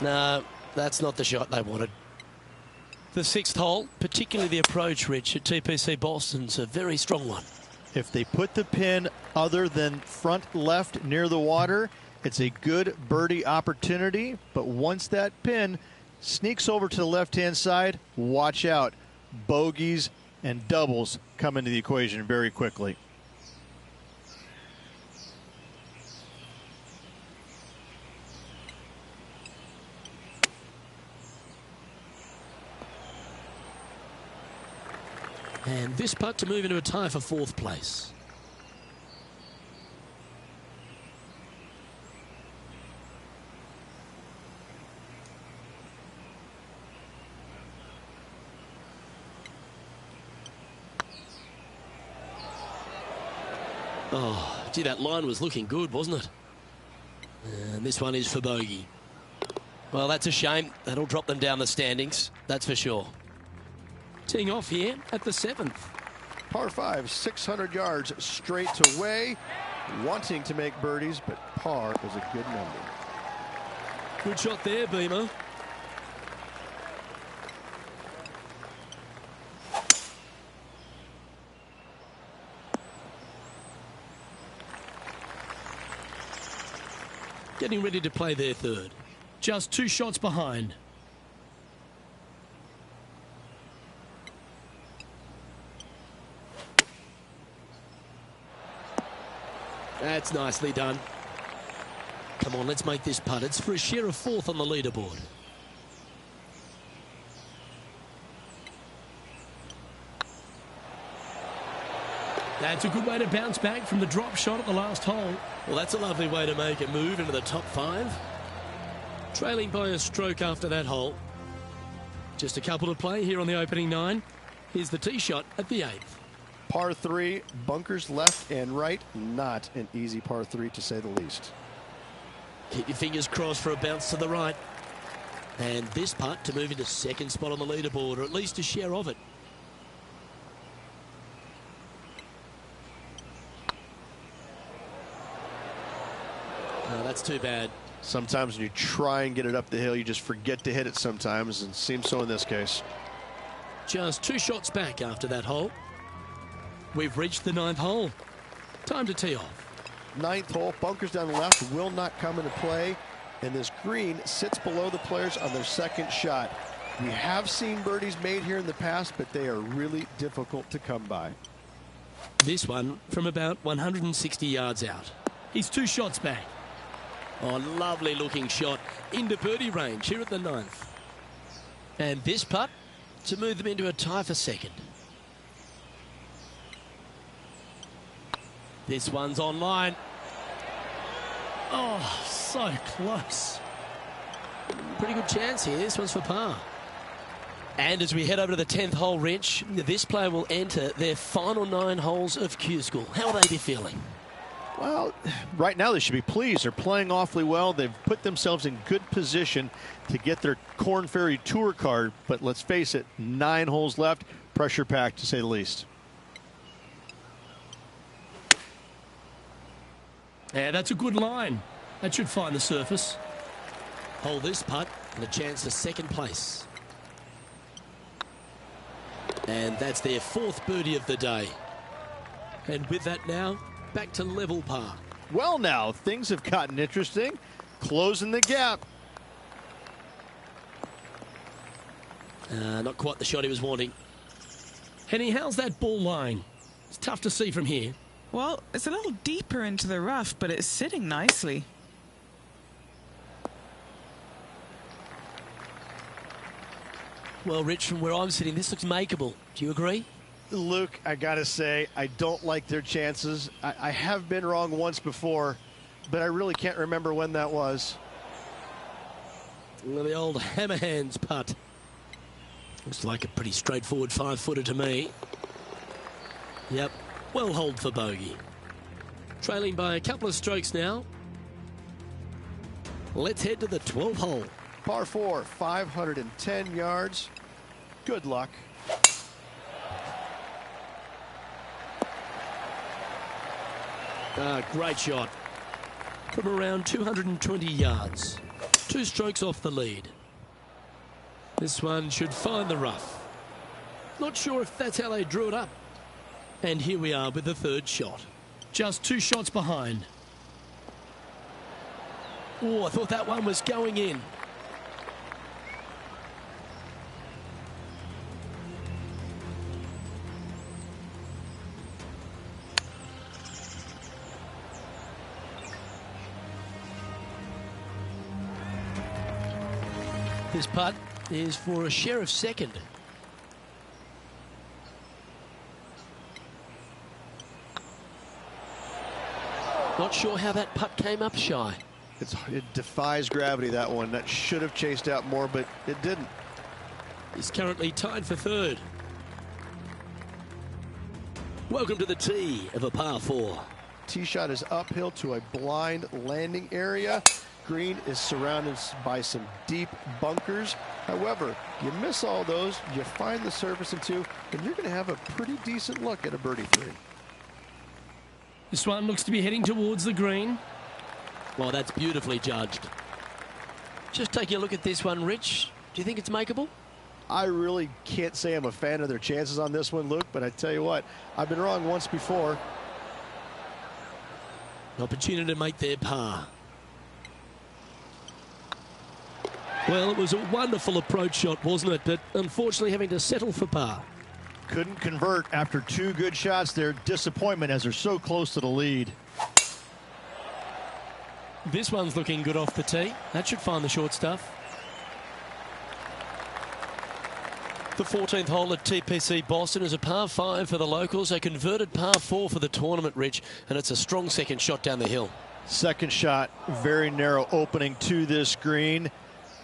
No, that's not the shot they wanted. The sixth hole, particularly the approach, Rich, at TPC Boston's a very strong one. If they put the pin other than front left near the water, it's a good birdie opportunity. But once that pin sneaks over to the left-hand side, watch out. Bogeys and doubles come into the equation very quickly. And this putt to move into a tie for fourth place. Oh, gee, that line was looking good, wasn't it? And this one is for bogey. Well, that's a shame. That'll drop them down the standings, that's for sure. Teeing off here at the seventh. Par 5, 600 yards straight away. Wanting to make birdies, but par is a good number. Good shot there, Beamer. Getting ready to play their third. Just 2 shots behind. That's nicely done. Come on, let's make this putt. It's for a share of fourth on the leaderboard. That's a good way to bounce back from the drop shot at the last hole. Well, that's a lovely way to make a move into the top 5. Trailing by a stroke after that hole. Just a couple to play here on the opening 9. Here's the tee shot at the 8th. Par 3, bunkers left and right. Not an easy par 3, to say the least. Keep your fingers crossed for a bounce to the right. And this putt to move into second spot on the leaderboard, or at least a share of it. Oh, that's too bad. Sometimes when you try and get it up the hill, you just forget to hit it sometimes, and it seems so in this case. Just 2 shots back after that hole. We've reached the 9th hole. Time to tee off. 9th hole, bunkers down the left will not come into play, and this green sits below the players on their second shot. We have seen birdies made here in the past, but they are really difficult to come by. This one from about 160 yards out. He's 2 shots back. Oh, lovely looking shot into birdie range here at the 9th. And this putt to move them into a tie for second. This one's online. Oh, so close. Pretty good chance here. This one's for par. And as we head over to the 10th hole, Rich, this player will enter their final 9 holes of Q School. How will they be feeling? Well, right now they should be pleased. They're playing awfully well. They've put themselves in good position to get their Korn Ferry Tour card. But let's face it, 9 holes left. Pressure packed, to say the least. Yeah, that's a good line. That should find the surface. Hold this putt and a chance for second place. And that's their 4th birdie of the day. And with that now, back to level par. Well, now things have gotten interesting. Closing the gap. Not quite the shot he was wanting. Henny, how's that ball lying? It's tough to see from here. Well, it's a little deeper into the rough, but it's sitting nicely. Well, Rich, from where I'm sitting, this looks makeable. Do you agree? Luke, I gotta say, I don't like their chances. I have been wrong once before, but I really can't remember when that was. Well, the old hammer hands putt. Looks like a pretty straightforward 5-footer to me. Yep, well hold for bogey. Trailing by a couple of strokes now. Let's head to the 12th hole. Par 4, 510 yards. Good luck. Great shot. From around 220 yards. 2 strokes off the lead. This one should find the rough. Not sure if that's how they drew it up. And here we are with the 3rd shot. Just 2 shots behind. Oh, I thought that one was going in. This putt is for a share of 2nd. Not sure how that putt came up shy. It defies gravity, that one. That should have chased out more, but it didn't. He's currently tied for 3rd. Welcome to the tee of a par 4. Tee shot is uphill to a blind landing area. Green is surrounded by some deep bunkers. However, you miss all those, you find the surface in 2, and you're going to have a pretty decent look at a birdie 3. This one looks to be heading towards the green. Well, that's beautifully judged. Just taking a look at this one, Rich. Do you think it's makeable? I really can't say I'm a fan of their chances on this one, Luke, but I tell you what, I've been wrong once before. An opportunity to make their par. Well, it was a wonderful approach shot, wasn't it? But unfortunately having to settle for par. Couldn't convert after 2 good shots there. Disappointment as they're so close to the lead. This one's looking good off the tee. That should find the short stuff. The 14th hole at TPC Boston is a par 5 for the locals. A converted par 4 for the tournament, Rich. And it's a strong 2nd shot down the hill. 2nd shot, very narrow opening to this green.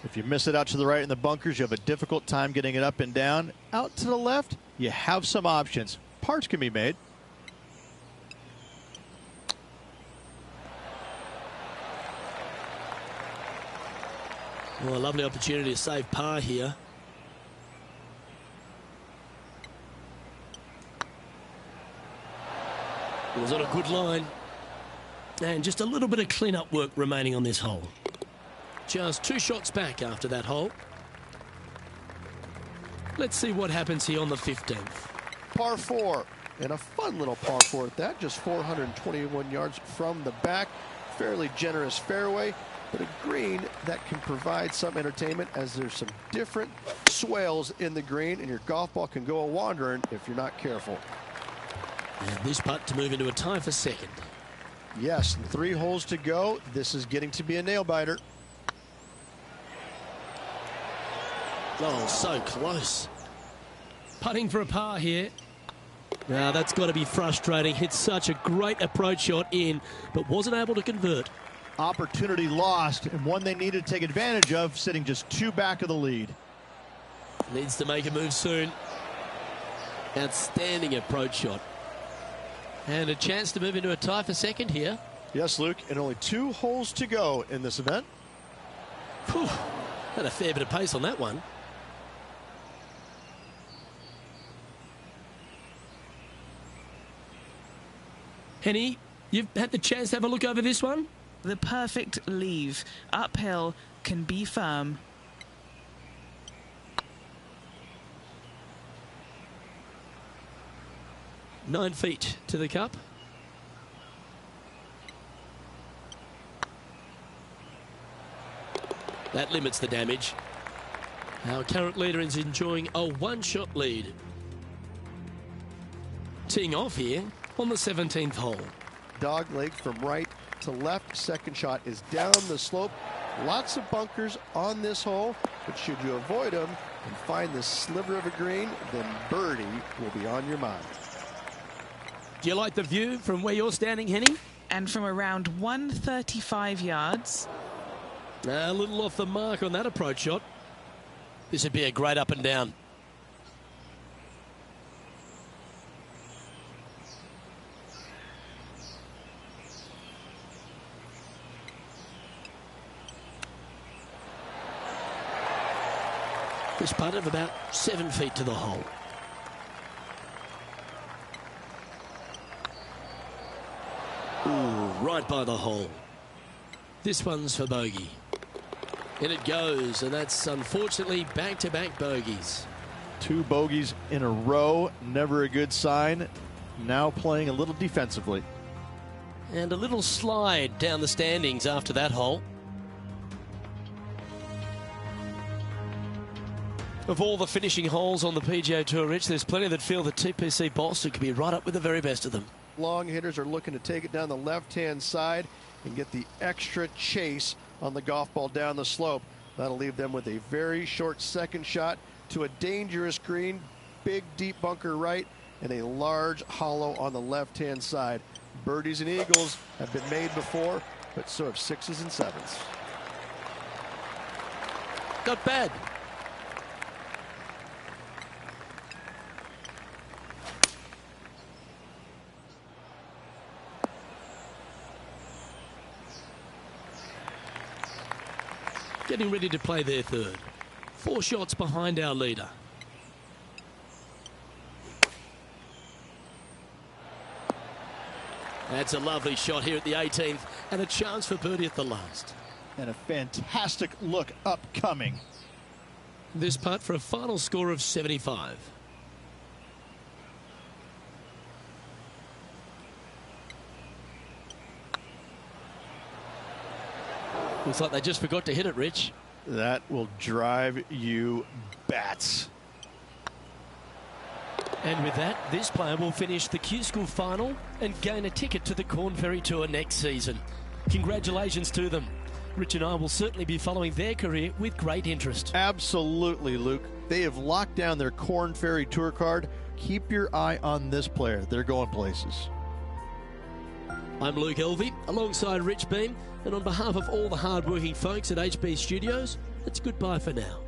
If you miss it out to the right in the bunkers, you have a difficult time getting it up and down. Out to the left, you have some options. Parts can be made. Well, a lovely opportunity to save par here. It was on a good line. And just a little bit of clean-up work remaining on this hole. Just 2 shots back after that hole. Let's see what happens here on the 15th. Par 4, and a fun little par 4 at that. Just 421 yards from the back. Fairly generous fairway, but a green that can provide some entertainment as there's some different swales in the green, and your golf ball can go a-wandering if you're not careful. And this putt to move into a tie for 2nd. Yes, 3 holes to go. This is getting to be a nail-biter. Oh, so close. Putting for a par here. Now, that's got to be frustrating. Hit such a great approach shot in, but wasn't able to convert. Opportunity lost, and one they needed to take advantage of, sitting just 2 back of the lead. Needs to make a move soon. Outstanding approach shot. And a chance to move into a tie for 2nd here. Yes, Luke, and only 2 holes to go in this event. Whew, had a fair bit of pace on that one. Henny, you've had the chance to have a look over this one? The perfect leave. Uphill, can be firm. Nine feet to the cup. That limits the damage. Our current leader is enjoying a 1-shot lead. Teeing off here on the 17th hole. Dog leg from right to left. 2nd shot is down the slope. Lots of bunkers on this hole, but should you avoid them and find this sliver of a green, then birdie will be on your mind. Do you like the view from where you're standing, Henny? And from around 135 yards. A little off the mark on that approach shot. This would be a great up and down. This putt of about 7 feet to the hole. Ooh, right by the hole. This one's for bogey. In it goes, and that's unfortunately back-to-back bogeys. 2 bogeys in a row, never a good sign. Now playing a little defensively. And a little slide down the standings after that hole. Of all the finishing holes on the PGA Tour, Rich, there's plenty that feel that TPC Boston could be right up with the very best of them. Long hitters are looking to take it down the left-hand side and get the extra chase on the golf ball down the slope. That'll leave them with a very short second shot to a dangerous green, big deep bunker right, and a large hollow on the left-hand side. Birdies and eagles have been made before, but so have 6s and 7s. Not bad. Getting ready to play their third. 4 shots behind our leader. That's a lovely shot here at the 18th, and a chance for birdie at the last. And a fantastic look upcoming. This putt for a final score of 75. Looks like they just forgot to hit it, Rich. That will drive you bats. And with that, this player will finish the Q School final and gain a ticket to the Corn Ferry Tour next season. Congratulations to them. Rich and I will certainly be following their career with great interest. Absolutely, Luke. They have locked down their Corn Ferry Tour card. Keep your eye on this player. They're going places. I'm Luke Elvey, alongside Rich Beam, and on behalf of all the hard-working folks at HB Studios, it's goodbye for now.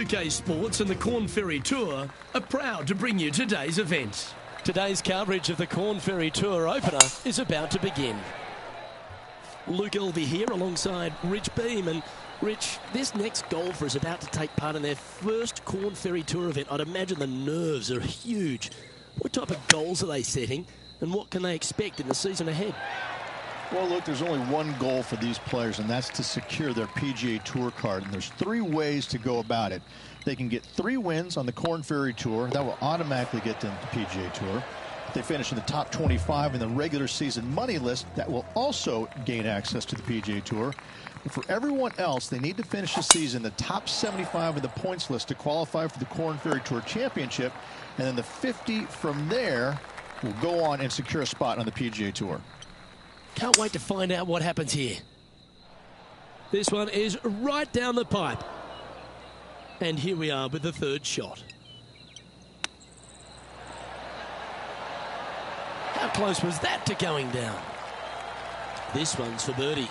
UK Sports and the Corn Ferry Tour are proud to bring you today's event. Today's coverage of the Corn Ferry Tour opener is about to begin. Luke Elvey here alongside Rich Beam. And Rich, this next golfer is about to take part in their first Corn Ferry Tour event. I'd imagine the nerves are huge. What type of goals are they setting? And what can they expect in the season ahead? Well, look, there's only one goal for these players, and that's to secure their PGA Tour card. And there's 3 ways to go about it. They can get 3 wins on the Korn Ferry Tour. That will automatically get them to PGA Tour. If they finish in the top 25 in the regular season money list, that will also gain access to the PGA Tour. But for everyone else, they need to finish the season in the top 75 in the points list to qualify for the Korn Ferry Tour Championship. And then the 50 from there will go on and secure a spot on the PGA Tour. Can't wait to find out what happens here. This one is right down the pipe. And here we are with the 3rd shot. How close was that to going down? This one's for birdie.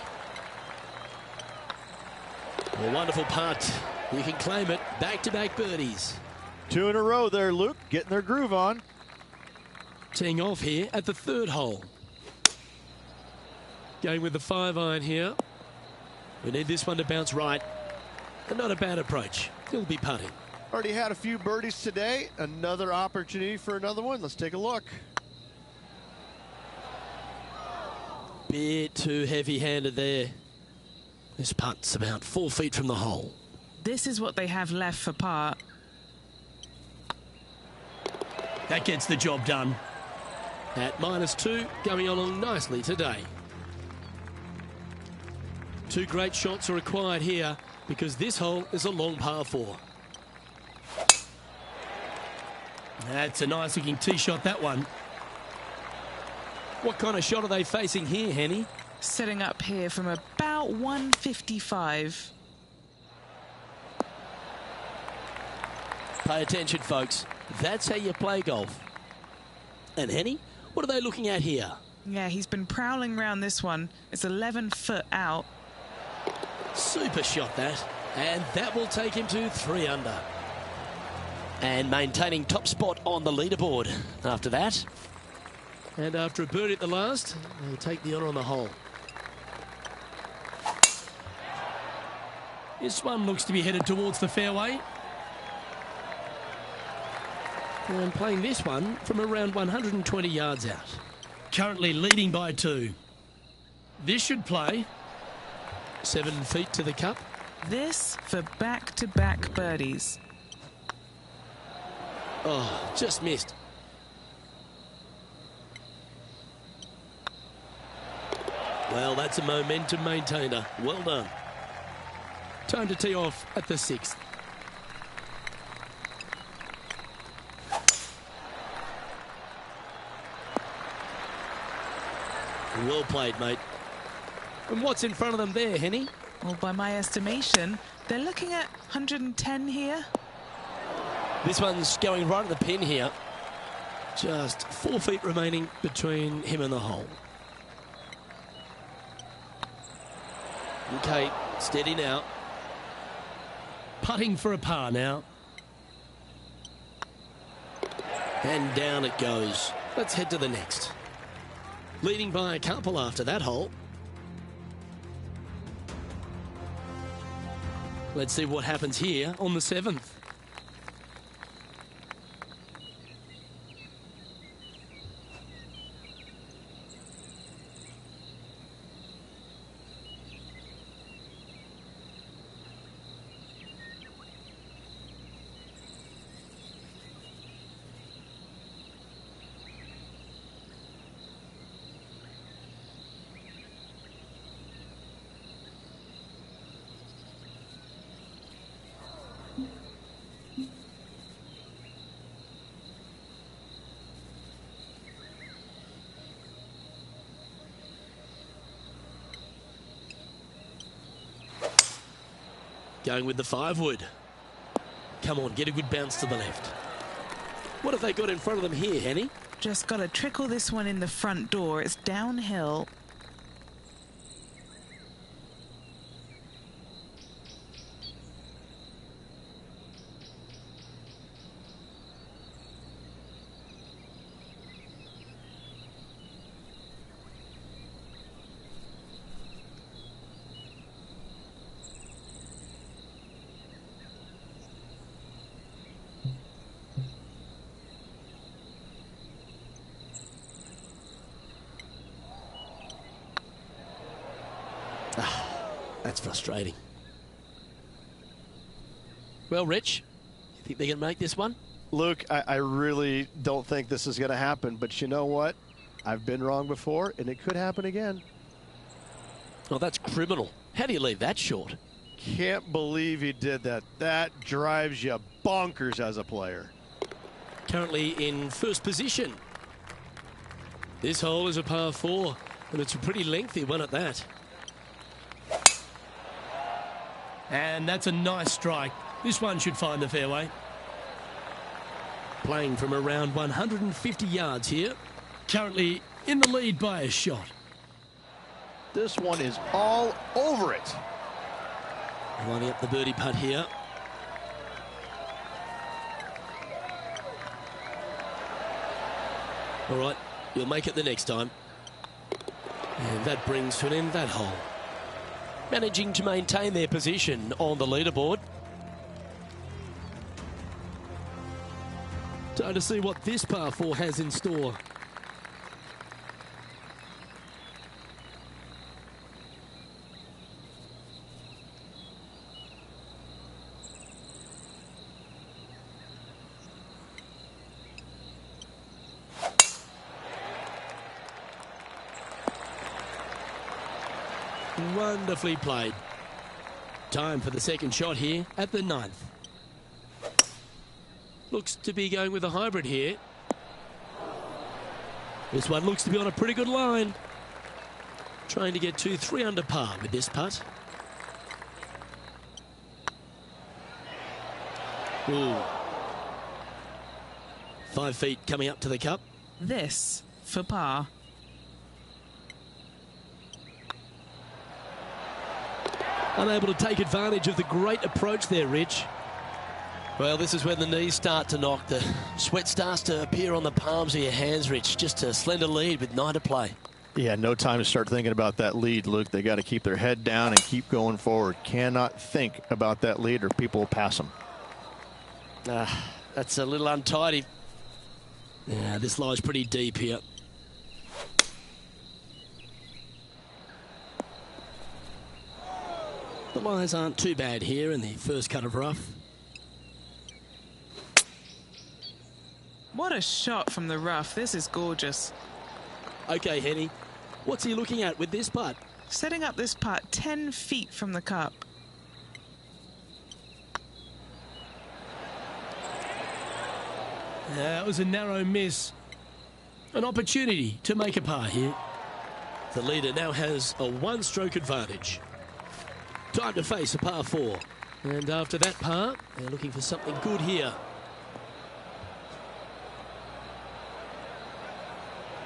A wonderful putt. You can claim it. Back-to-back birdies. 2 in a row there, Luke. Getting their groove on. Teeing off here at the 3rd hole. Going with the 5-iron here. We need this one to bounce right. And not a bad approach. He'll be putting. Already had a few birdies today. Another opportunity for another one. Let's take a look. Bit too heavy-handed there. This putt's about 4 feet from the hole. This is what they have left for par. That gets the job done. At -2, going along nicely today. 2 great shots are required here because this hole is a long par 4. That's a nice looking tee shot, that one. What kind of shot are they facing here, Henny? Setting up here from about 155. Pay attention, folks. That's how you play golf. And Henny, what are they looking at here? Yeah, he's been prowling around this one. It's 11 foot out. Super shot, that. And that will take him to 3 under. And maintaining top spot on the leaderboard after that. And after a birdie at the last, they'll take the honour on the hole. This one looks to be headed towards the fairway. And playing this one from around 120 yards out. Currently leading by 2. This should play. 7 feet to the cup. This for back-to-back birdies. Oh, just missed. Well, that's a momentum maintainer. Well done. Time to tee off at the 6th. Well played, mate. And what's in front of them there, Henny? Well, by my estimation, they're looking at 110 here. This one's going right at the pin here. Just 4 feet remaining between him and the hole. Okay, steady now. Putting for a par now. And down it goes. Let's head to the next. Leading by a couple after that hole. Let's see what happens here on the 7th. Going with the 5-wood. Come on, get a good bounce to the left. What have they got in front of them here, Henny? Just got to trickle this one in the front door. It's downhill. That's frustrating. Well, Rich, you think they can make this one? Luke, I really don't think this is going to happen, but you know what? I've been wrong before, and it could happen again. Oh, that's criminal. How do you leave that short? Can't believe he did that. That drives you bonkers as a player. Currently in first position. This hole is a par 4, and it's a pretty lengthy one at that. And that's a nice strike. This one should find the fairway. Playing from around 150 yards here. Currently in the lead by a shot. This one is all over it. Lining up the birdie putt here. All right, you'll make it the next time. And that brings to an end that hole. Managing to maintain their position on the leaderboard. Time to see what this par 4 has in store. Wonderfully played. Time for the second shot here at the 9th. Looks to be going with a hybrid here. This one looks to be on a pretty good line. Trying to get to 3 under par with this putt. Ooh. 5 feet coming up to the cup. This for par. Unable to take advantage of the great approach there, Rich. Well, this is when the knees start to knock. The sweat starts to appear on the palms of your hands, Rich. Just a slender lead with 9 to play. Yeah, no time to start thinking about that lead, Luke. They got to keep their head down and keep going forward. Cannot think about that lead or people will pass them. That's a little untidy. Yeah, this lies pretty deep here. The lies aren't too bad here in the first cut of rough. What a shot from the rough. This is gorgeous. Okay, Henny, what's he looking at with this putt? Setting up this putt 10 feet from the cup. That was a narrow miss. An opportunity to make a par here. The leader now has a 1-stroke advantage. Time to face a par 4. And after that par, they're looking for something good here.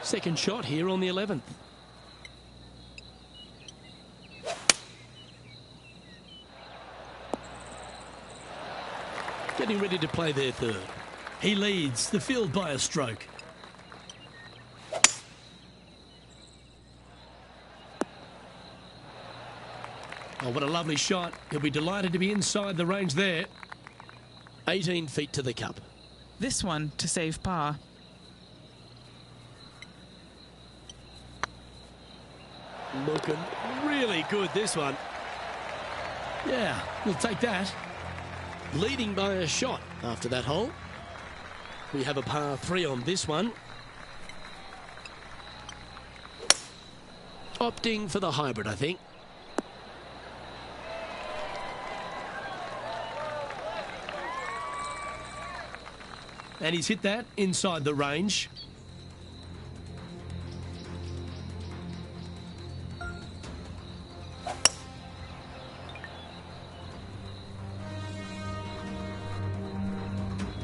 Second shot here on the 11th. Getting ready to play their third. He leads the field by a stroke. Oh, what a lovely shot. He'll be delighted to be inside the range there. 18 feet to the cup. This one to save par. Looking really good, this one. Yeah, we'll take that. Leading by a shot after that hole. We have a par 3 on this one. Opting for the hybrid, I think. And he's hit that inside the range.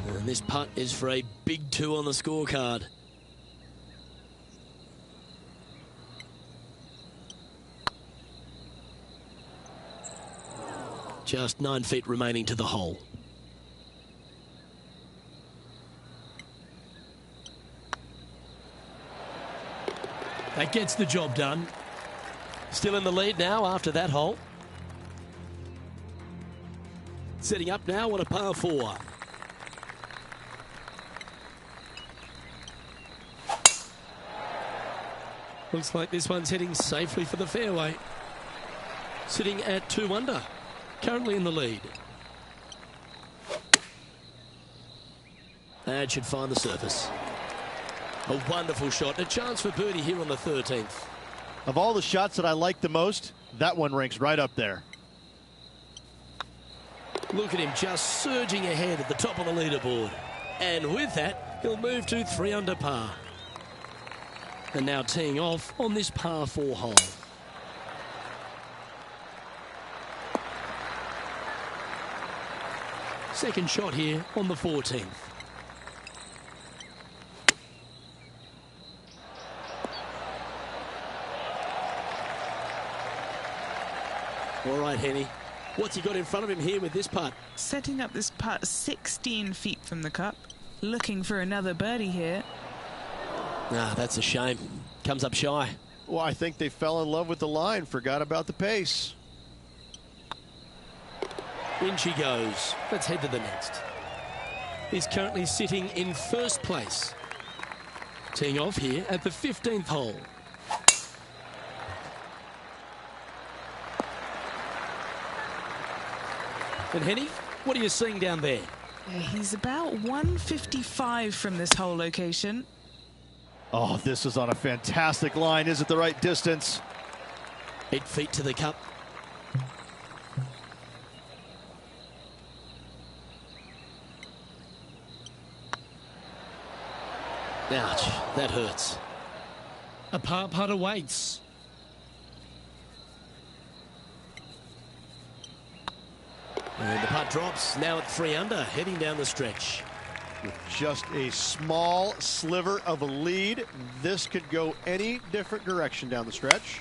And this putt is for a big 2 on the scorecard. Just 9 feet remaining to the hole. That gets the job done. Still in the lead now after that hole. Setting up now on a par 4. Looks like this one's heading safely for the fairway. sitting at 2 under, currently in the lead. That should find the surface. A wonderful shot. A chance for birdie here on the 13th. Of all the shots that I like the most, that one ranks right up there. Look at him just surging ahead at the top of the leaderboard. And with that, he'll move to 3 under par. And now teeing off on this par 4 hole. Second shot here on the 14th. All right, Henny. What's he got in front of him here with this putt? Setting up this putt 16 feet from the cup. Looking for another birdie here. Ah, that's a shame. Comes up shy. Well, I think they fell in love with the line, forgot about the pace. In she goes. Let's head to the next. He's currently sitting in first place. Teeing off here at the 15th hole. And Henny, what are you seeing down there? He's about 155 from this hole location. Oh, this is on a fantastic line. Is it the right distance? 8 feet to the cup. Ouch, that hurts. A par putt awaits. And the putt drops, now at 3 under, heading down the stretch. With just a small sliver of a lead, this could go any different direction down the stretch.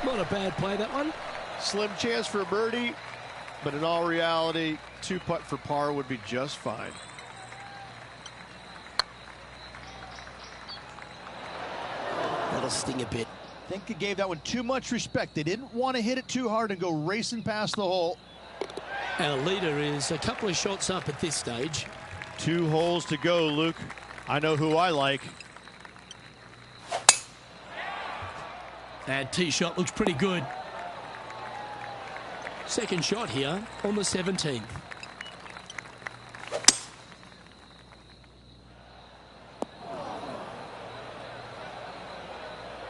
Not a bad play, that one. Slim chance for a birdie, but in all reality, 2 putt for par would be just fine. That'll sting a bit. I think he gave that one too much respect. They didn't want to hit it too hard and go racing past the hole. Our leader is a couple of shots up at this stage. 2 holes to go, Luke. I know who I like. That tee shot looks pretty good. Second shot here on the 17th.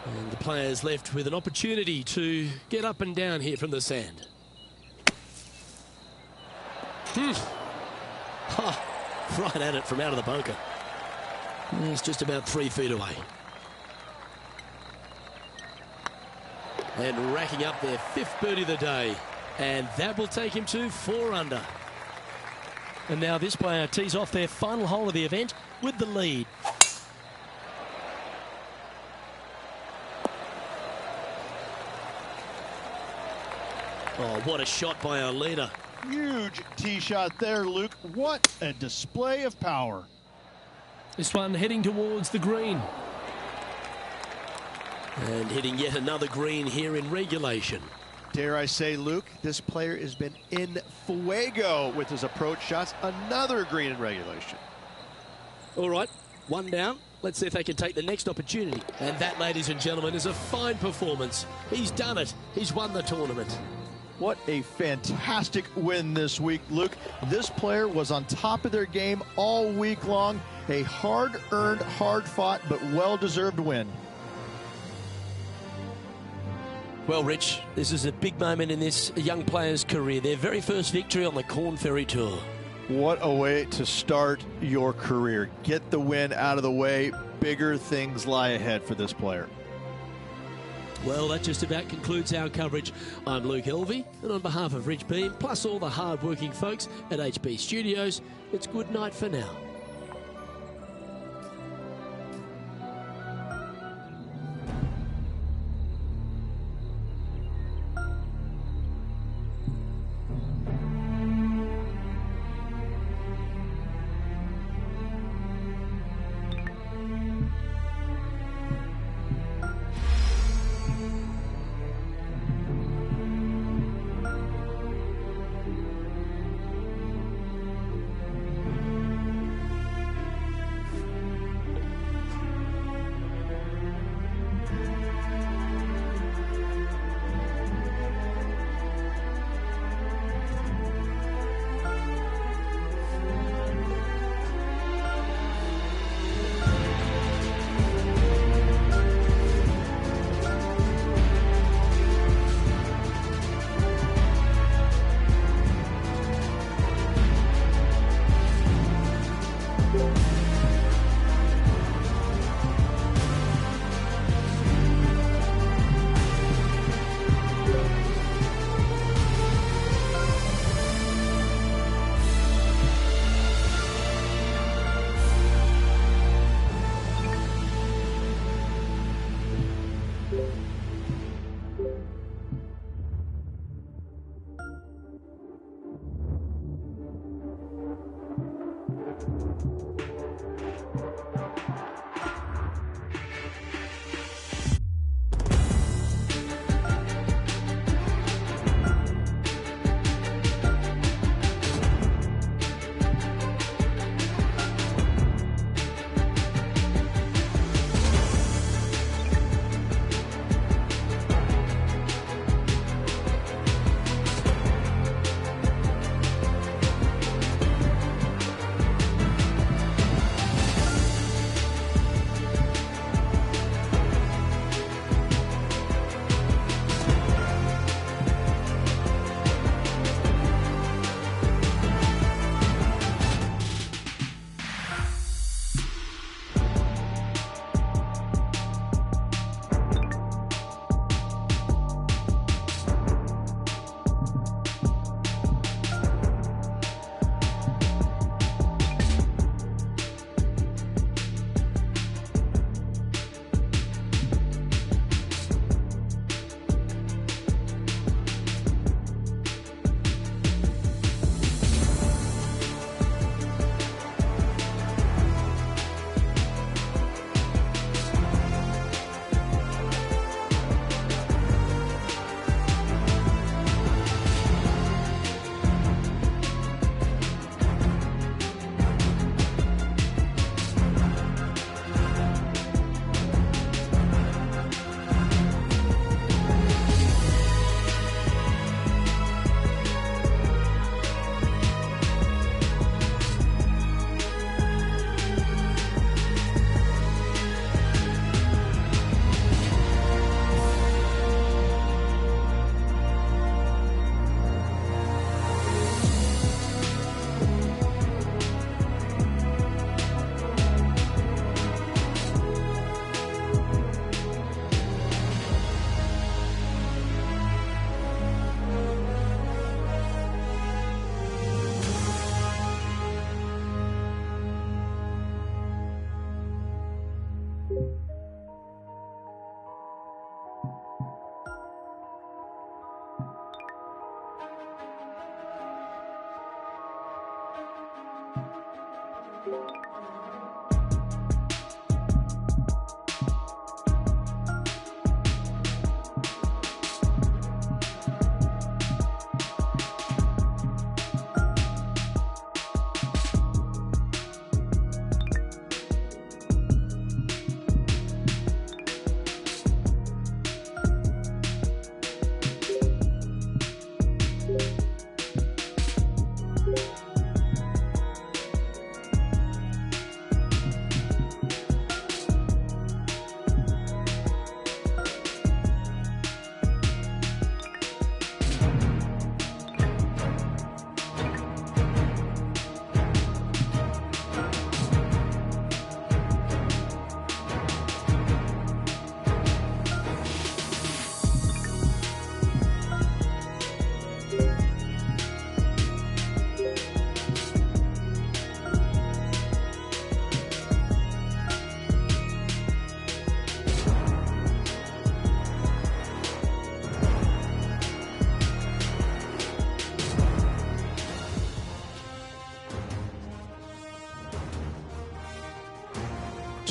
And the players left with an opportunity to get up and down here from the sand. Right at it from out of the bunker. It's just about 3 feet away. And racking up their 5th birdie of the day. And that will take him to 4 under. And now this player tees off their final hole of the event with the lead. Oh, what a shot by our leader. Huge tee shot there, Luke. What a display of power. This one heading towards the green. And hitting yet another green here in regulation. Dare I say, Luke, this player has been in fuego with his approach shots. Another green in regulation. All right, 1 down. Let's see if they can take the next opportunity. And that, ladies and gentlemen, is a fine performance. He's done it. He's won the tournament. What a fantastic win this week, Luke. This player was on top of their game all week long. A hard-earned, hard-fought, but well-deserved win. Well, Rich, this is a big moment in this young player's career. Their very first victory on the Corn Ferry Tour. What a way to start your career. Get the win out of the way. Bigger things lie ahead for this player. Well, that just about concludes our coverage. I'm Luke Elvey, and on behalf of Rich Beam, plus all the hard-working folks at HB Studios, it's good night for now.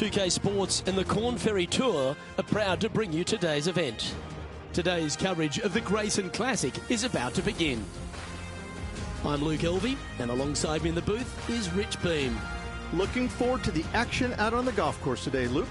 2K Sports and the Corn Ferry Tour are proud to bring you today's event. Today's coverage of the Grayson Classic is about to begin. I'm Luke Elvey, and alongside me in the booth is Rich Beam. Looking forward to the action out on the golf course today, Luke.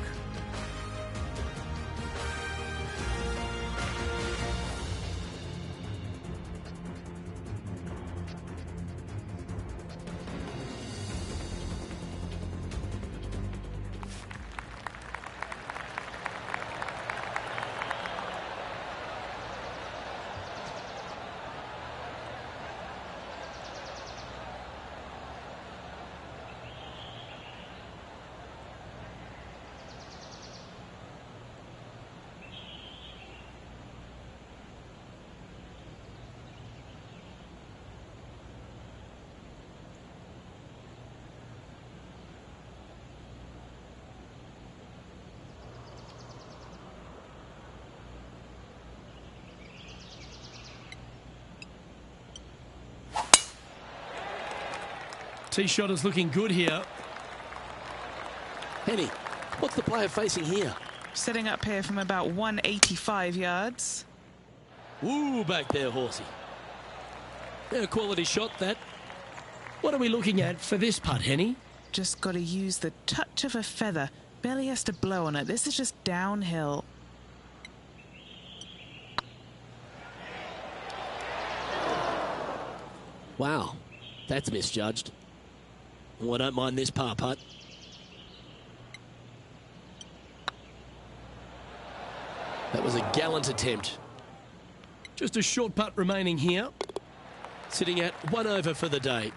Tee shot is looking good here. Henny, what's the player facing here? Setting up here from about 185 yards. Ooh, back there, horsey. Yeah, quality shot, that. What are we looking at for this putt, Henny? Just got to use the touch of a feather. Barely has to blow on it. This is just downhill. Wow, that's misjudged. Oh, I don't mind this par putt. That was a gallant attempt. Just a short putt remaining here. Sitting at 1 over for the day.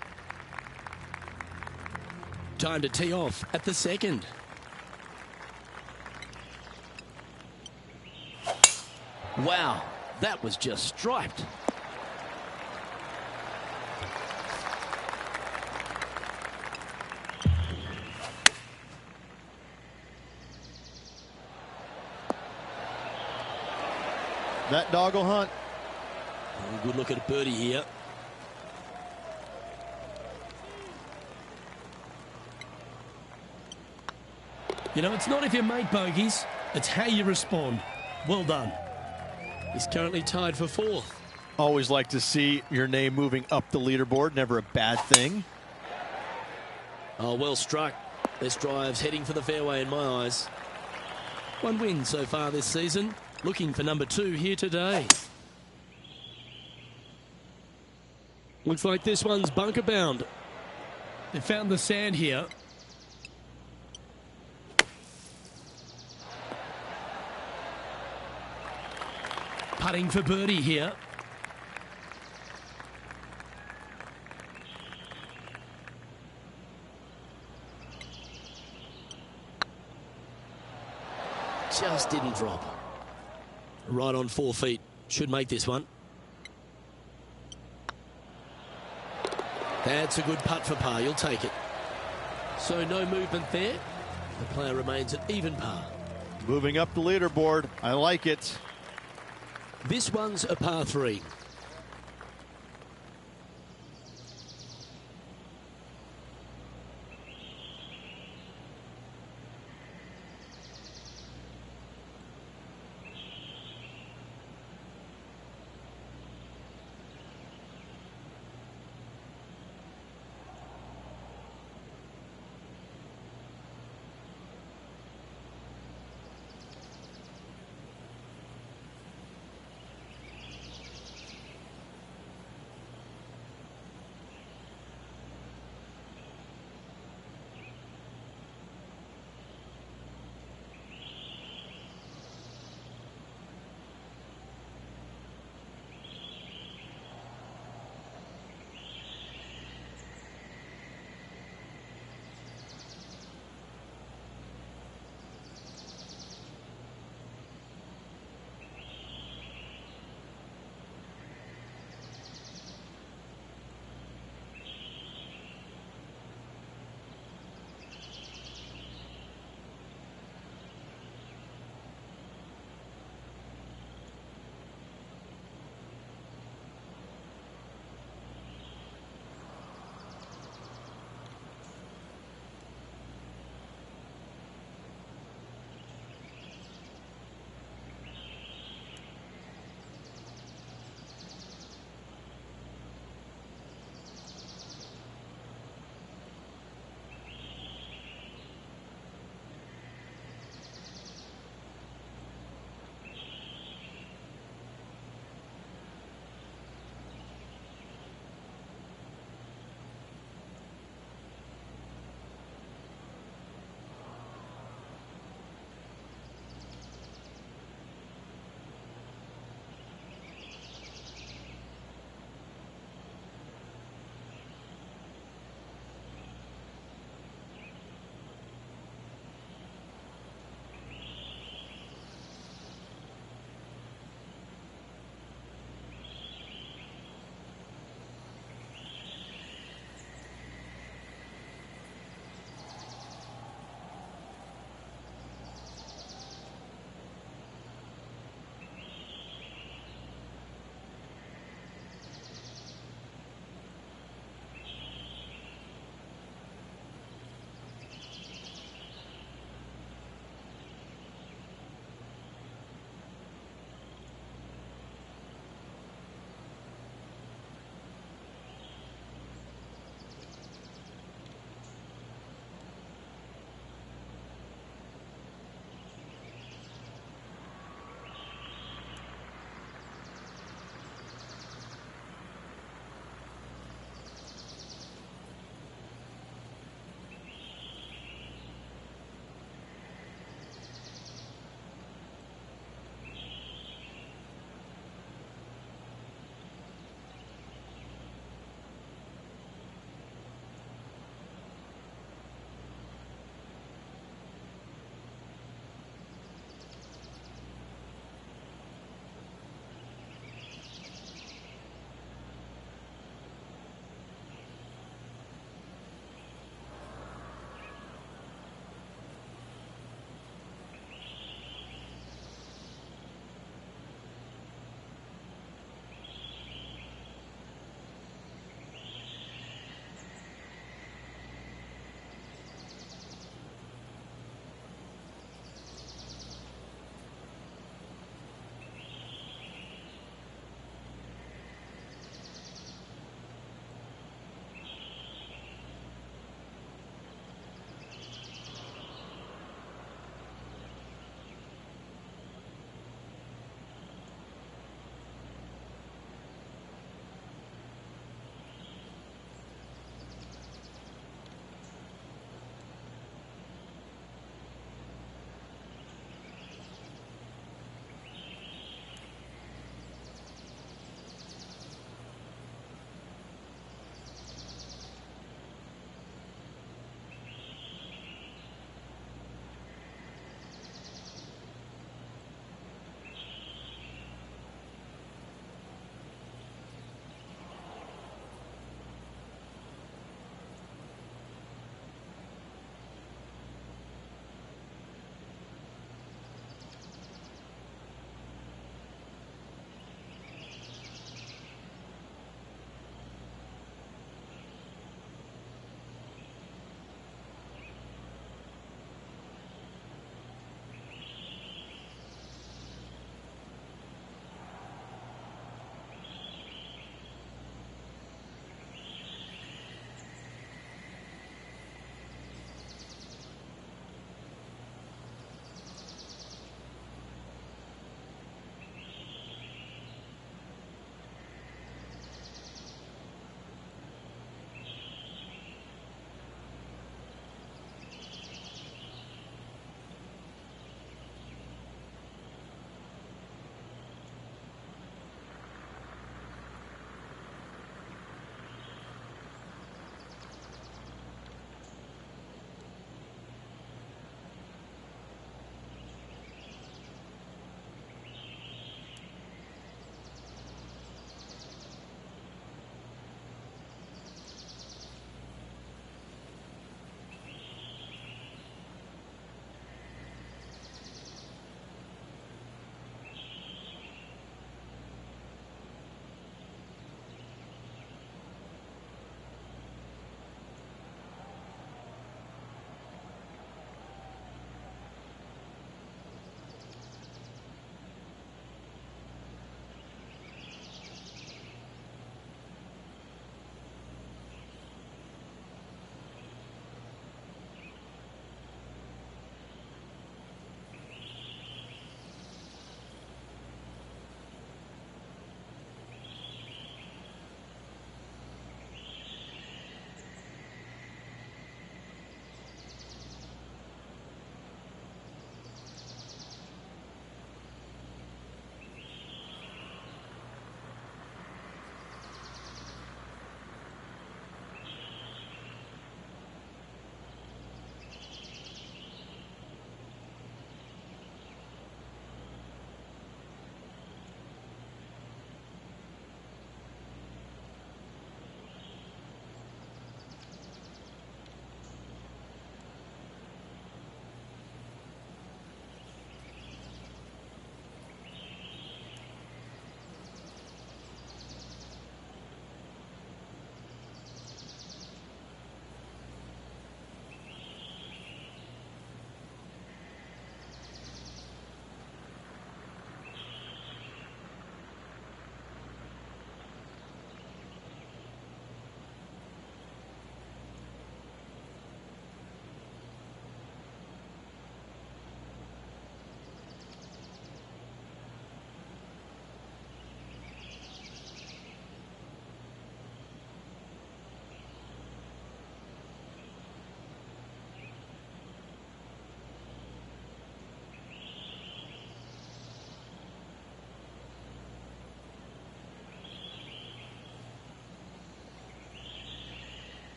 Time to tee off at the second. Wow, that was just striped. That dog will hunt. Oh, good look at a birdie here. You know, it's not if you make bogeys, it's how you respond. Well done. He's currently tied for 4th. Always like to see your name moving up the leaderboard. Never a bad thing. Oh, well struck. This drive's heading for the fairway in my eyes. 1 win so far this season. Looking for number 2 here today. Looks like this one's bunker bound. They found the sand here. Putting for birdie here. Just didn't drop. Right on 4 feet. Should make this one. That's a good putt for par. You'll take it. So no movement there. The player remains at even par. Moving up the leaderboard. I like it. This one's a par 3.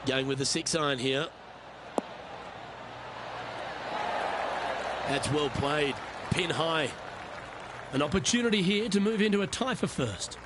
Going with the 6-iron here. That's well played. Pin high. An opportunity here to move into a tie for first.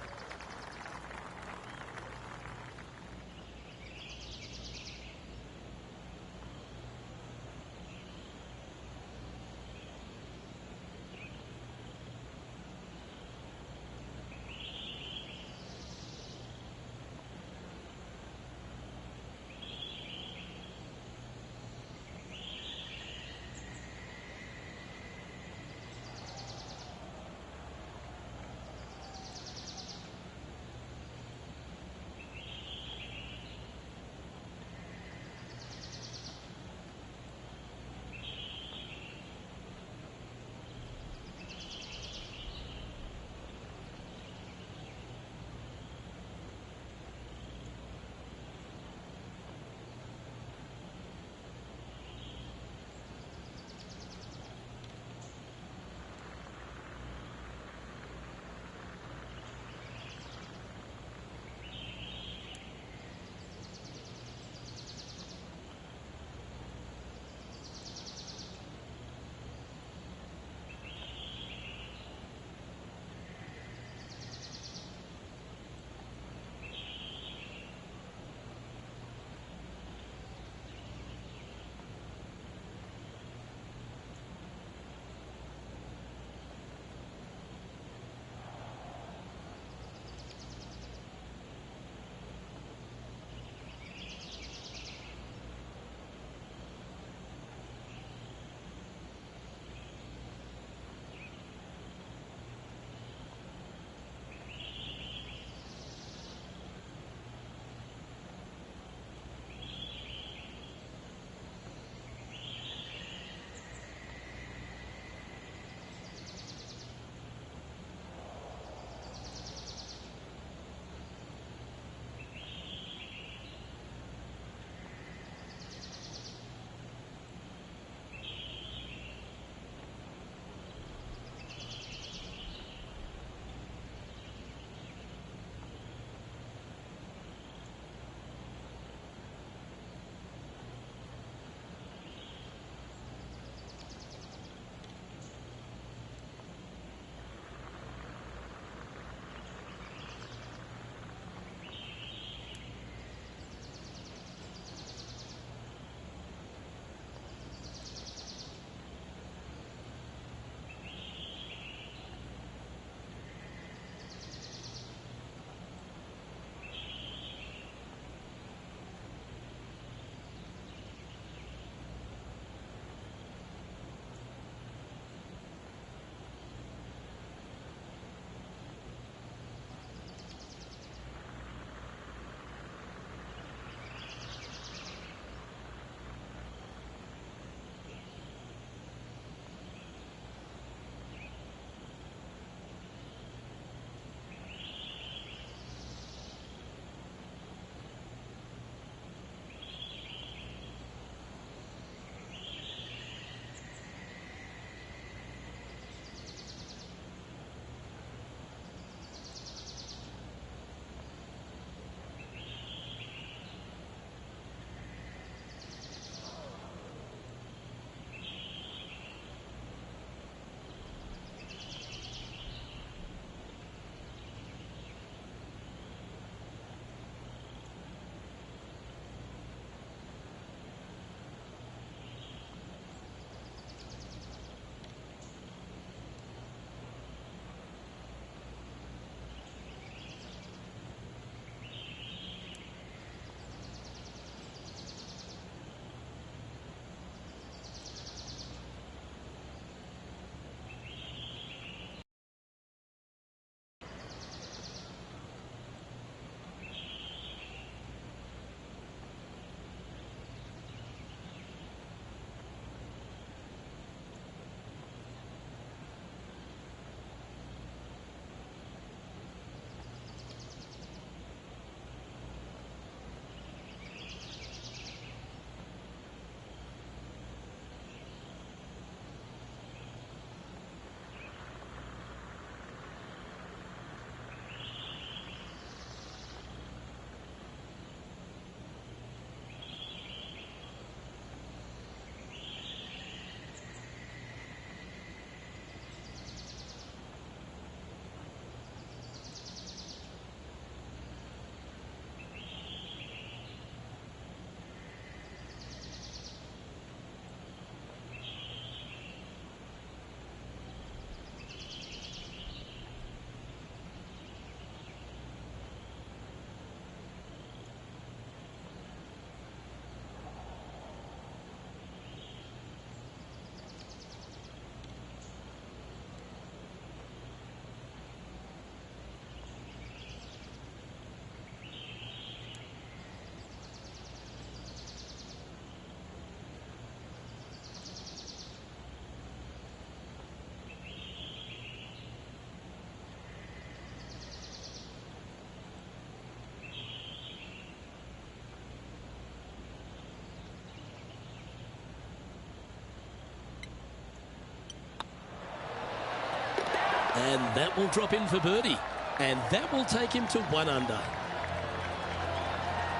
And that will drop in for birdie. And that will take him to 1 under.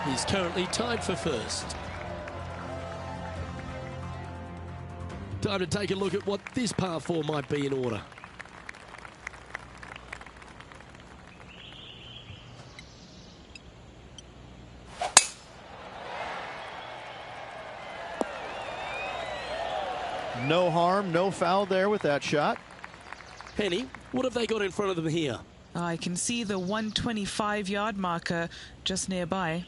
He's currently tied for first. Time to take a look at what this par 4 might be in order. No harm, no foul there with that shot. Penny, what have they got in front of them here? I can see the 125-yard marker just nearby.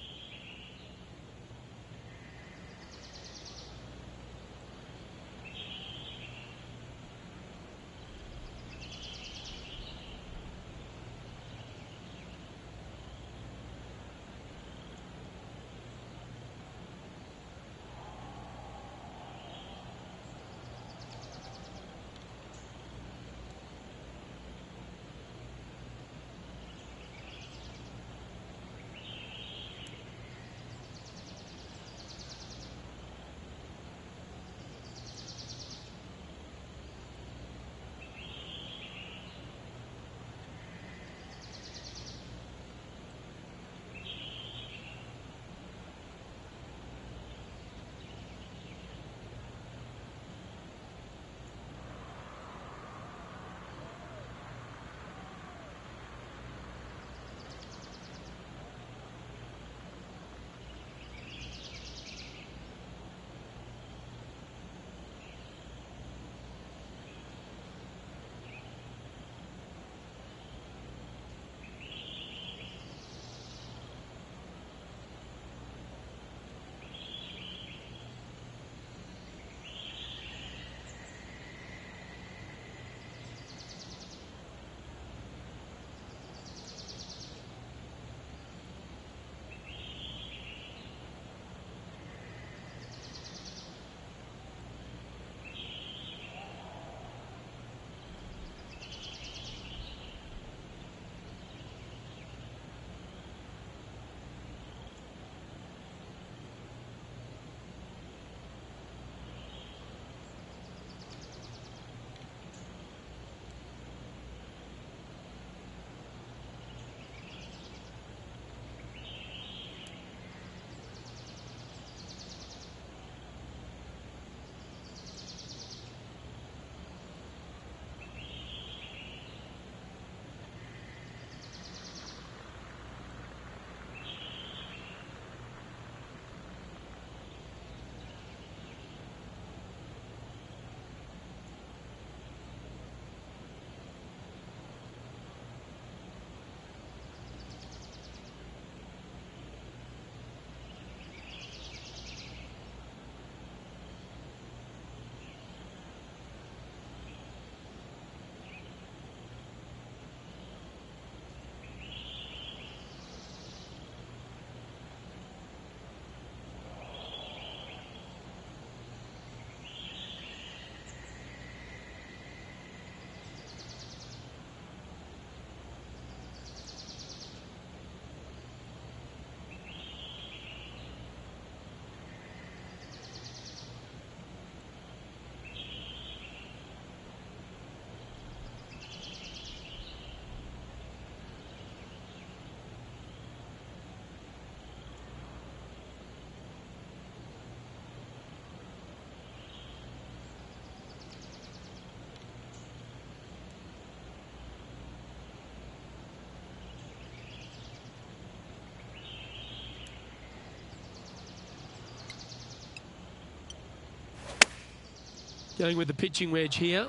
Going with the pitching wedge here.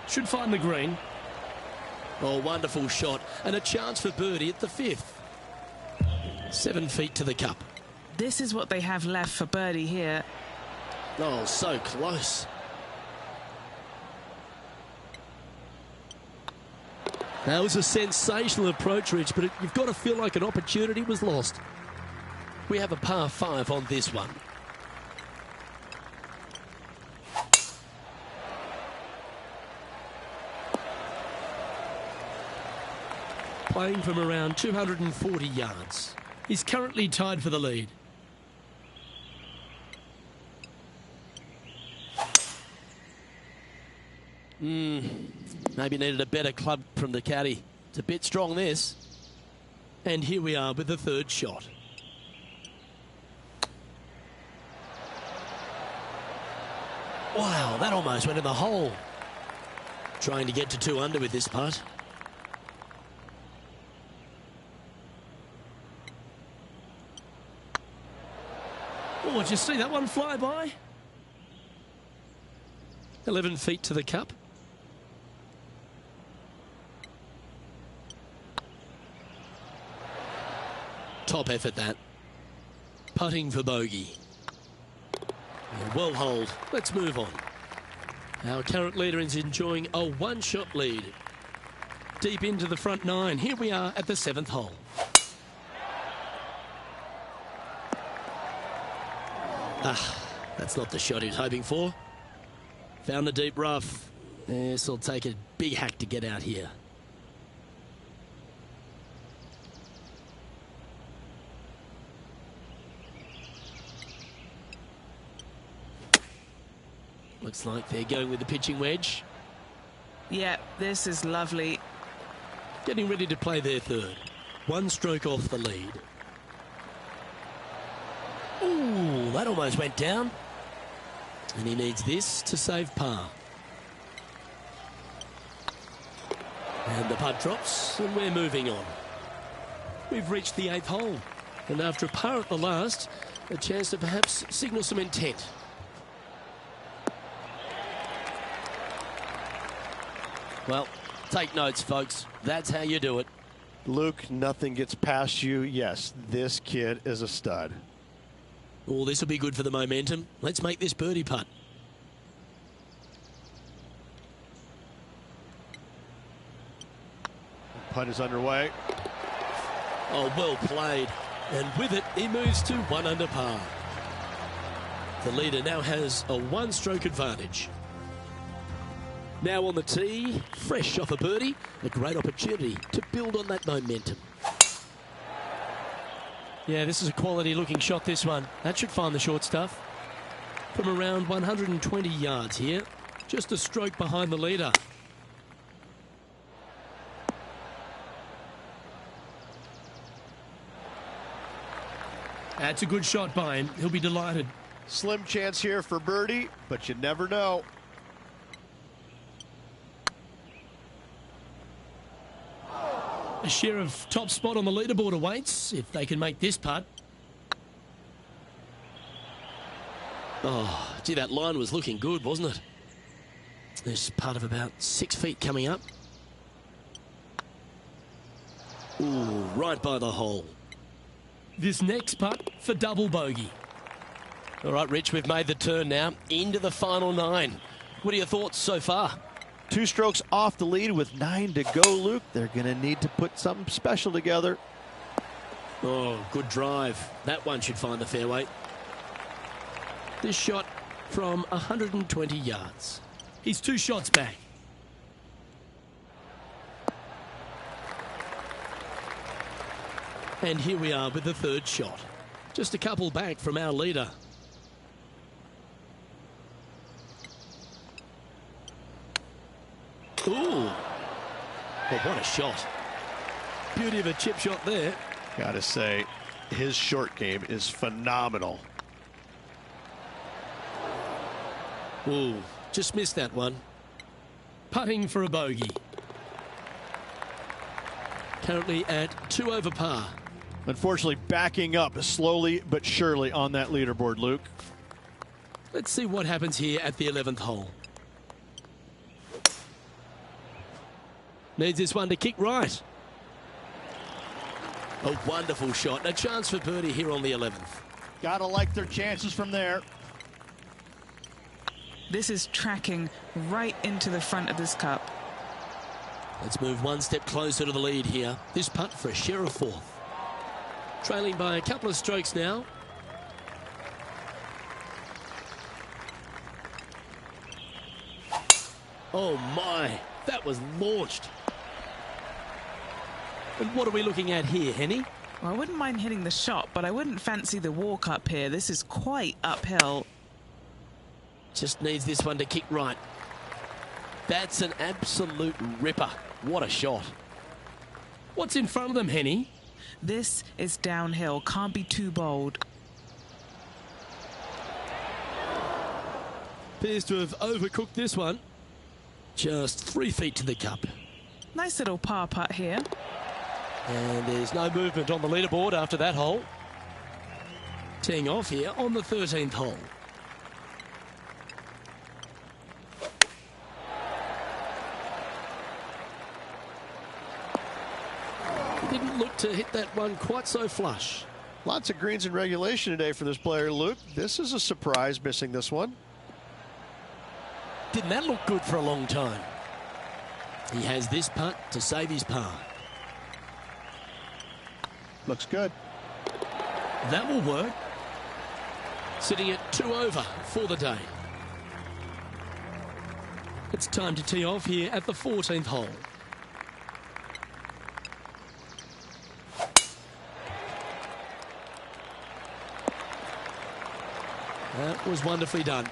Should find the green. Oh, wonderful shot. And a chance for birdie at the 5th. 7 feet to the cup. This is what they have left for birdie here. Oh, so close. That was a sensational approach, Rich, but you've got to feel like an opportunity was lost. We have a par 5 on this one. Playing from around 240 yards. He's currently tied for the lead. Maybe needed a better club from the caddy. It's a bit strong, this. And here we are with the third shot. Wow, that almost went in the hole. Trying to get to 2 under with this putt. Oh, did you see that one fly by? 11 feet to the cup. Top effort, that. Putting for bogey. Well holed. Let's move on. Our current leader is enjoying a 1-shot lead. Deep into the front 9. Here we are at the 7th hole. That's not the shot he was hoping for. Found the deep rough. This will take a big hack to get out here. Looks like they're going with the pitching wedge. Yeah, this is lovely. Getting ready to play their third. 1 stroke off the lead. Ooh, that almost went down. And he needs this to save par. And the putt drops, and we're moving on. We've reached the 8th hole. And after a par at the last, a chance to perhaps signal some intent. Well, take notes, folks. That's how you do it. Luke, nothing gets past you. Yes, this kid is a stud. Oh, this will be good for the momentum. Let's make this birdie putt. Putt is underway. Oh, well played. And with it, he moves to 1 under par. The leader now has a 1-stroke advantage. Now on the tee, fresh off a birdie, a great opportunity to build on that momentum. Yeah, this is a quality looking shot, this one. That should find the short stuff. From around 120 yards here, just a stroke behind the leader. That's a good shot by him. He'll be delighted. Slim chance here for birdie, but you never know. A share of top spot on the leaderboard awaits if they can make this putt. Oh, gee, that line was looking good, wasn't it? This putt of about 6 feet coming up. Ooh, right by the hole. This next putt for double bogey. All right, Rich, we've made the turn now into the final 9. What are your thoughts so far? 2 strokes off the lead with 9 to go, Luke. They're going to need to put something special together. Oh, good drive. That one should find the fairway. This shot from 120 yards. He's 2 shots back. And here we are with the 3rd shot. Just a couple back from our leader. Ooh. Well, what a shot. Beauty of a chip shot there. Gotta say, his short game is phenomenal. Ooh, just missed that one. Putting for a bogey. Currently at 2 over par. Unfortunately, backing up slowly but surely on that leaderboard, Luke. Let's see what happens here at the 11th hole. Needs this one to kick right. A wonderful shot. A chance for birdie here on the 11th. Gotta like their chances from there. This is tracking right into the front of this cup. Let's move 1 step closer to the lead here. This putt for a share of 4th. Trailing by a couple of strokes now. Oh my, that was launched. And what are we looking at here, Henny? Well, I wouldn't mind hitting the shot, but I wouldn't fancy the walk up here. This is quite uphill. Just needs this one to kick right. That's an absolute ripper. What a shot. What's in front of them, Henny? This is downhill. Can't be too bold. Appears to have overcooked this one. Just 3 feet to the cup. Nice little par putt here. And there's no movement on the leaderboard after that hole. Teeing off here on the 13th hole. Didn't look to hit that one quite so flush. Lots of greens in regulation today for this player, Luke. This is a surprise, missing this one. Didn't that look good for a long time? He has this putt to save his par. Looks good. That will work. Sitting at 2 over for the day. It's time to tee off here at the 14th hole. That was wonderfully done.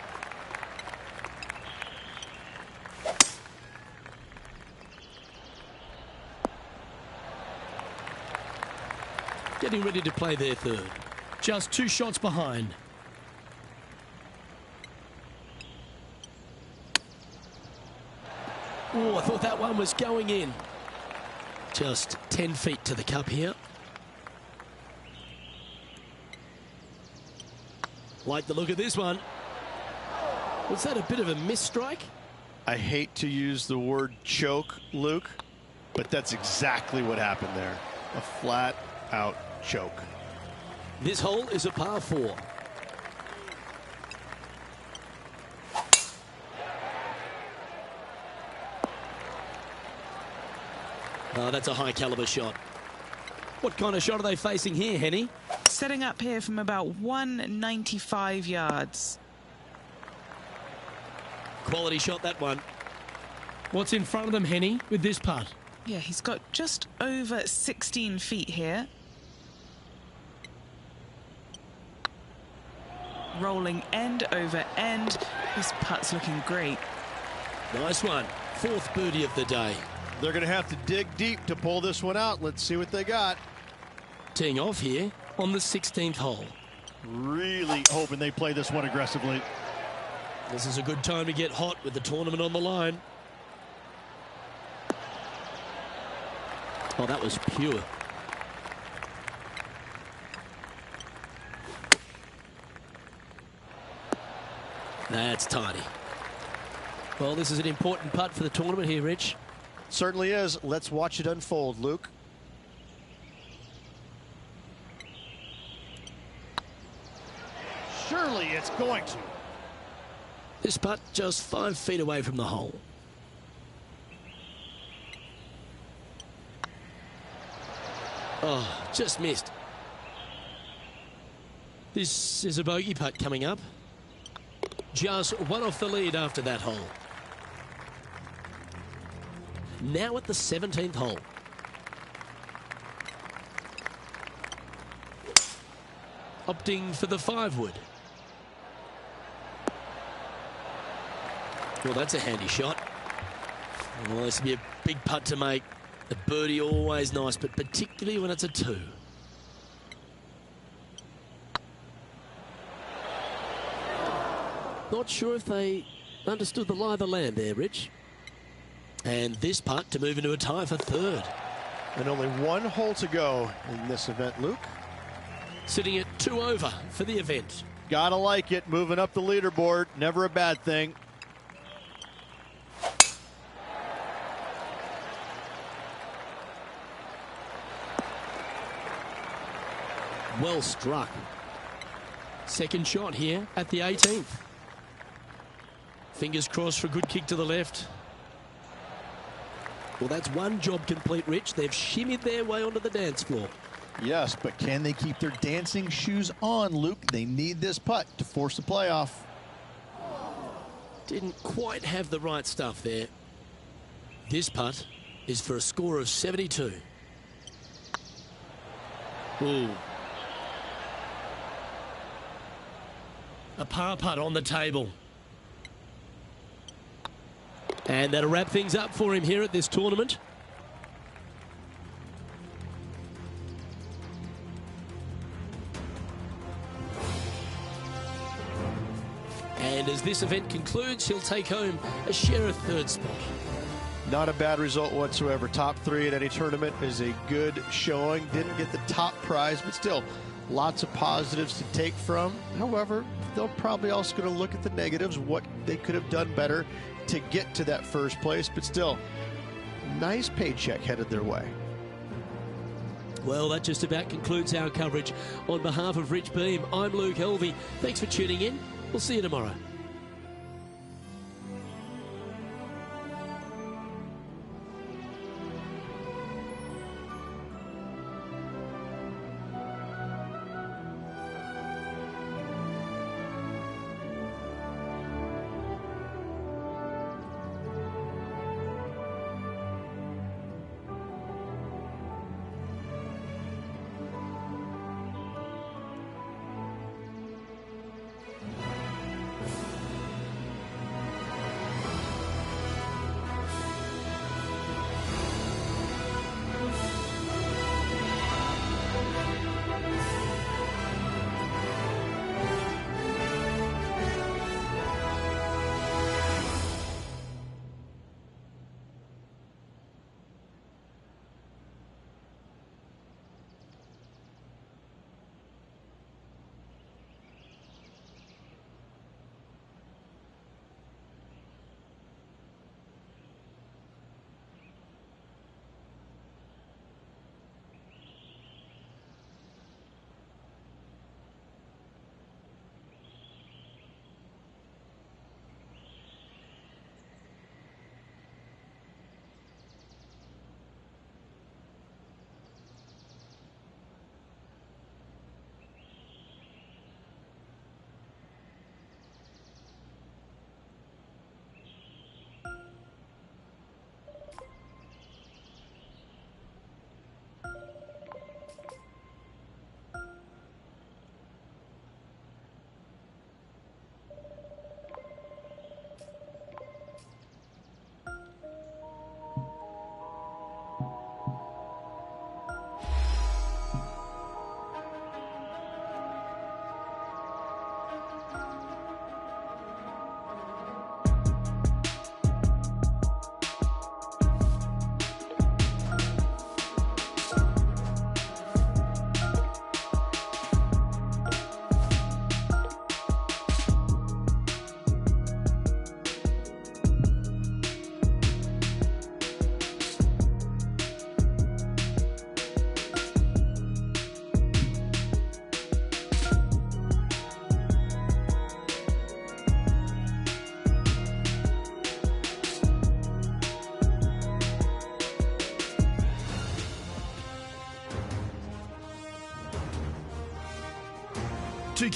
Getting ready to play their third. Just 2 shots behind. Oh, I thought that one was going in. Just 10 feet to the cup here. Like the look of this one. Was that a bit of a miss strike? I hate to use the word choke, Luke, but that's exactly what happened there. A flat-out choke. This hole is a par 4. Oh, that's a high caliber shot. What kind of shot are they facing here, Henny? Setting up here from about 195 yards. Quality shot, that one. What's in front of them, Henny, with this putt? Yeah, he's got just over 16 feet here. Rolling end over end. This putt's looking great. Nice one. 4th birdie of the day. They're going to have to dig deep to pull this one out. Let's see what they got. Teeing off here on the 16th hole. Really hoping they play this one aggressively. This is a good time to get hot with the tournament on the line. Oh, that was pure. That's tidy. Well, this is an important putt for the tournament here, Rich. Certainly is. Let's watch it unfold, Luke. Surely it's going to. This putt just 5 feet away from the hole. Oh, just missed. This is a bogey putt coming up. Just 1 off the lead after that hole. Now at the 17th hole. Opting for the 5-wood. Well, that's a handy shot. Well, this will be a big putt to make. A birdie always nice, but particularly when it's a 2. Not sure if they understood the lie of the land there, Rich. And this putt to move into a tie for 3rd. And only 1 hole to go in this event, Luke. Sitting at 2 over for the event. Gotta like it. Moving up the leaderboard. Never a bad thing. Well struck. Second shot here at the 18th. Fingers crossed for a good kick to the left. Well, that's one job complete, Rich. They've shimmied their way onto the dance floor. Yes, but can they keep their dancing shoes on, Luke? They need this putt to force the playoff. Didn't quite have the right stuff there. This putt is for a score of 72. Ooh. A par putt on the table. And that'll wrap things up for him here at this tournament. And as this event concludes, he'll take home a share of third spot. Not a bad result whatsoever. Top 3 at any tournament is a good showing. Didn't get the top prize, but still lots of positives to take from. However, they're probably also going to look at the negatives, what they could have done better to get to that first place, but still, nice paycheck headed their way. Well, that just about concludes our coverage. On behalf of Rich Beam, I'm Luke Helvey. Thanks for tuning in. We'll see you tomorrow.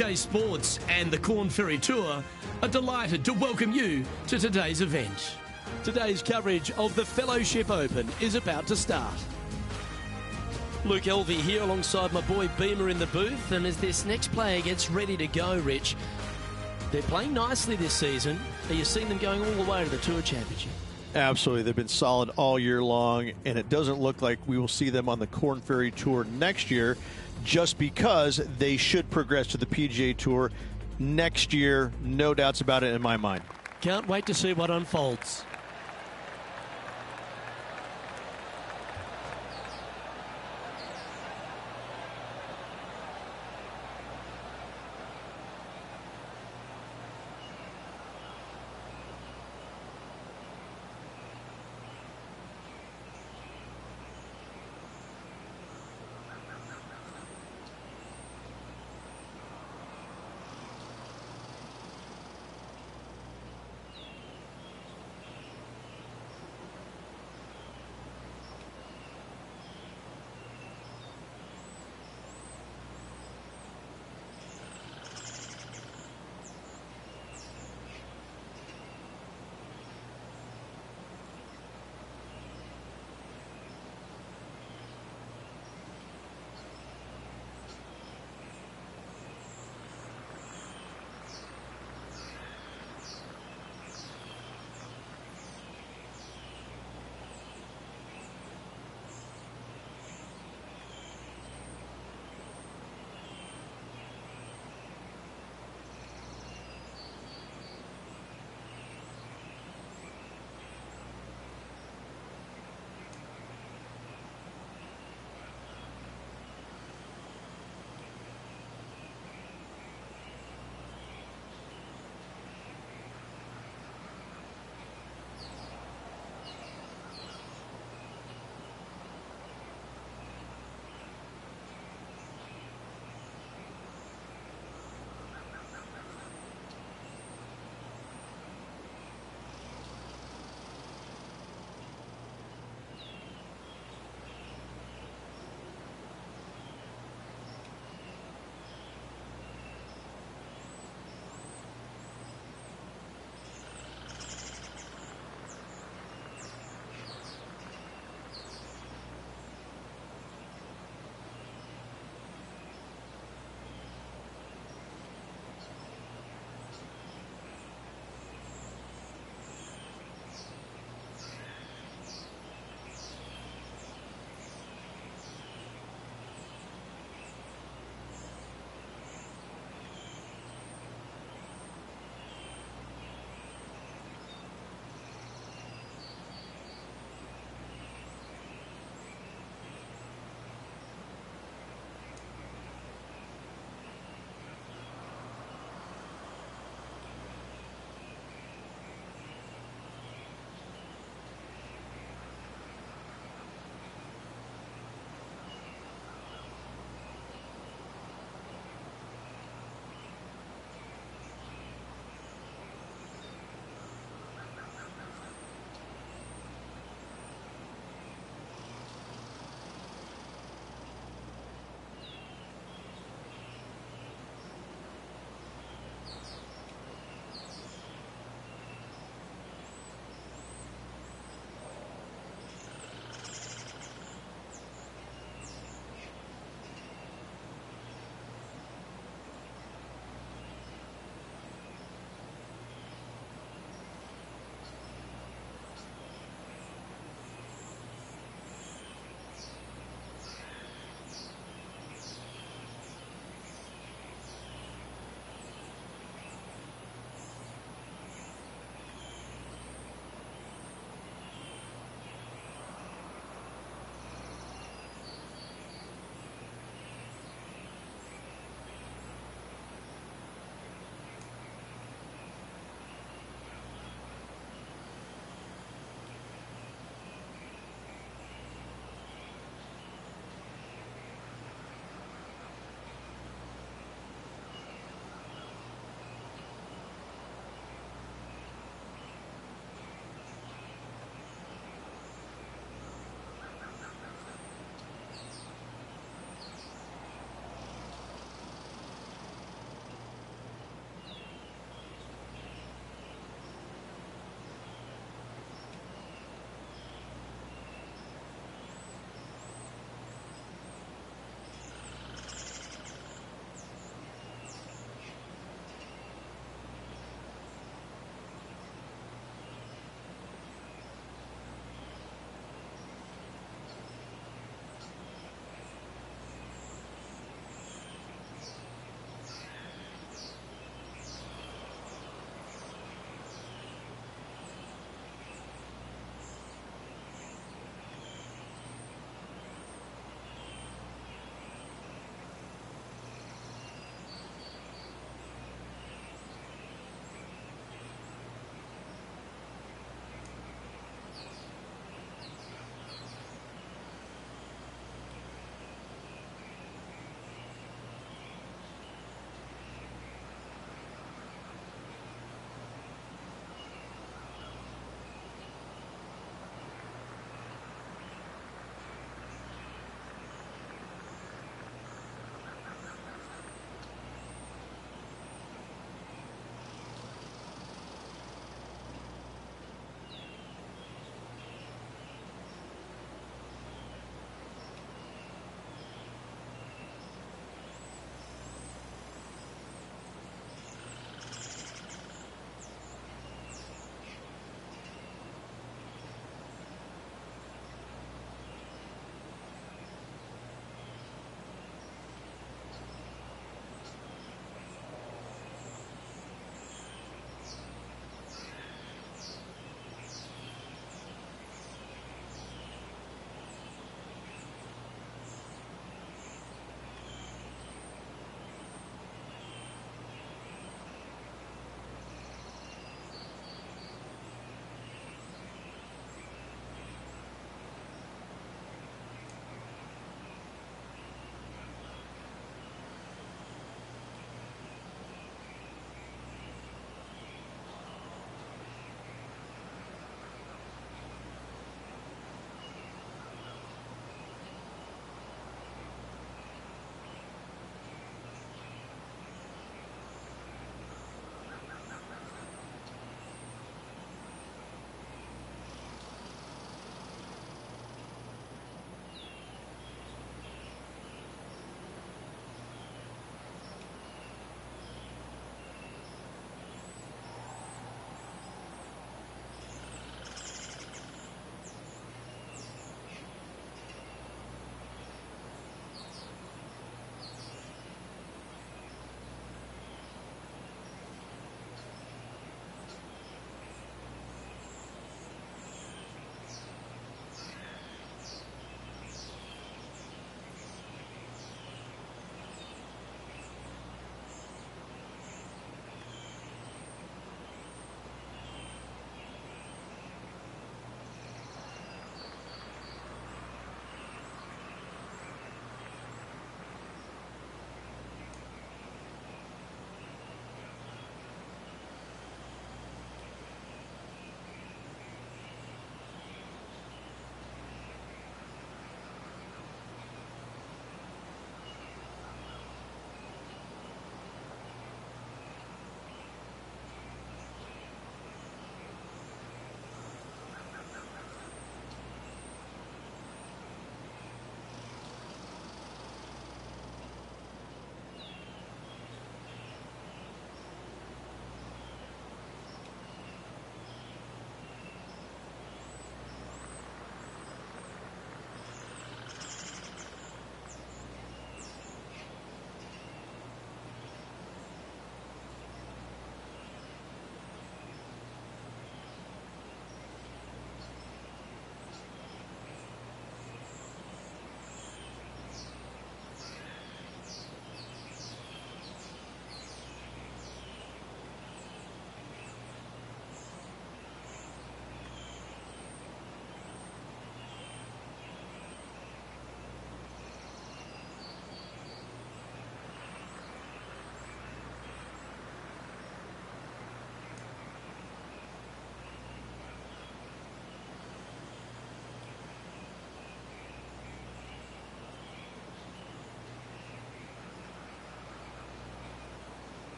PGA Sports and the Corn Ferry Tour are delighted to welcome you to today's event. Today's coverage of the Fellowship Open is about to start. Luke Helvey here alongside my boy Beamer in the booth, and as this next player gets ready to go, Rich, they're playing nicely this season. Are you seeing them going all the way to the Tour Championship? Absolutely. They've been solid all year long, and it doesn't look like we will see them on the Corn Ferry Tour next year, just because they should progress to the PGA Tour next year. No doubts about it in my mind. Can't wait to see what unfolds.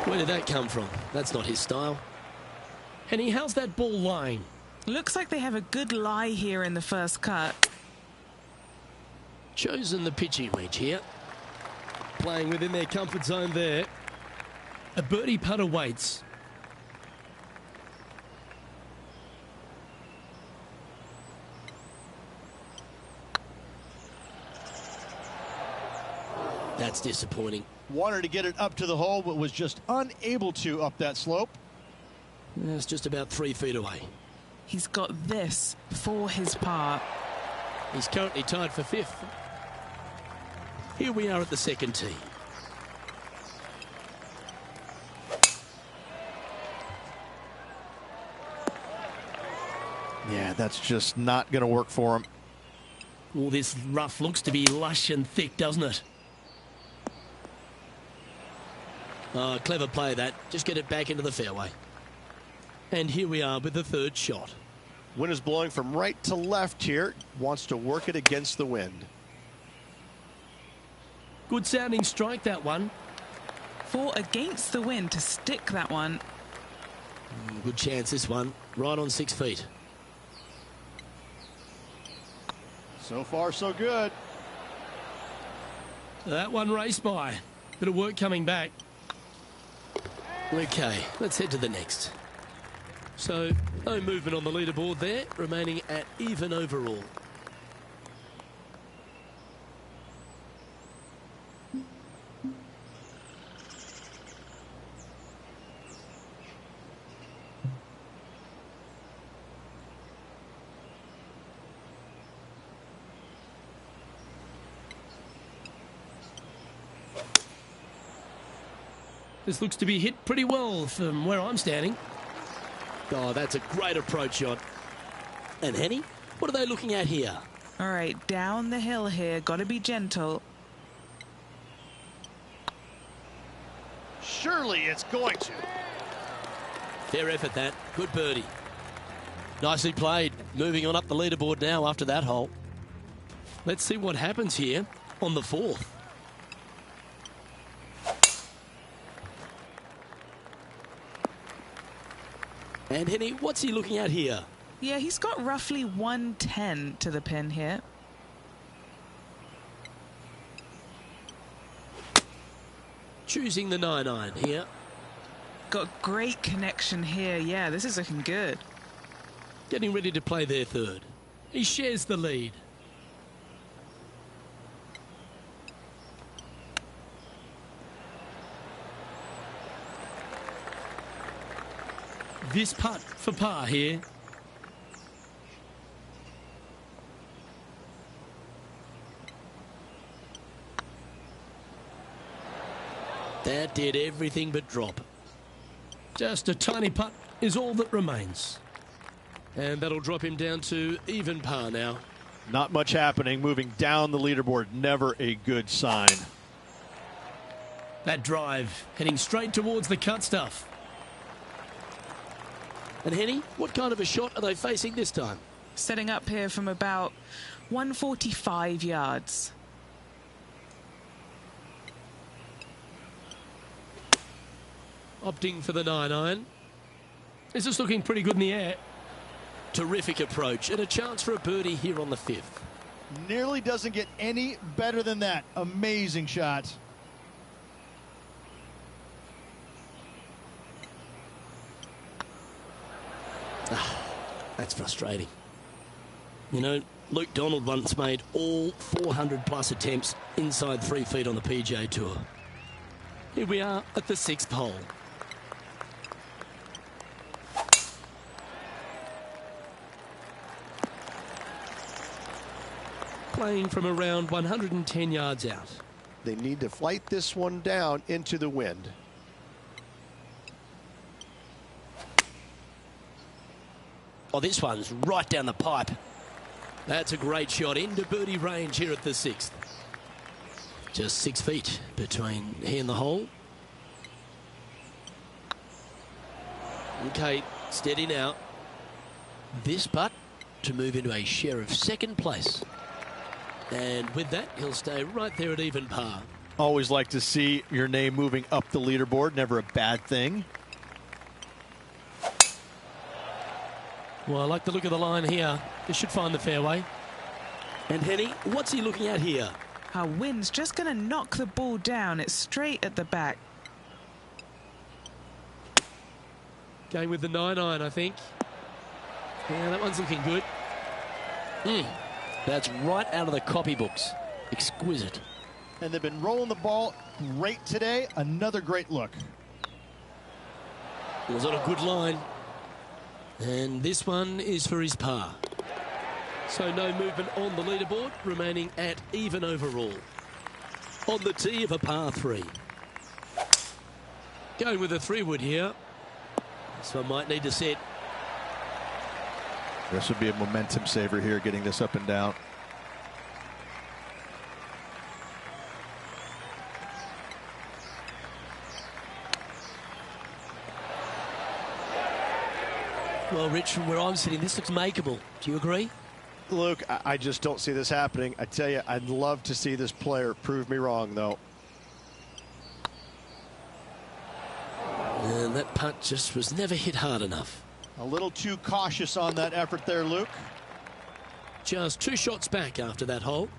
Where did that come from? That's not his style. Henny, how's that ball lying? Looks like they have a good lie here in the first cut. Chosen the pitching wedge here. Playing within their comfort zone there. A birdie putt awaits. That's disappointing. Wanted to get it up to the hole, but was just unable to up that slope. It's just about 3 feet away. He's got this for his par. He's currently tied for 5th. Here we are at the second tee. Yeah, that's just not going to work for him. Well, this rough looks to be lush and thick, doesn't it? Oh, clever play that. Just get it back into the fairway. And here we are with the third shot. Wind is blowing from right to left here. Wants to work it against the wind. Good sounding strike, that one. For against the wind to stick that one. Good chance, this one. Right on 6 feet. So far, so good. That one raced by. Bit of work coming back. Okay, let's head to the next. So, no movement on the leaderboard there, remaining at even overall. This looks to be hit pretty well from where I'm standing. Oh, that's a great approach shot. And Henny, what are they looking at here? All right, down the hill here. Got to be gentle. Surely it's going to. Fair effort, that. Good birdie. Nicely played. Moving on up the leaderboard now after that hole. Let's see what happens here on the 4th. And Henny, what's he looking at here? Yeah, he's got roughly 110 to the pin here. Choosing the 9-iron here. Got great connection here. Yeah, this is looking good. Getting ready to play their third. He shares the lead. This putt for par here. That did everything but drop. Just a tiny putt is all that remains. And that'll drop him down to even par now. Not much happening. Moving down the leaderboard, never a good sign. That drive heading straight towards the cut stuff. And Henny, what kind of a shot are they facing this time? Setting up here from about 145 yards. Opting for the 9-iron. This is looking pretty good in the air. Terrific approach and a chance for a birdie here on the 5th. Nearly doesn't get any better than that. Amazing shot. That's frustrating. You know, Luke Donald once made all 400 plus attempts inside 3 feet on the PGA Tour. Here we are at the 6th hole. Playing from around 110 yards out. They need to flight this one down into the wind. Oh, this one's right down the pipe. That's a great shot into birdie range here at the 6th. Just 6 feet between he and the hole. Okay, steady now. This putt to move into a share of 2nd place. And with that, he'll stay right there at even par. Always like to see your name moving up the leaderboard. Never a bad thing. Well, I like the look of the line here. This should find the fairway. And Henny, what's he looking at here? Our wind's just going to knock the ball down. It's straight at the back. Going with the 9-iron, I think. Yeah, that one's looking good. That's right out of the copybooks. Exquisite. And they've been rolling the ball great today. Another great look. It was on a good line. And this one is for his par. So no movement on the leaderboard, remaining at even overall. On the tee of a par 3. Going with a 3-wood here. This one might need to set. This would be a momentum saver here, getting this up and down. Well, Rich, from where I'm sitting, this looks makeable. Do you agree? Luke, I just don't see this happening. I tell you, I'd love to see this player prove me wrong, though. And that putt just was never hit hard enough. A little too cautious on that effort there, Luke. Just 2 shots back after that hole.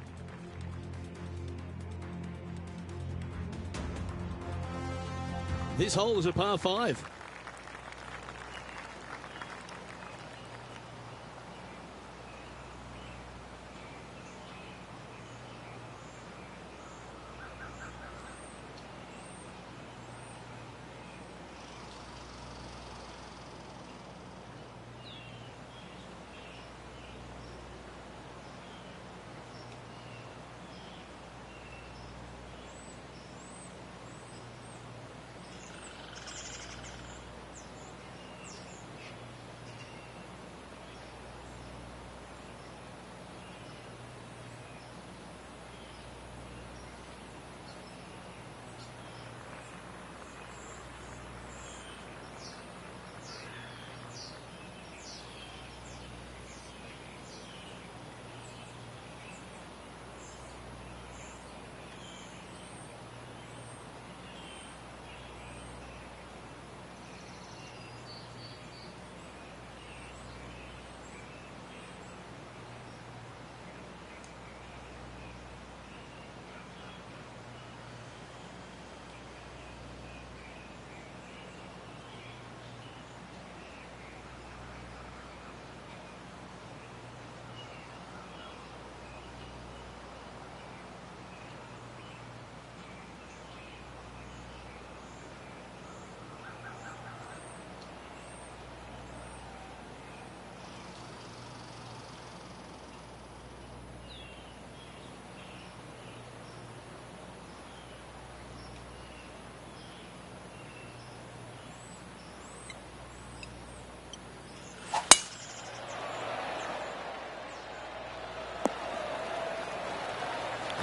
This hole is a par 5.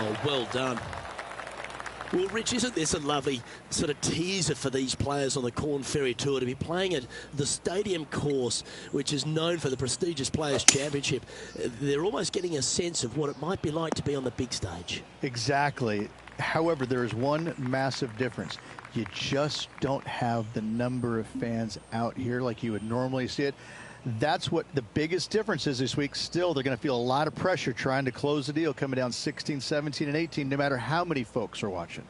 Oh, well done. Well, Rich, isn't this a lovely sort of teaser for these players on the Corn Ferry Tour to be playing at the stadium course, which is known for the prestigious Players' Championship? They're almost getting a sense of what it might be like to be on the big stage. Exactly. However, there is one massive difference. You just don't have the number of fans out here like you would normally see it. That's what the biggest difference is this week. Still, they're going to feel a lot of pressure trying to close the deal, coming down 16, 17, and 18, no matter how many folks are watching.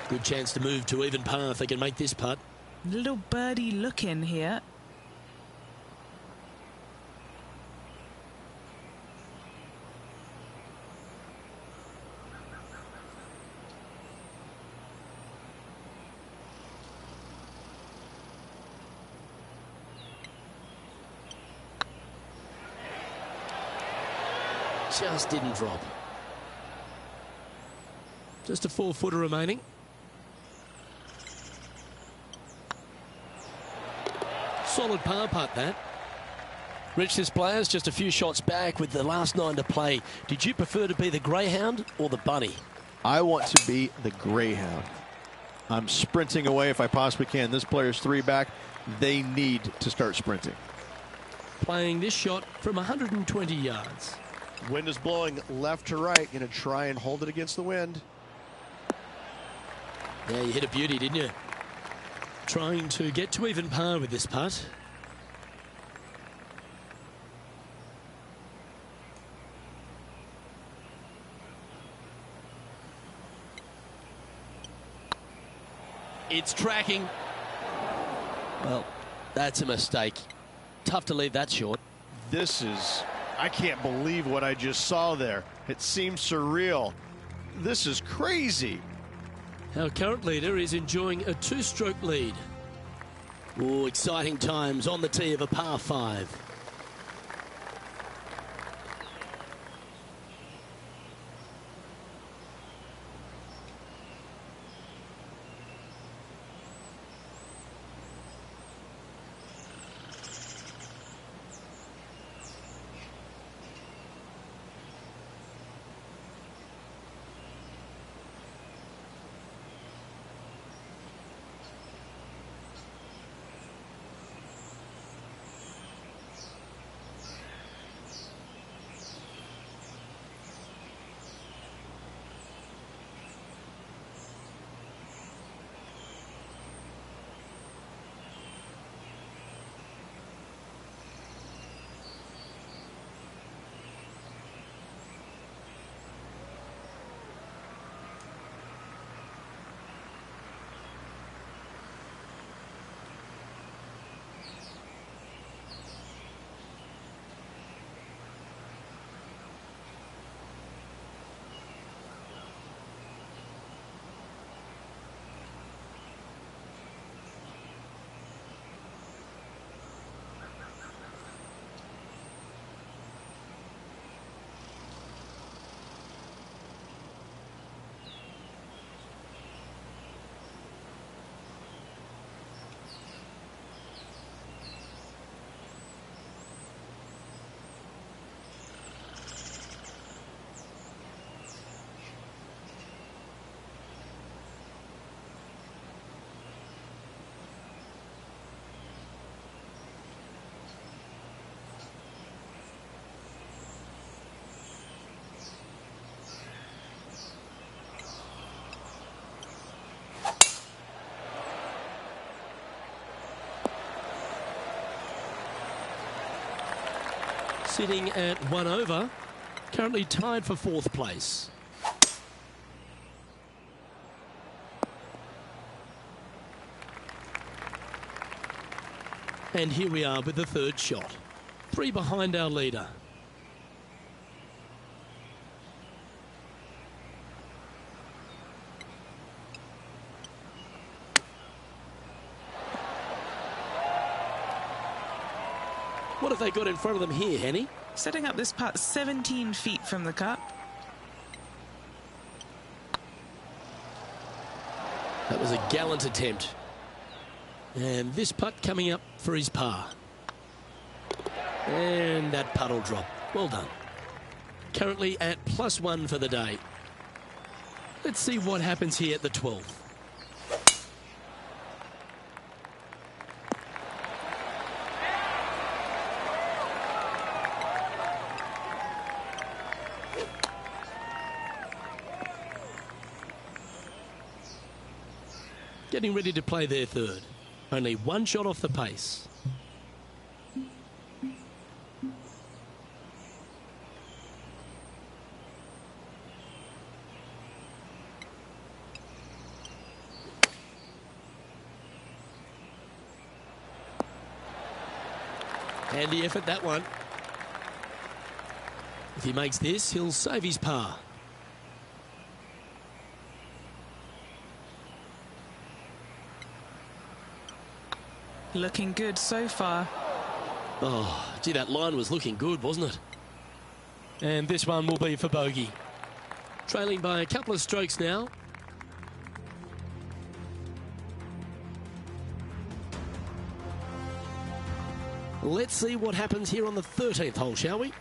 Good chance to move to even par if they can make this putt. Little birdie look in here. Just didn't drop. Just a 4-footer remaining. Solid par putt, that. Rich, this player's just a few shots back with the last 9 to play. Did you prefer to be the greyhound or the bunny? I want to be the greyhound. I'm sprinting away if I possibly can. This player's 3 back. They need to start sprinting. Playing this shot from 120 yards. Wind is blowing left to right. Going to try and hold it against the wind. Yeah, you hit a beauty, didn't you? Trying to get to even par with this putt. It's tracking. Well, that's a mistake. Tough to leave that short. This is, I can't believe what I just saw there. It seems surreal. This is crazy. Our current leader is enjoying a 2-stroke lead. Oh, exciting times on the tee of a par 5. Sitting at 1 over, currently tied for 4th place. And here we are with the 3rd shot. 3 behind our leader. What have they got in front of them here, Henny? Setting up this putt 17 feet from the cup. That was a gallant attempt. And this putt coming up for his par. And that putt will drop. Well done. Currently at +1 for the day. Let's see what happens here at the 12th. Getting ready to play their 3rd. Only 1 shot off the pace. Handy effort, that one. If he makes this, he'll save his par. Looking good so far. Oh, gee, that line was looking good, wasn't it? And this one will be for bogey. Trailing by a couple of strokes now. Let's see what happens here on the 13th hole, shall we?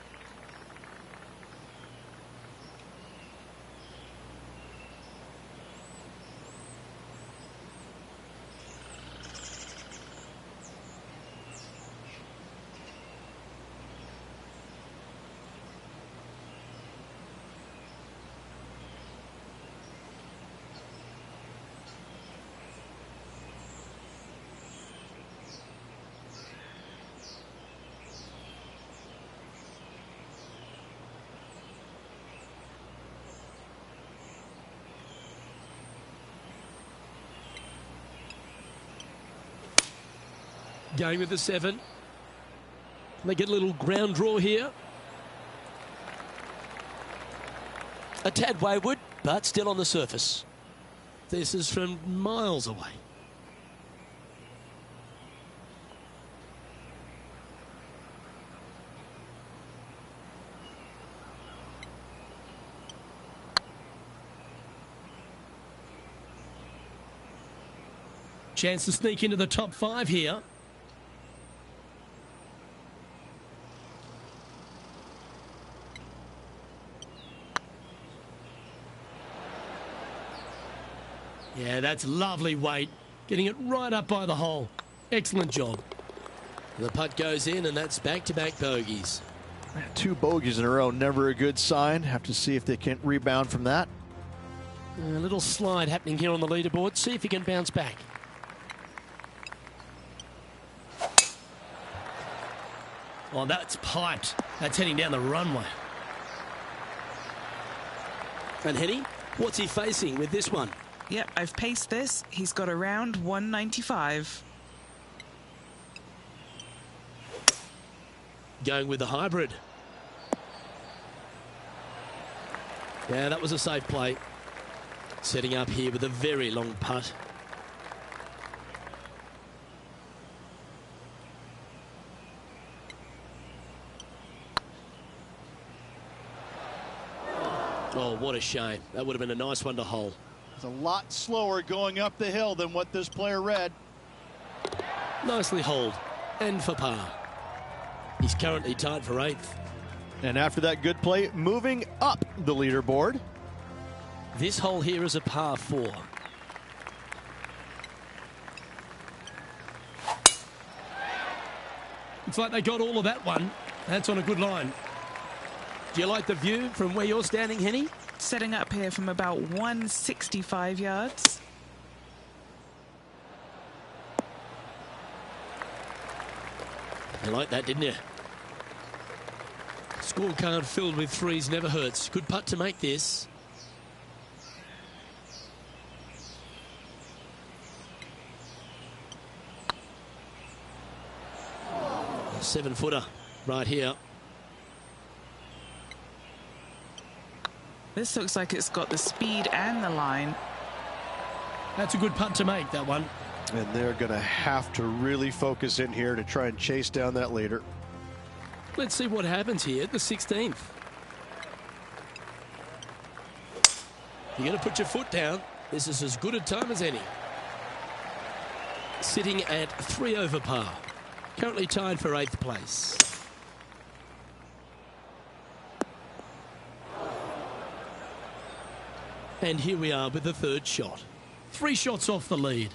going with the 7. They get a little ground draw here. A tad wayward, but still on the surface. This is from miles away. Chance to sneak into the top 5 here. Yeah, that's lovely weight. Getting it right up by the hole. Excellent job. The putt goes in, and that's back-to-back bogeys. 2 bogeys in a row, never a good sign. Have to see if they can rebound from that. A little slide happening here on the leaderboard. See if he can bounce back. Oh, that's piped. That's heading down the runway. And Henny, what's he facing with this one? Yep, I've paced this. He's got around 195. Going with the hybrid. Yeah, that was a safe play. Setting up here with a very long putt. Oh, what a shame. That would have been a nice one to hole. It's a lot slower going up the hill than what this player read. Nicely holed. And for par. He's currently tied for 8th. And after that good play, moving up the leaderboard. This hole here is a par 4. It's like they got all of that one. That's on a good line. Do you like the view from where you're standing, Henny? Setting up here from about 165 yards. You like that, didn't you? Scorecard filled with 3s never hurts. Good putt to make this. A 7-footer right here. This looks like it's got the speed and the line. That's a good putt to make, that one. And they're going to have to really focus in here to try and chase down that leader. Let's see what happens here at the 16th. You're going to put your foot down. This is as good a time as any. Sitting at 3 over par. Currently tied for 8th place. And here we are with the 3rd shot. 3 shots off the lead.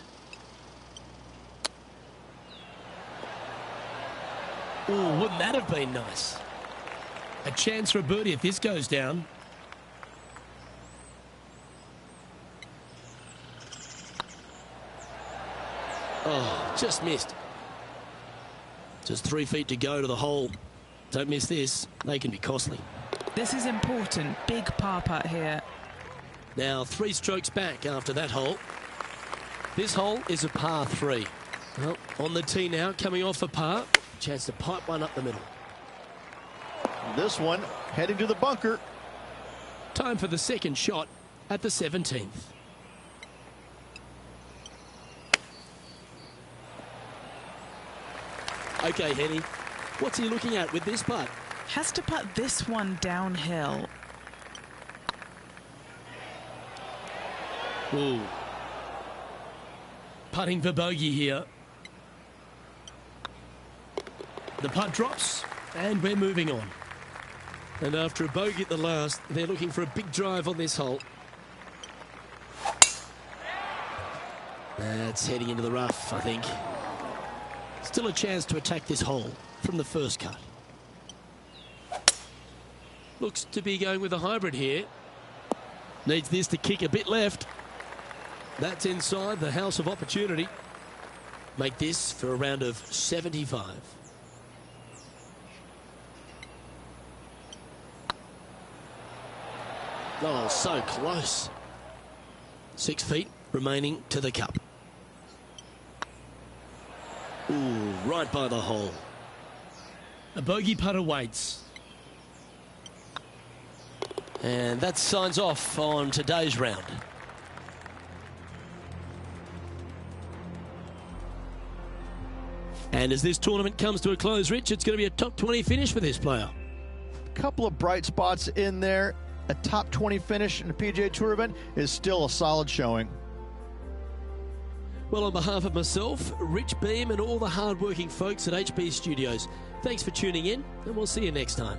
Oh, wouldn't that have been nice? A chance for a birdie if this goes down. Oh, just missed. Just 3 feet to go to the hole. Don't miss this. They can be costly. This is important. Big par putt here. Now 3 strokes back after that hole. This hole is a par 3. Well, on the tee now, coming off a par. Chance to pipe one up the middle. This one heading to the bunker. Time for the 2nd shot at the 17th. Okay, Henny, what's he looking at with this putt? Has to putt this one downhill. Ooh. Putting for bogey here. The putt drops, and we're moving on. And after a bogey at the last, they're looking for a big drive on this hole. That's heading into the rough, I think. Still a chance to attack this hole from the first cut. Looks to be going with a hybrid here. Needs this to kick a bit left. That's inside the house of opportunity. Make this for a round of 75. Oh, so close. 6 feet remaining to the cup. Ooh, right by the hole. A bogey putt awaits. And that signs off on today's round. And as this tournament comes to a close, Rich, it's going to be a top 20 finish for this player. A couple of bright spots in there. A top 20 finish in a PGA Tour event is still a solid showing. Well, on behalf of myself, Rich Beam, and all the hard-working folks at HB Studios, thanks for tuning in, and we'll see you next time.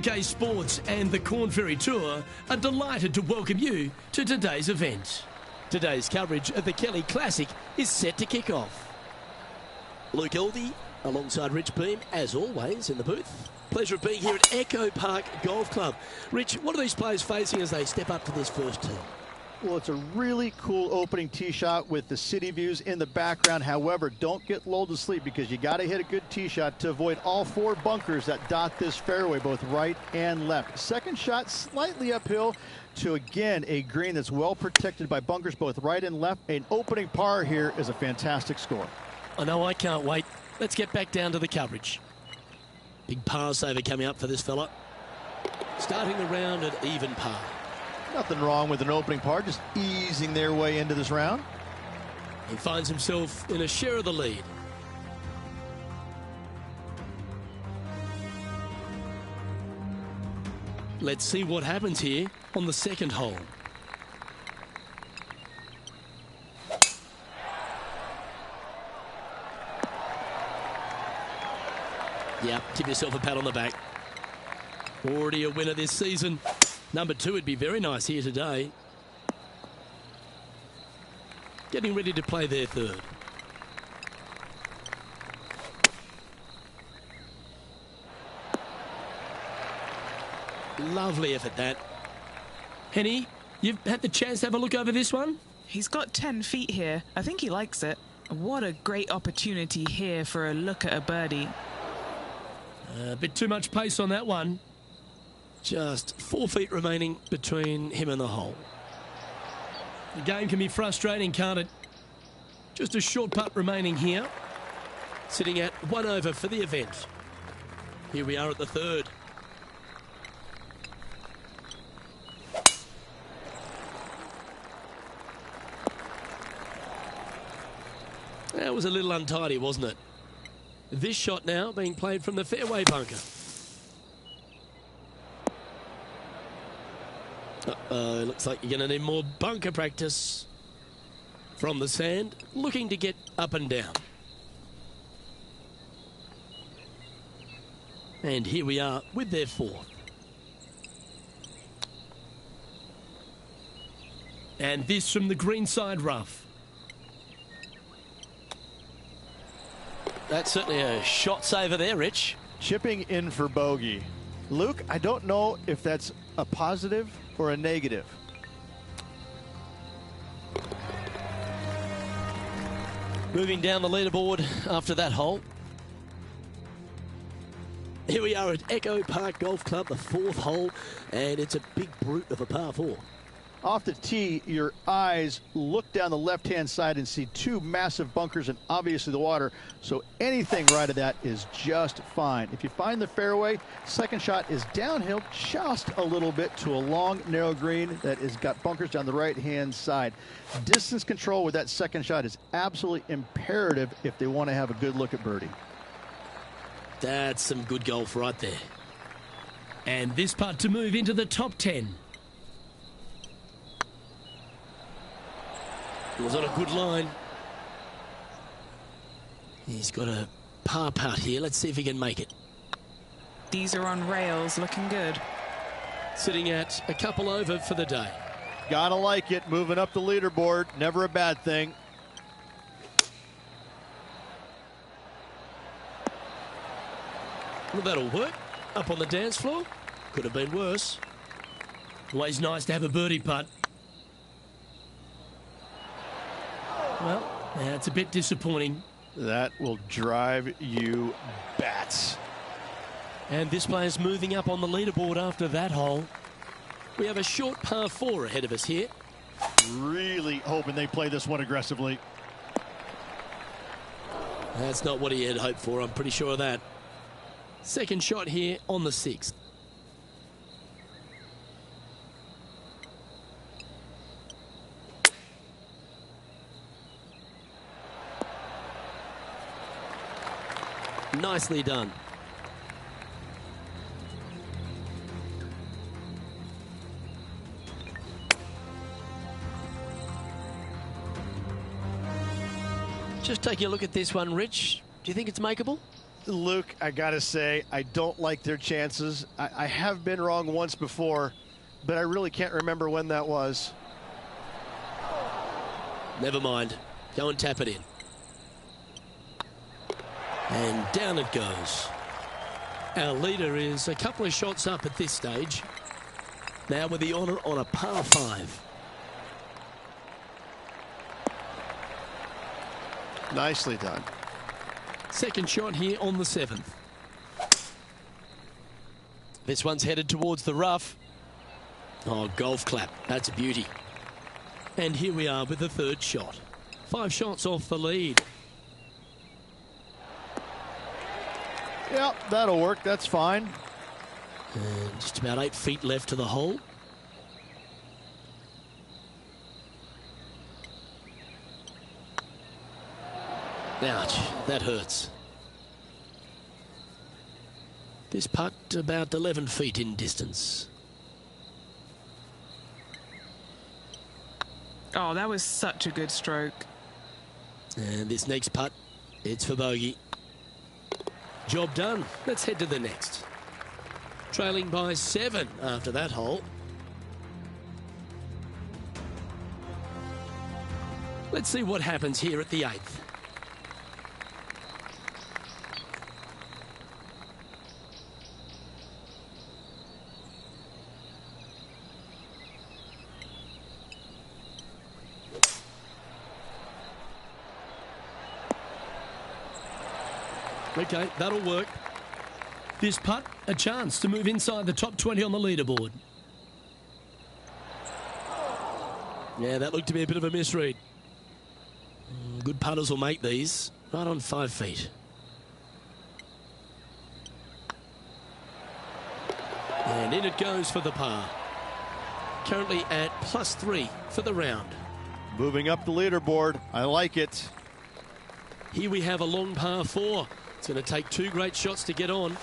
PGA Sports and the Corn Ferry Tour are delighted to welcome you to today's event. Today's coverage of the Kelly Classic is set to kick off. Luke Elvey alongside Rich Beam, as always, in the booth. Pleasure of being here at Echo Park Golf Club. Rich, what are these players facing as they step up to this first tee? Well, it's a really cool opening tee shot with the city views in the background. However, don't get lulled to sleep because you got to hit a good tee shot to avoid all four bunkers that dot this fairway, both right and left. Second shot slightly uphill to, again, a green that's well protected by bunkers both right and left. An opening par here is a fantastic score. I know, I can't wait. Let's get back down to the coverage. Big par saver coming up for this fella. Starting the round at even par. Nothing wrong with an opening par, just easing their way into this round. He finds himself in a share of the lead. Let's see what happens here on the second hole. Yep, give yourself a pat on the back. Already a winner this season. Number 2 would be very nice here today. Getting ready to play their third. Lovely effort, that. Henny, you've had the chance to have a look over this one? He's got 10 feet here. I think he likes it. What a great opportunity here for a look at a birdie. A bit too much pace on that one. Just 4 feet remaining between him and the hole. The game can be frustrating, can't it? Just a short putt remaining here. Sitting at 1 over for the event. Here we are at the third. That was a little untidy, wasn't it? This shot now being played from the fairway bunker. Looks like you're going to need more bunker practice. From the sand, looking to get up and down. And here we are with their fourth. And this from the greenside rough. That's certainly a shot saver there, Rich. Chipping in for bogey. Luke, I don't know if that's a positive or a negative. Moving down the leaderboard after that hole. Here we are at Echo Park Golf Club, the fourth hole, and it's a big brute of a par 4. Off the tee, your eyes look down the left-hand side and see two massive bunkers and obviously the water, so anything right of that is just fine. If you find the fairway, second shot is downhill just a little bit to a long, narrow green that has got bunkers down the right-hand side. Distance control with that second shot is absolutely imperative if they want to have a good look at birdie. That's some good golf right there. And this putt to move into the top 10. It was on a good line. He's got a par putt here. Let's see if he can make it. These are on rails, looking good. Sitting at a couple over for the day. Gotta like it, moving up the leaderboard, never a bad thing. Well, that'll work. Up on the dance floor. Could have been worse. Always nice to have a birdie putt. Well, that's a bit disappointing. That will drive you bats. And this player's moving up on the leaderboard after that hole. We have a short par 4 ahead of us here. Really hoping they play this one aggressively. That's not what he had hoped for, I'm pretty sure of that. Second shot here on the 6th. Nicely done. Just taking a look at this one, Rich. Do you think it's makeable? Luke, I gotta say, I don't like their chances. I have been wrong once before, but I really can't remember when that was. Never mind. Go and tap it in. And down it goes. Our leader is a couple of shots up at this stage. Now with the honour on a par 5. Nicely done. Second shot here on the 7th. This one's headed towards the rough. Oh, golf clap. That's a beauty. And here we are with the third shot. 5 shots off the lead. Yeah, that'll work. That's fine. And just about 8 feet left to the hole. Ouch, that hurts. This putt about 11 feet in distance. Oh, that was such a good stroke. And this next putt, it's for bogey. Job done. Let's head to the next. Trailing by 7 after that hole. Let's see what happens here at the 8th. Okay, that'll work. This putt, a chance to move inside the top 20 on the leaderboard. Yeah, that looked to be a bit of a misread. Good putters will make these. Right on 5 feet. And in it goes for the par. Currently at +3 for the round. Moving up the leaderboard. I like it. Here we have a long par 4. It's going to take 2 great shots to get on.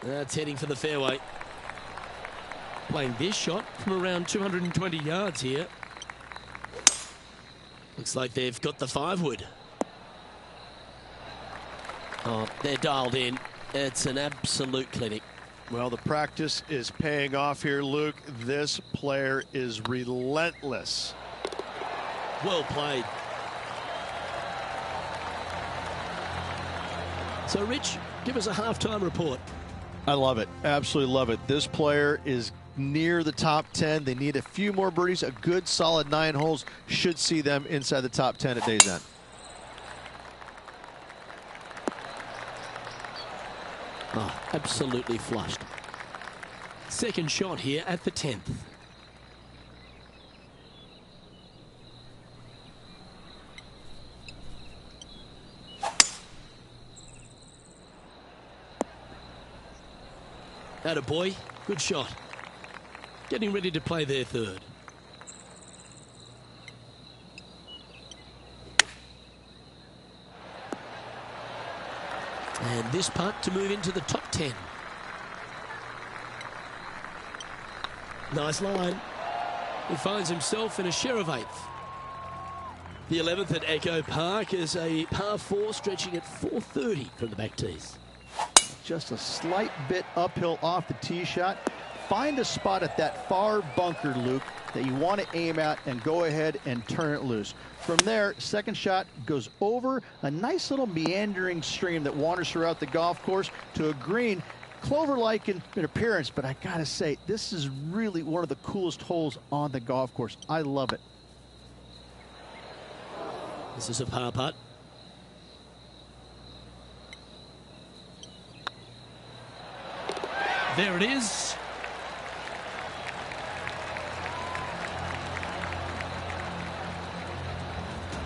That's heading for the fairway. playing this shot from around 220 yards here. Looks like they've got the 5-wood. Oh, they're dialed in. It's an absolute clinic. Well, the practice is paying off here, Luke. This player is relentless. Well played. So, Rich, give us a halftime report. I love it. Absolutely love it. This player is near the top 10. They need a few more birdies. A good, solid 9 holes should see them inside the top 10 at day's end. Oh, absolutely flushed. Second shot here at the 10th. Attaboy, good shot. Getting ready to play their third. And this putt to move into the top 10. Nice line. He finds himself in a share of 8th. The 11th at Echo Park is a par 4 stretching at 430 from the back tees. Just a slight bit uphill off the tee shot. Find a spot at that far bunker, Luke, that you want to aim at and go ahead and turn it loose. From there, second shot goes over a nice little meandering stream that wanders throughout the golf course to a green, clover-like in appearance, but I gotta say, this is really one of the coolest holes on the golf course. I love it. This is a par putt. There it is.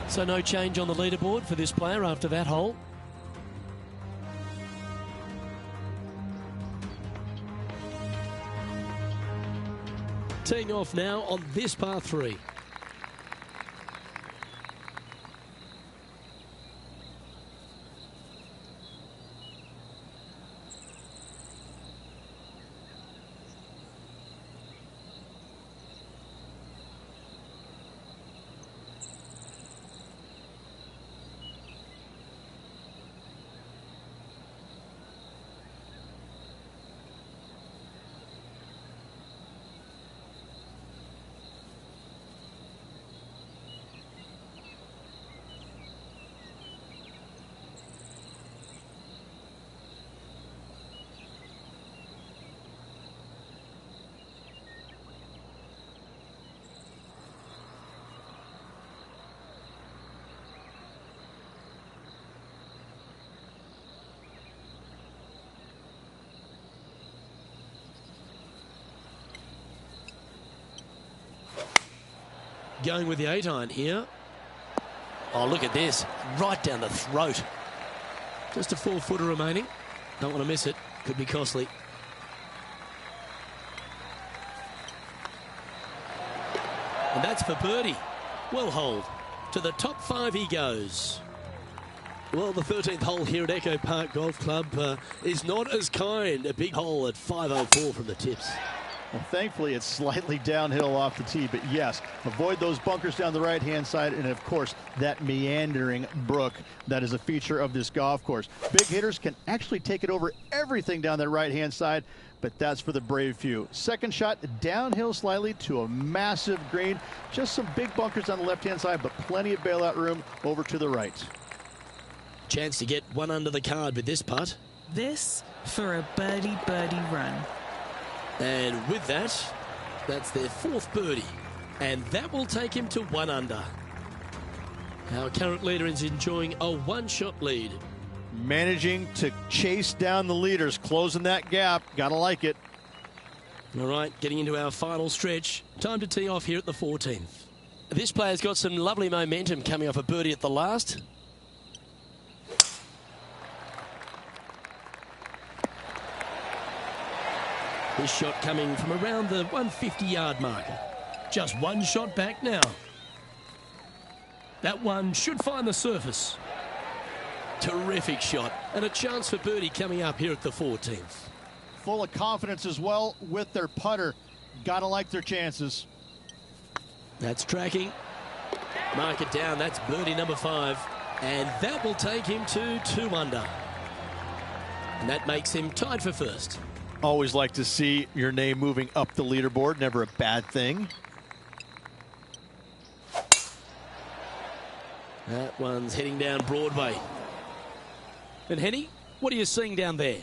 So no change on the leaderboard for this player after that hole. Teeing off now on this par 3. Going with the 8-iron here. Oh, look at this. Right down the throat. Just a 4-footer remaining. Don't want to miss it. Could be costly. And that's for birdie. Well holed. To the top 5 he goes. Well, the 13th hole here at Echo Park Golf Club is not as kind. A big hole at 504 from the tips. Well, thankfully, it's slightly downhill off the tee, but yes, avoid those bunkers down the right-hand side, and of course, that meandering brook that is a feature of this golf course. Big hitters can actually take it over everything down that right-hand side, but that's for the brave few. Second shot, downhill slightly to a massive green. Just some big bunkers on the left-hand side, but plenty of bailout room over to the right. Chance to get one under the card with this putt. This for a birdie run. And with that, that's their 4th birdie. And that will take him to 1 under. Our current leader is enjoying a 1-shot lead. Managing to chase down the leaders, closing that gap. Gotta like it. All right, getting into our final stretch. Time to tee off here at the 14th. This player's got some lovely momentum coming off a birdie at the last. This shot coming from around the 150-yard marker. Just 1 shot back now. That one should find the surface. Terrific shot. And a chance for birdie coming up here at the 14th. Full of confidence as well with their putter. Gotta like their chances. That's tracking. Mark it down. That's birdie number 5. And that will take him to 2 under. And that makes him tied for first. Always like to see your name moving up the leaderboard. Never a bad thing. That one's heading down Broadway. And Henny, what are you seeing down there?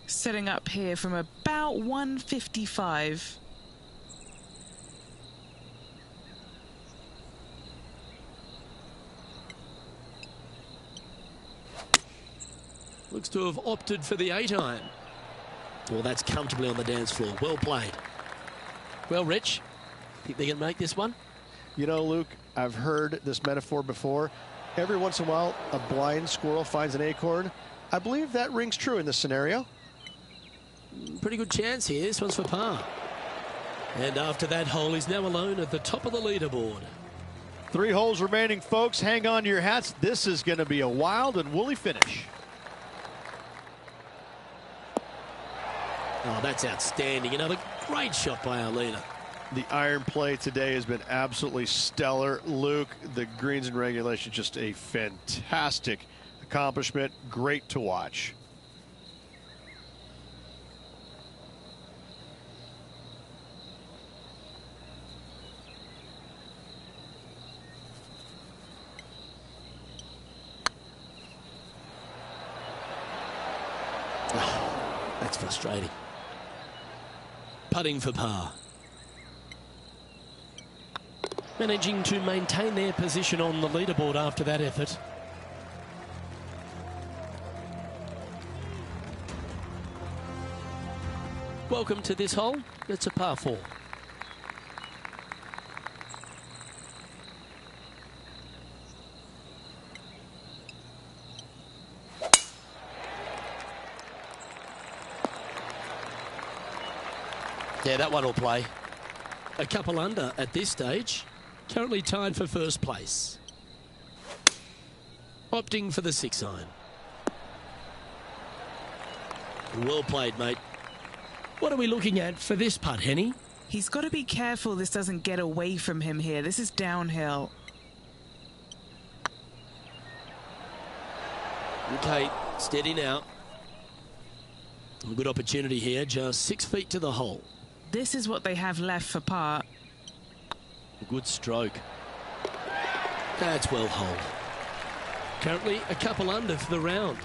Setting up here from about 155. Looks to have opted for the 8-iron. Well, that's comfortably on the dance floor. Well played. Well, Rich, think they can make this one? You know, Luke, I've heard this metaphor before. Every once in a while, a blind squirrel finds an acorn. I believe that rings true in this scenario. Pretty good chance here. This one's for par. And after that hole, he's now alone at the top of the leaderboard. 3 holes remaining, folks. Hang on to your hats. This is going to be a wild and woolly finish. Oh, that's outstanding. Another great shot by our leader. The iron play today has been absolutely stellar. Luke, the greens and regulation, just a fantastic accomplishment. Great to watch. That's frustrating. Putting for par. Managing to maintain their position on the leaderboard after that effort. Welcome to this hole. It's a par 4. Yeah, that one will play. A couple under at this stage. Currently tied for first place. Opting for the 6-iron. Well played, mate. What are we looking at for this putt, Henny? He's got to be careful this doesn't get away from him here. This is downhill. Okay, steady now. A good opportunity here, just 6 feet to the hole. This is what they have left for par. A good stroke. That's well holed. Currently a couple under for the round.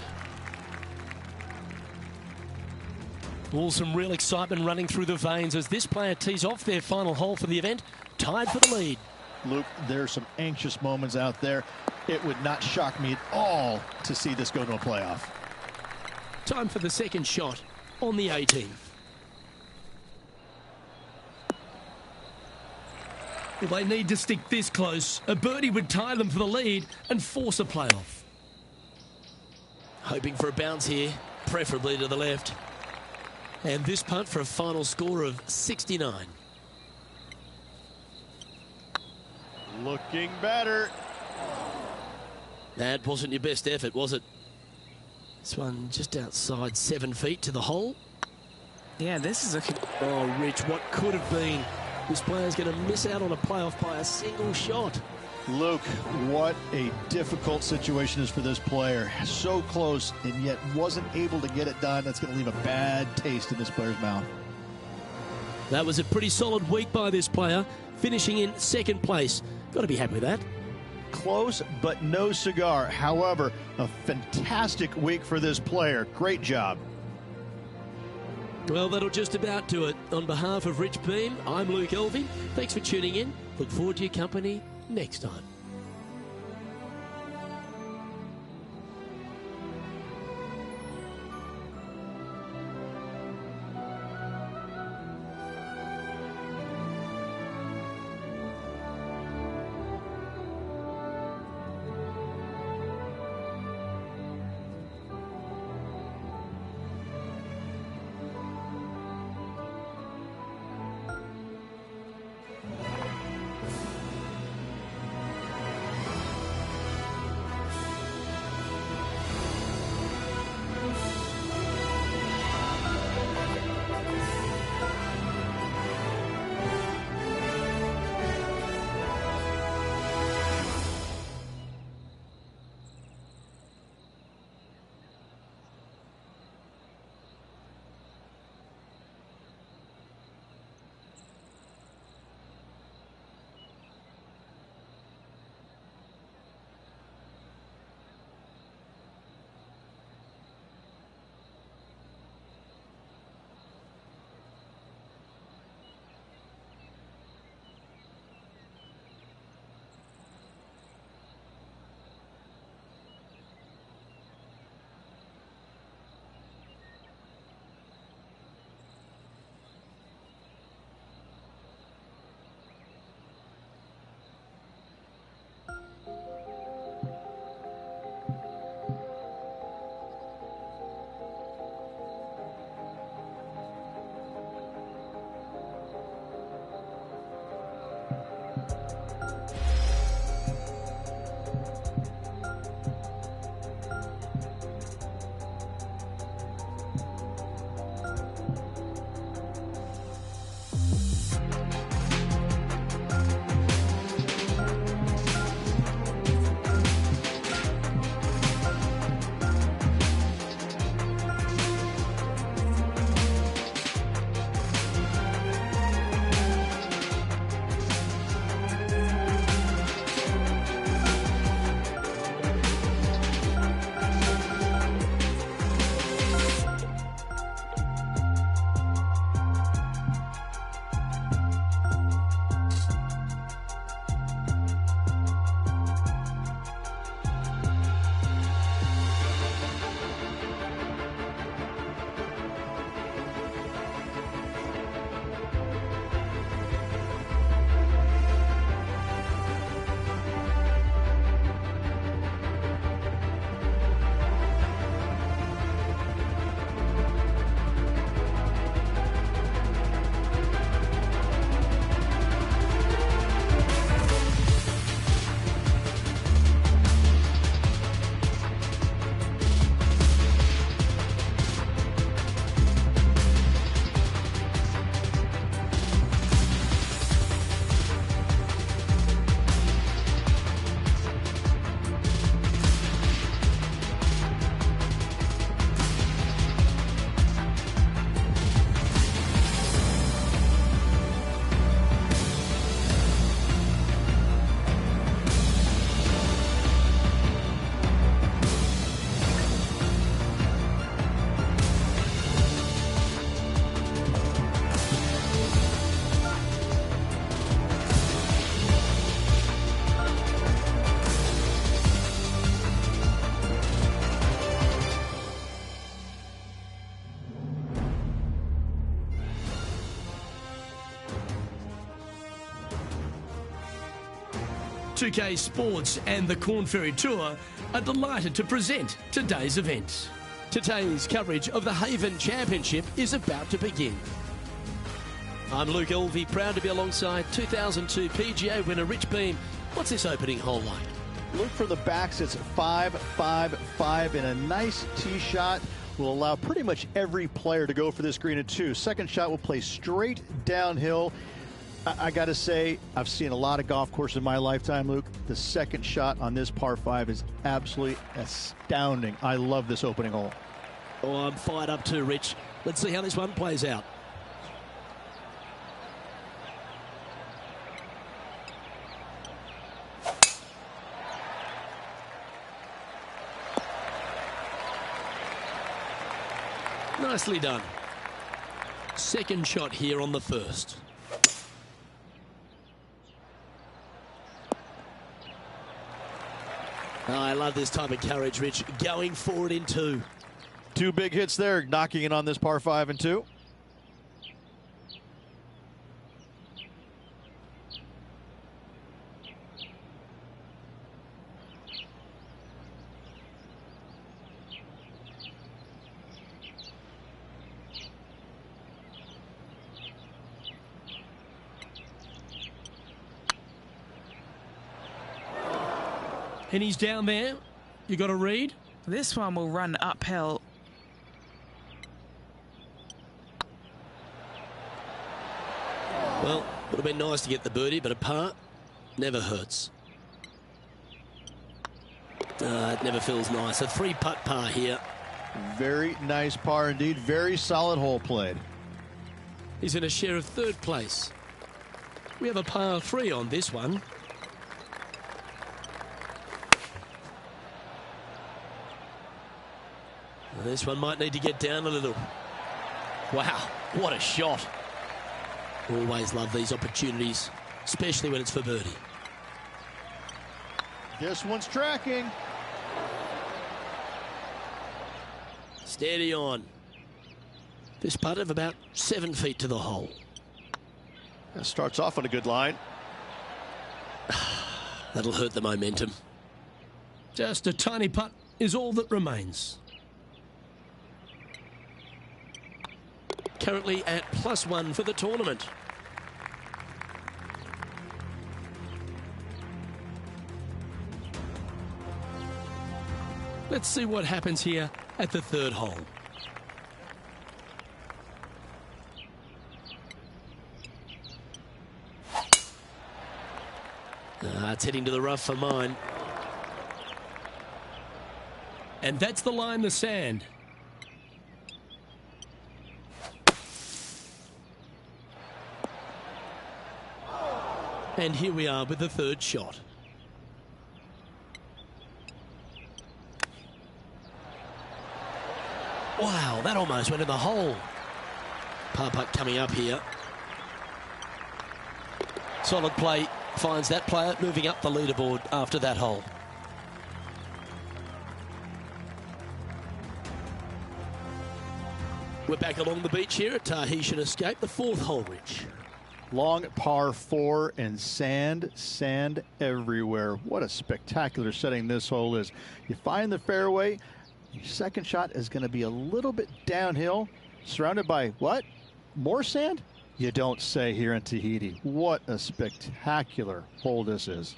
All some real excitement running through the veins as this player tees off their final hole for the event, tied for the lead. Luke, there's some anxious moments out there. It would not shock me at all to see this go to a playoff. Time for the second shot on the 18th. Well, they need to stick this close. A birdie would tie them for the lead and force a playoff. Hoping for a bounce here, preferably to the left. And this putt for a final score of 69. Looking better. That wasn't your best effort, was it? This one just outside 7 feet to the hole. Yeah, this is a... Oh, Rich, what could have been? This player's going to miss out on a playoff by a single shot. Luke, what a difficult situation is for this player. So close and yet wasn't able to get it done. That's going to leave a bad taste in this player's mouth. That was a pretty solid week by this player, finishing in second place. Got to be happy with that. Close, but no cigar. However, a fantastic week for this player. Great job. Well, that'll just about do it. On behalf of Rich Beam, I'm Luke Elvey. Thanks for tuning in. Look forward to your company next time. 2K Sports and the Corn Ferry Tour are delighted to present today's event. Today's coverage of the Haven Championship is about to begin. I'm Luke Elvey, proud to be alongside 2002 PGA winner Rich Beam. What's this opening hole like? Look for the backs. It's 5-5-5, and a nice tee shot will allow pretty much every player to go for this green at 2. Second shot will play straight downhill. I got to say, I've seen a lot of golf courses in my lifetime, Luke. The second shot on this par 5 is absolutely astounding. I love this opening hole. Oh, I'm fired up too, Rich. Let's see how this one plays out. Nicely done. Second shot here on the first. Oh, I love this type of courage, Rich. Going forward in 2. 2 big hits there, knocking it on this par 5 and 2. And he's down there. You got a read? This one will run uphill. Well, would have been nice to get the birdie, but a par never hurts. It never feels nice. A 3-putt par here. Very nice par indeed. Very solid hole played. He's in a share of 3rd place. We have a par 3 on this one. This one might need to get down a little. Wow, what a shot. Always love these opportunities, especially when it's for birdie. This one's tracking. Steady on. This putt of about 7 feet to the hole. That starts off on a good line. That'll hurt the momentum. Just a tiny putt is all that remains. Currently at +1 for the tournament. Let's see what happens here at the third hole. It's heading to the rough for mine. And that's the line, the sand. And here we are with the third shot. Wow, that almost went in the hole. Par putt coming up here. Solid play finds that player moving up the leaderboard after that hole. We're back along the beach here at Tahitian Escape, the fourth hole, Rich. Long par 4 and sand everywhere. What a spectacular setting this hole is. You find the fairway. Your second shot is going to be a little bit downhill, surrounded by what? More sand? You don't say here in Tahiti. What a spectacular hole this is.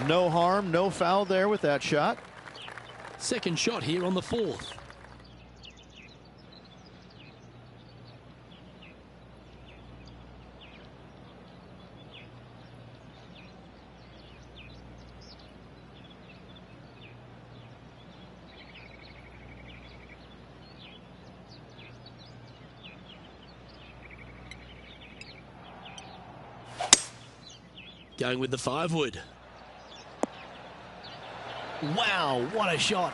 No harm, no foul there with that shot. Second shot here on the fourth. Going with the 5-wood. Wow, what a shot.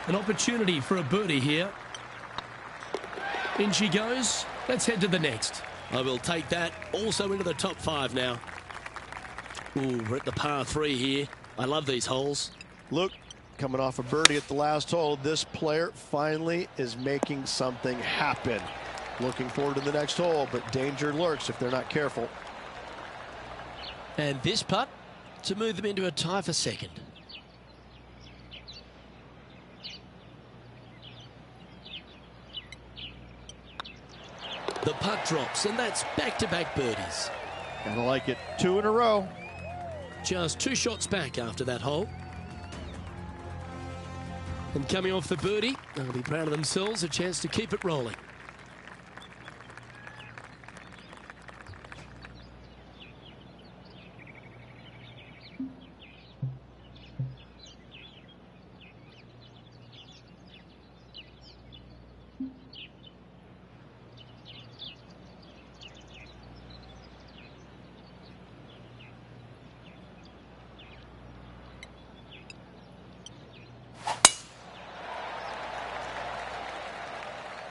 An opportunity for a birdie here. In she goes. Let's head to the next. I will take that also into the top 5 now. Ooh, we're at the par 3 here. I love these holes. Luke, coming off a birdie at the last hole, this player finally is making something happen. Looking forward to the next hole, but danger lurks if they're not careful. And this putt to move them into a tie for second. The putt drops, and that's back-to-back birdies. Kinda like it. 2 in a row. Just 2 shots back after that hole. And coming off the birdie, they'll be proud of themselves, a chance to keep it rolling.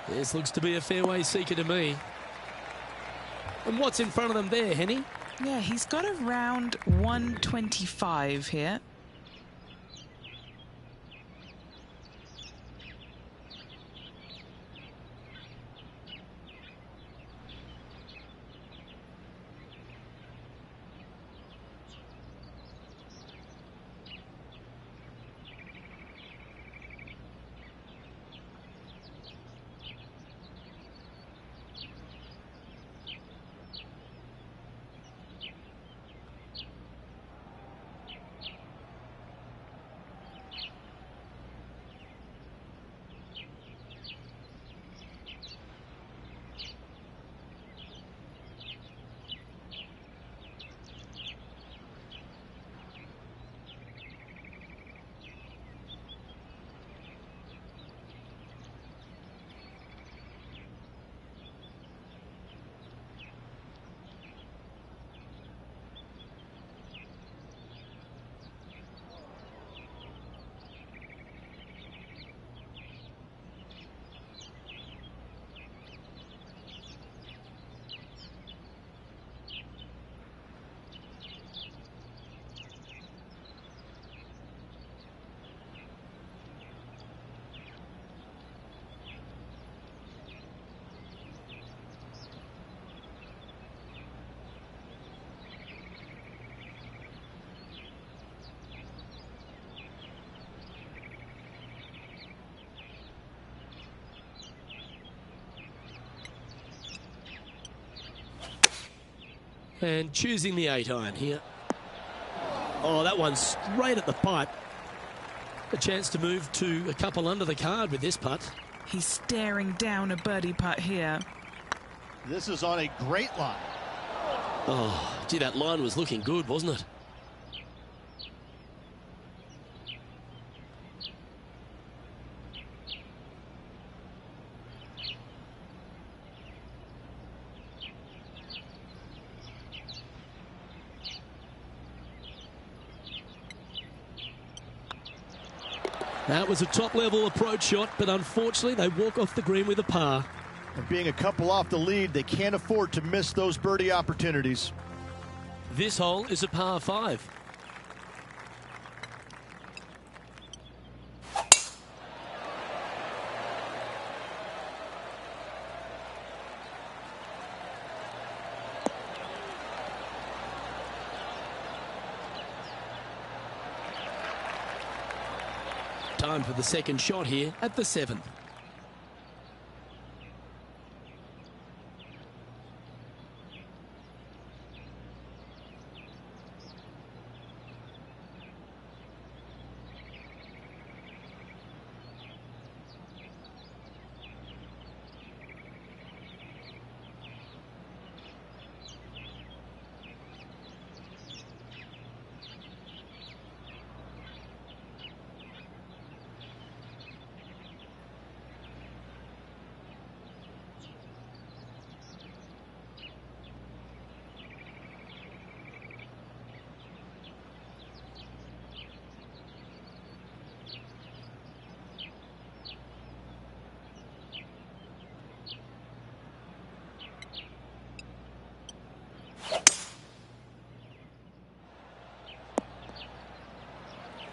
This looks to be a fairway seeker to me. And what's in front of them there, Henny? Yeah, he's got around 125 here. And choosing the 8-iron here. Oh, that one's straight at the pipe. A chance to move to a couple under the card with this putt. He's staring down a birdie putt here. This is on a great line. Oh, gee, that line was looking good, wasn't it? That was a top-level approach shot, but unfortunately they walk off the green with a par. And being a couple off the lead, they can't afford to miss those birdie opportunities. This hole is a par 5. Time for the second shot here at the 7th.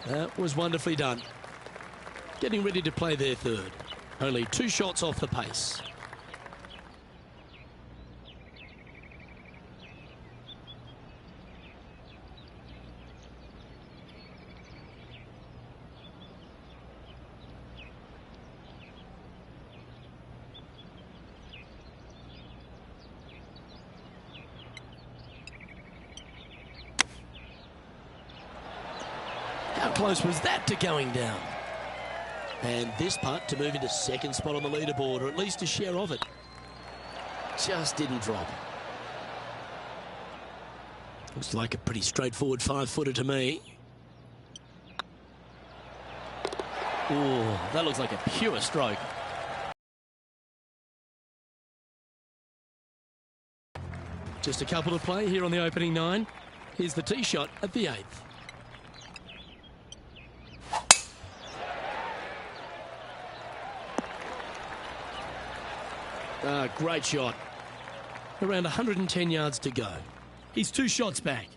That was wonderfully done. Getting ready to play their third. Only 2 shots off the pace. How close was that to going down? And this putt to move into second spot on the leaderboard, or at least a share of it. Just didn't drop. Looks like a pretty straightforward 5-footer to me. Oh, that looks like a pure stroke. Just a couple to play here on the opening 9. Here's the tee shot at the 8th. Great shot. Around 110 yards to go. He's 2 shots back.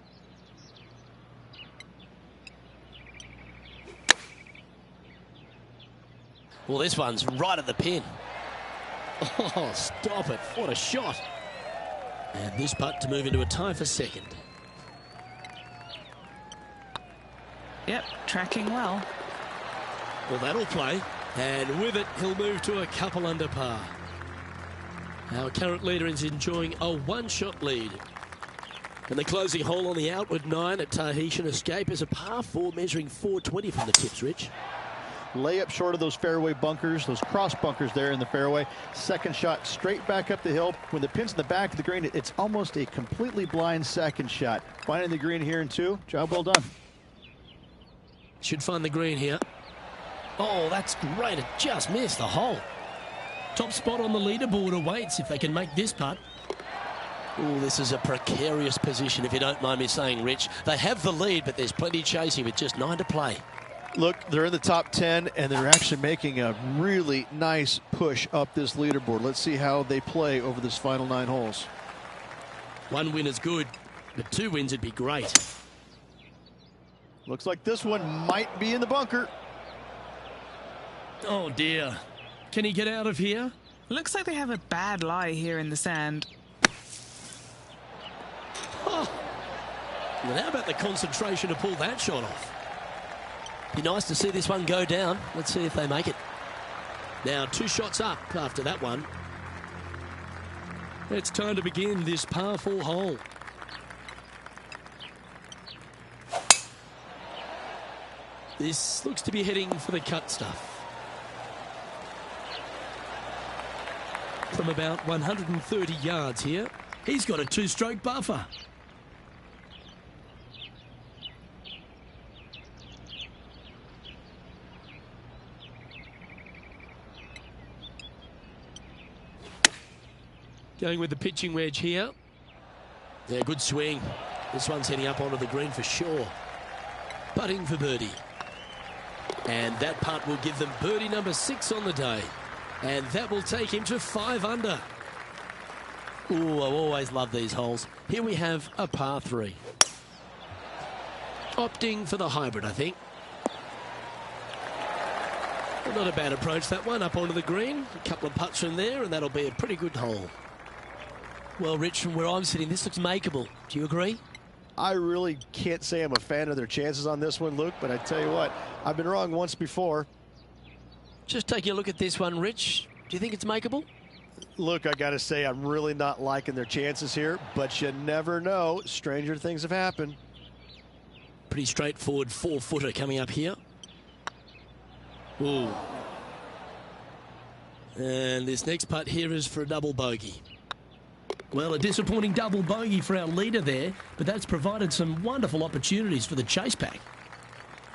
Well, this one's right at the pin. Oh, stop it. What a shot. And this putt to move into a tie for second. Yep, tracking well. Well, that'll play. And with it, he'll move to a couple under par. Our current leader is enjoying a 1-shot lead. And the closing hole on the outward 9 at Tahitian Escape is a par 4 measuring 420 from the tips, Rich. Layup short of those fairway bunkers, those cross bunkers there in the fairway. Second shot straight back up the hill. When the pin's in the back of the green, it's almost a completely blind second shot. Finding the green here in 2, job well done. Should find the green here. Oh, that's great. It just missed the hole. Top spot on the leaderboard awaits if they can make this putt. Oh, this is a precarious position, if you don't mind me saying, Rich. They have the lead, but there's plenty chasing with just 9 to play. Look, they're in the top 10, and they're actually making a really nice push up this leaderboard. Let's see how they play over this final 9 holes. 1 win is good, but 2 wins would be great. Looks like this one might be in the bunker. Oh, dear. Can he get out of here? Looks like they have a bad lie here in the sand. Oh. Well, how about the concentration to pull that shot off? Be nice to see this one go down. Let's see if they make it. Now 2 shots up after that one. It's time to begin this par 4 hole. This looks to be heading for the cut stuff. From about 130 yards here, he's got a two-stroke buffer. Going with the pitching wedge here. Yeah, good swing. This one's heading up onto the green for sure. Putting for birdie. And that putt will give them birdie number 6 on the day. And that will take him to 5 under. Ooh, I always love these holes. Here we have a par 3. Opting for the hybrid, I think. Well, not a bad approach, that one, up onto the green. A couple of putts from there, and that'll be a pretty good hole. Well, Rich, from where I'm sitting, this looks makeable. Do you agree? I really can't say I'm a fan of their chances on this one, Luke, but I tell you what, I've been wrong once before. Just taking a look at this one, Rich. Do you think it's makeable? Look, I got to say, I'm really not liking their chances here, but you never know. Stranger things have happened. Pretty straightforward 4-footer coming up here. Ooh. And this next putt here is for a double bogey. Well, a disappointing double bogey for our leader there, but that's provided some wonderful opportunities for the chase pack.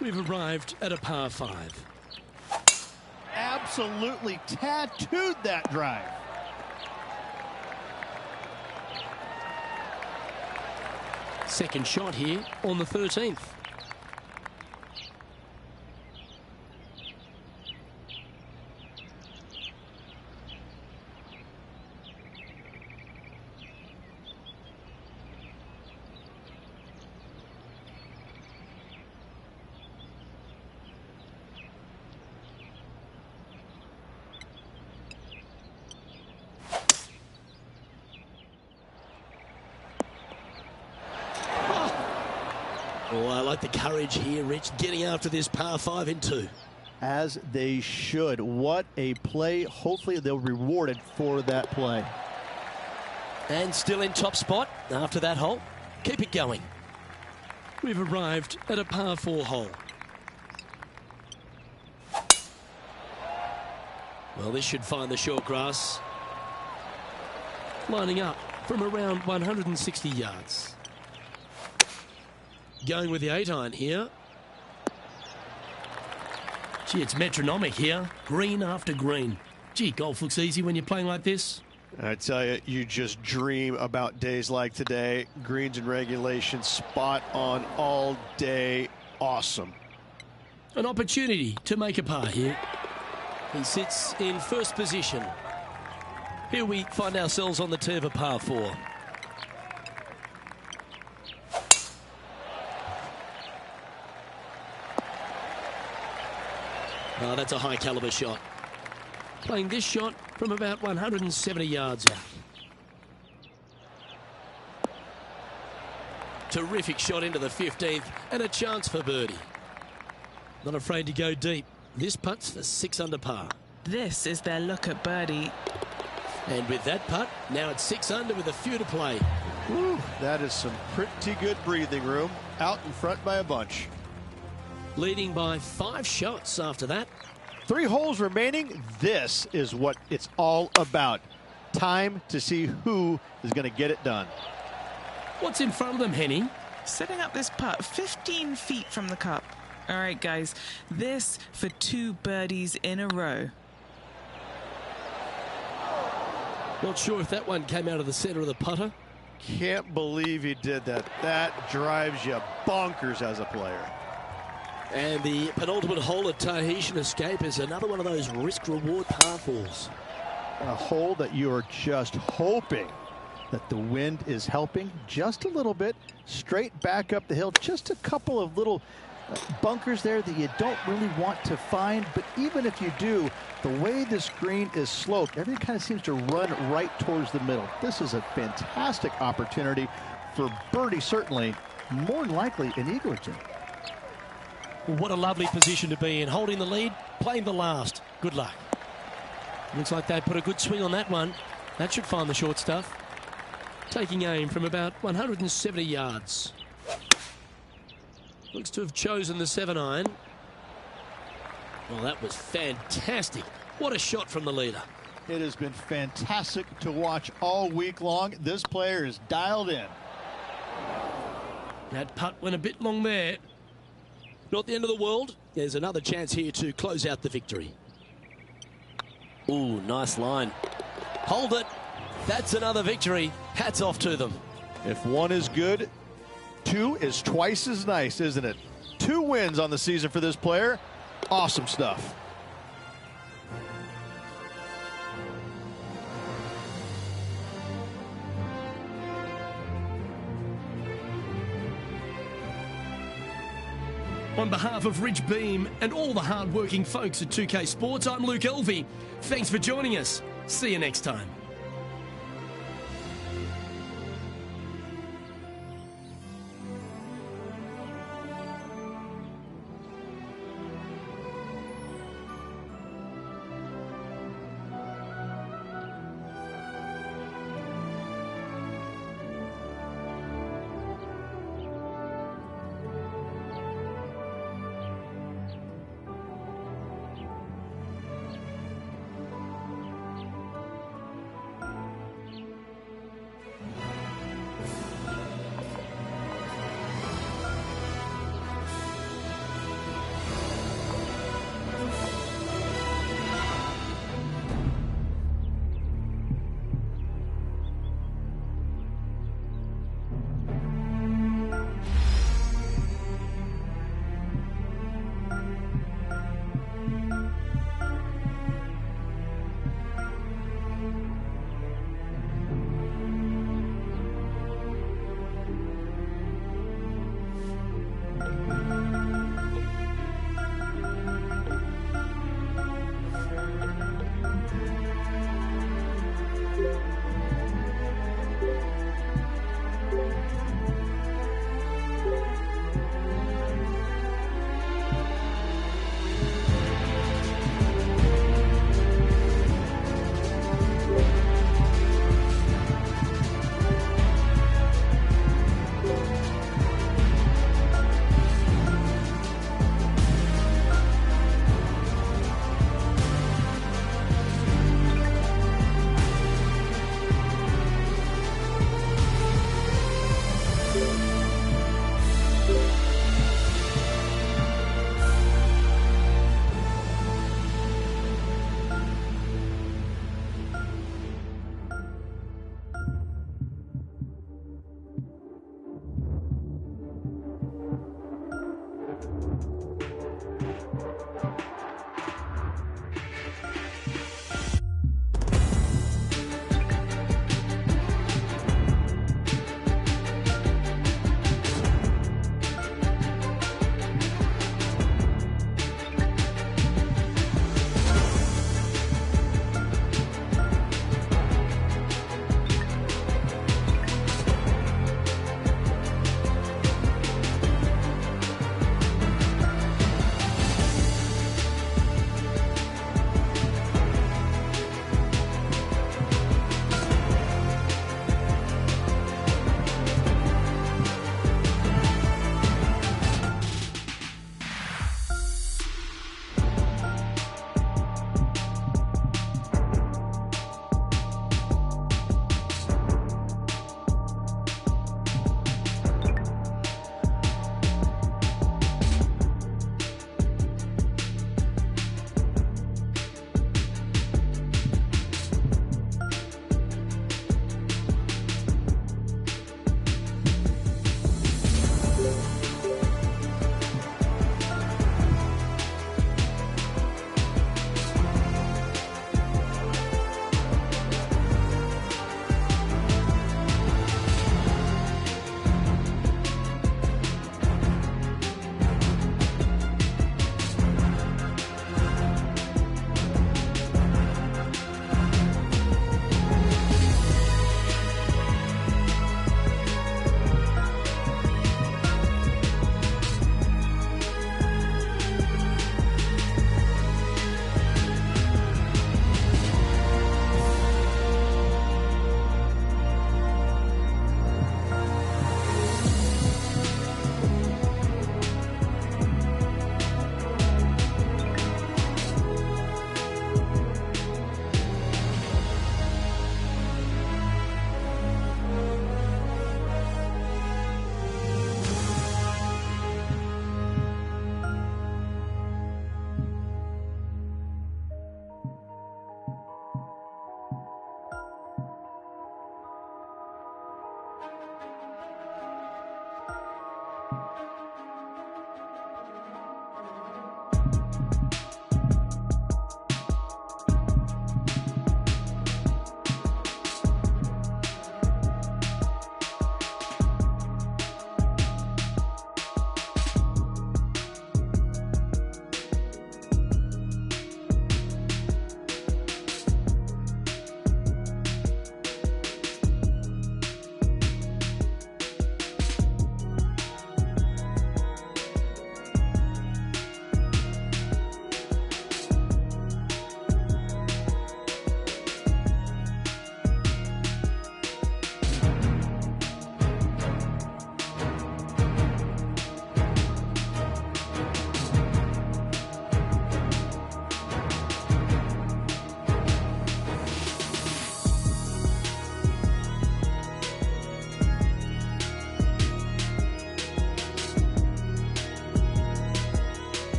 We've arrived at a par 5. Absolutely tattooed that drive. Second shot here on the 13th. Oh, I like the courage here, Rich, getting after this par 5 in 2. As they should. What a play. Hopefully they'll be rewarded for that play. And still in top spot after that hole. Keep it going. We've arrived at a par 4 hole. Well, this should find the short grass. Lining up from around 160 yards. Going with the 8-iron here. Gee, it's metronomic here. Green after green. Gee, golf looks easy when you're playing like this. I tell you, you just dream about days like today. Greens and regulation, spot on all day. Awesome. An opportunity to make a par here. He sits in first position. Here we find ourselves on the tee of a par 4. Oh, that's a high caliber shot. Playing this shot from about 170 yards out. Terrific shot into the 15th and a chance for birdie. Not afraid to go deep. This putt's for 6 under par. This is their look at birdie. And with that putt, now it's 6 under with a few to play. Woo, that is some pretty good breathing room. Out in front by a bunch. Leading by 5 shots after that. 3 holes remaining. This is what it's all about. Time to see who is going to get it done. What's in front of them, Henny? Setting up this putt 15 feet from the cup. All right, guys, this for 2 birdies in a row. Not sure if that one came out of the center of the putter. Can't believe he did that. That drives you bonkers as a player. And the penultimate hole at Tahitian Escape is another one of those risk-reward par 4s. A hole that you are just hoping that the wind is helping just a little bit. Straight back up the hill. Just a couple of little bunkers there that you don't really want to find. But even if you do, the way this green is sloped, everything kind of seems to run right towards the middle. This is a fantastic opportunity for birdie, certainly. More than likely an eagle or two. What a lovely position to be in. Holding the lead, playing the last. Good luck. Looks like they put a good swing on that one. That should find the short stuff. Taking aim from about 170 yards. Looks to have chosen the 7-iron. Well, that was fantastic. What a shot from the leader. It has been fantastic to watch all week long. This player is dialed in. That putt went a bit long there. Not the end of the world. There's another chance here to close out the victory. Ooh, nice line. Hold it. That's another victory. Hats off to them. If one is good, two is twice as nice, isn't it? 2 wins on the season for this player. Awesome stuff. On behalf of Rich Beam and all the hard-working folks at 2K Sports, I'm Luke Elvey. Thanks for joining us. See you next time.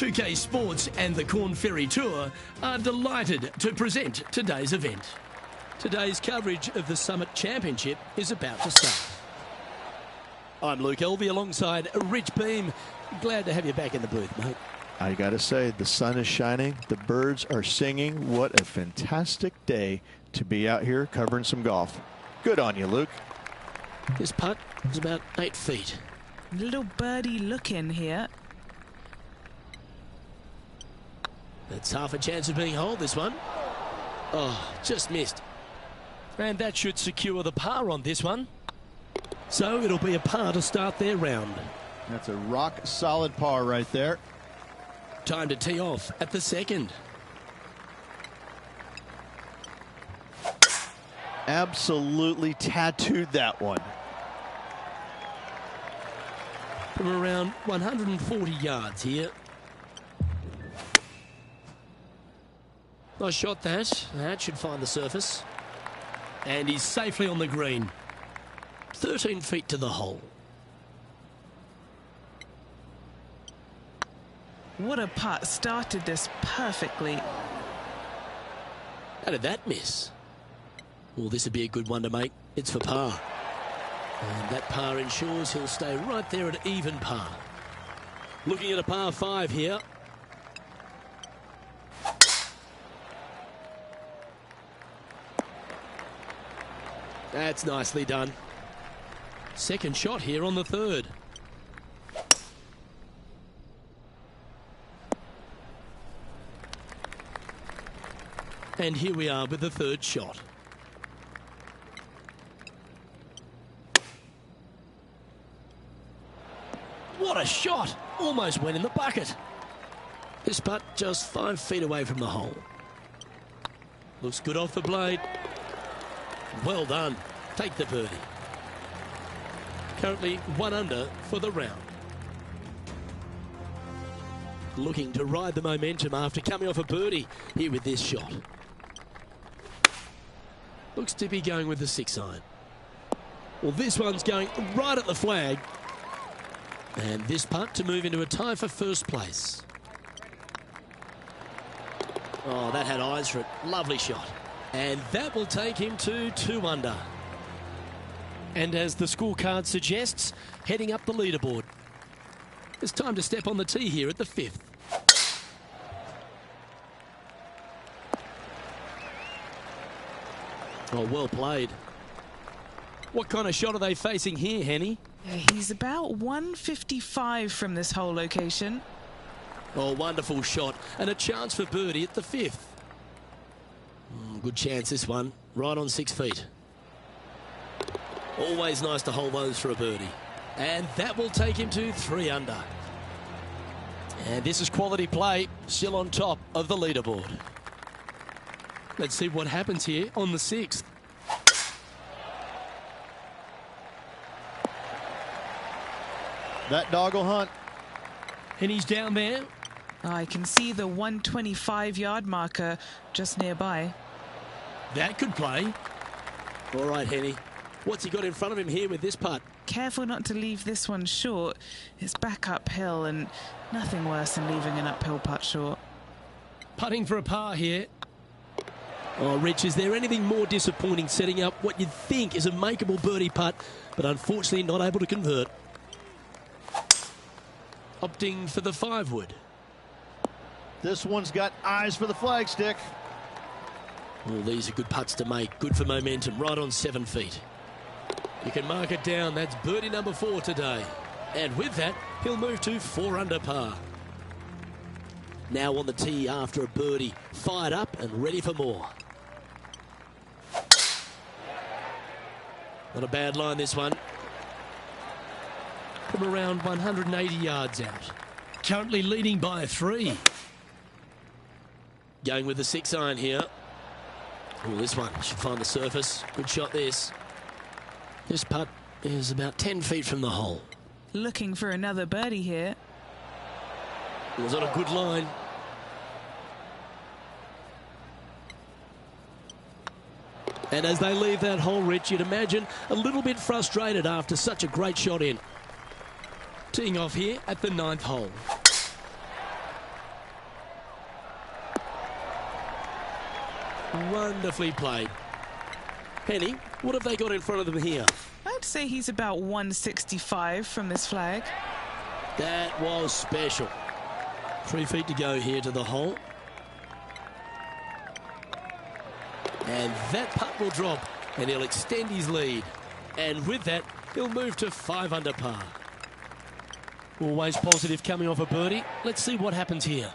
2K Sports and the Corn Ferry Tour are delighted to present today's event. Today's coverage of the Summit Championship is about to start. I'm Luke Elvey alongside Rich Beam. Glad to have you back in the booth, mate. I gotta say, the sun is shining, the birds are singing. What a fantastic day to be out here covering some golf. Good on you, Luke. This putt is about 8 feet. Little birdie looking here. That's half a chance of being holed, this one. Oh, just missed. And that should secure the par on this one. So it'll be a par to start their round. That's a rock solid par right there. Time to tee off at the second. Absolutely tattooed that one. From around 140 yards here. Nice shot that. That should find the surface. And he's safely on the green. 13 feet to the hole. What a putt. Started this perfectly. How did that miss? Well, this would be a good one to make. It's for par. And that par ensures he'll stay right there at even par. Looking at a par 5 here. That's nicely done. Second shot here on the third. And here we are with the third shot. a shot! Almost went in the bucket. This putt just 5 feet away from the hole. Looks good off the blade. Well done. Take the birdie. Currently 1 under for the round. Looking to ride the momentum after coming off a birdie here with this shot. Looks to be going with the 6-iron. Well, this one's going right at the flag. And this putt to move into a tie for first place. Oh, that had eyes for it. Lovely shot. And that will take him to 2 under. And as the scorecard suggests, heading up the leaderboard. It's time to step on the tee here at the 5th. Oh, well played. What kind of shot are they facing here, Henny? He's about 155 from this hole location. Oh, wonderful shot. And a chance for birdie at the 5th. Good chance this one. Right on 6 feet. Always nice to hold those for a birdie. And that will take him to 3 under. And this is quality play. Still on top of the leaderboard. Let's see what happens here on the 6th. That dog will hunt. And he's down there. I can see the 125-yard marker just nearby. That could play. All right, Henny. What's he got in front of him here with this putt? Careful not to leave this one short. It's back uphill, and nothing worse than leaving an uphill putt short. Putting for a par here. Oh, Rich, is there anything more disappointing setting up what you'd think is a makeable birdie putt, but unfortunately not able to convert? Opting for the 5-wood. This one's got eyes for the flagstick. Well, these are good putts to make. Good for momentum. Right on 7 feet. You can mark it down. That's birdie number 4 today. And with that, he'll move to 4 under par. Now on the tee after a birdie. Fired up and ready for more. Not a bad line, this one. From around 180 yards out. Currently leading by 3. Going with the 6-iron here. Oh, this one should find the surface. Good shot, this. This putt is about 10 feet from the hole. Looking for another birdie here. It was on a good line. And as they leave that hole, Rich, you'd imagine a little bit frustrated after such a great shot in. Teeing off here at the 9th hole. Wonderfully played. Henny, what have they got in front of them here? I'd say he's about 165 from this flag. That was special. 3 feet to go here to the hole. And that putt will drop, and he'll extend his lead. And with that, he'll move to 5 under par. Always positive coming off a birdie. Let's see what happens here.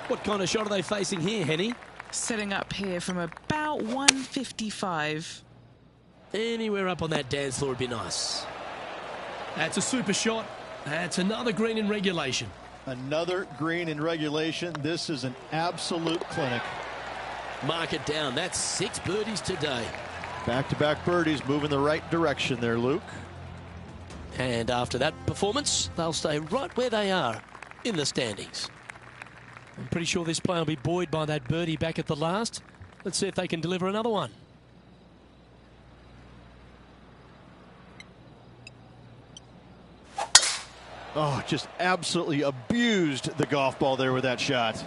What kind of shot are they facing here, Henny? Setting up here from about 155. Anywhere up on that dance floor would be nice. That's a super shot. That's another green in regulation. Another green in regulation. This is an absolute clinic. Mark it down. That's 6 birdies today. Back-to-back birdies moving the right direction there, Luke. And after that performance, they'll stay right where they are in the standings. I'm pretty sure this player will be buoyed by that birdie back at the last. Let's see if they can deliver another one. Oh, just absolutely abused the golf ball there with that shot.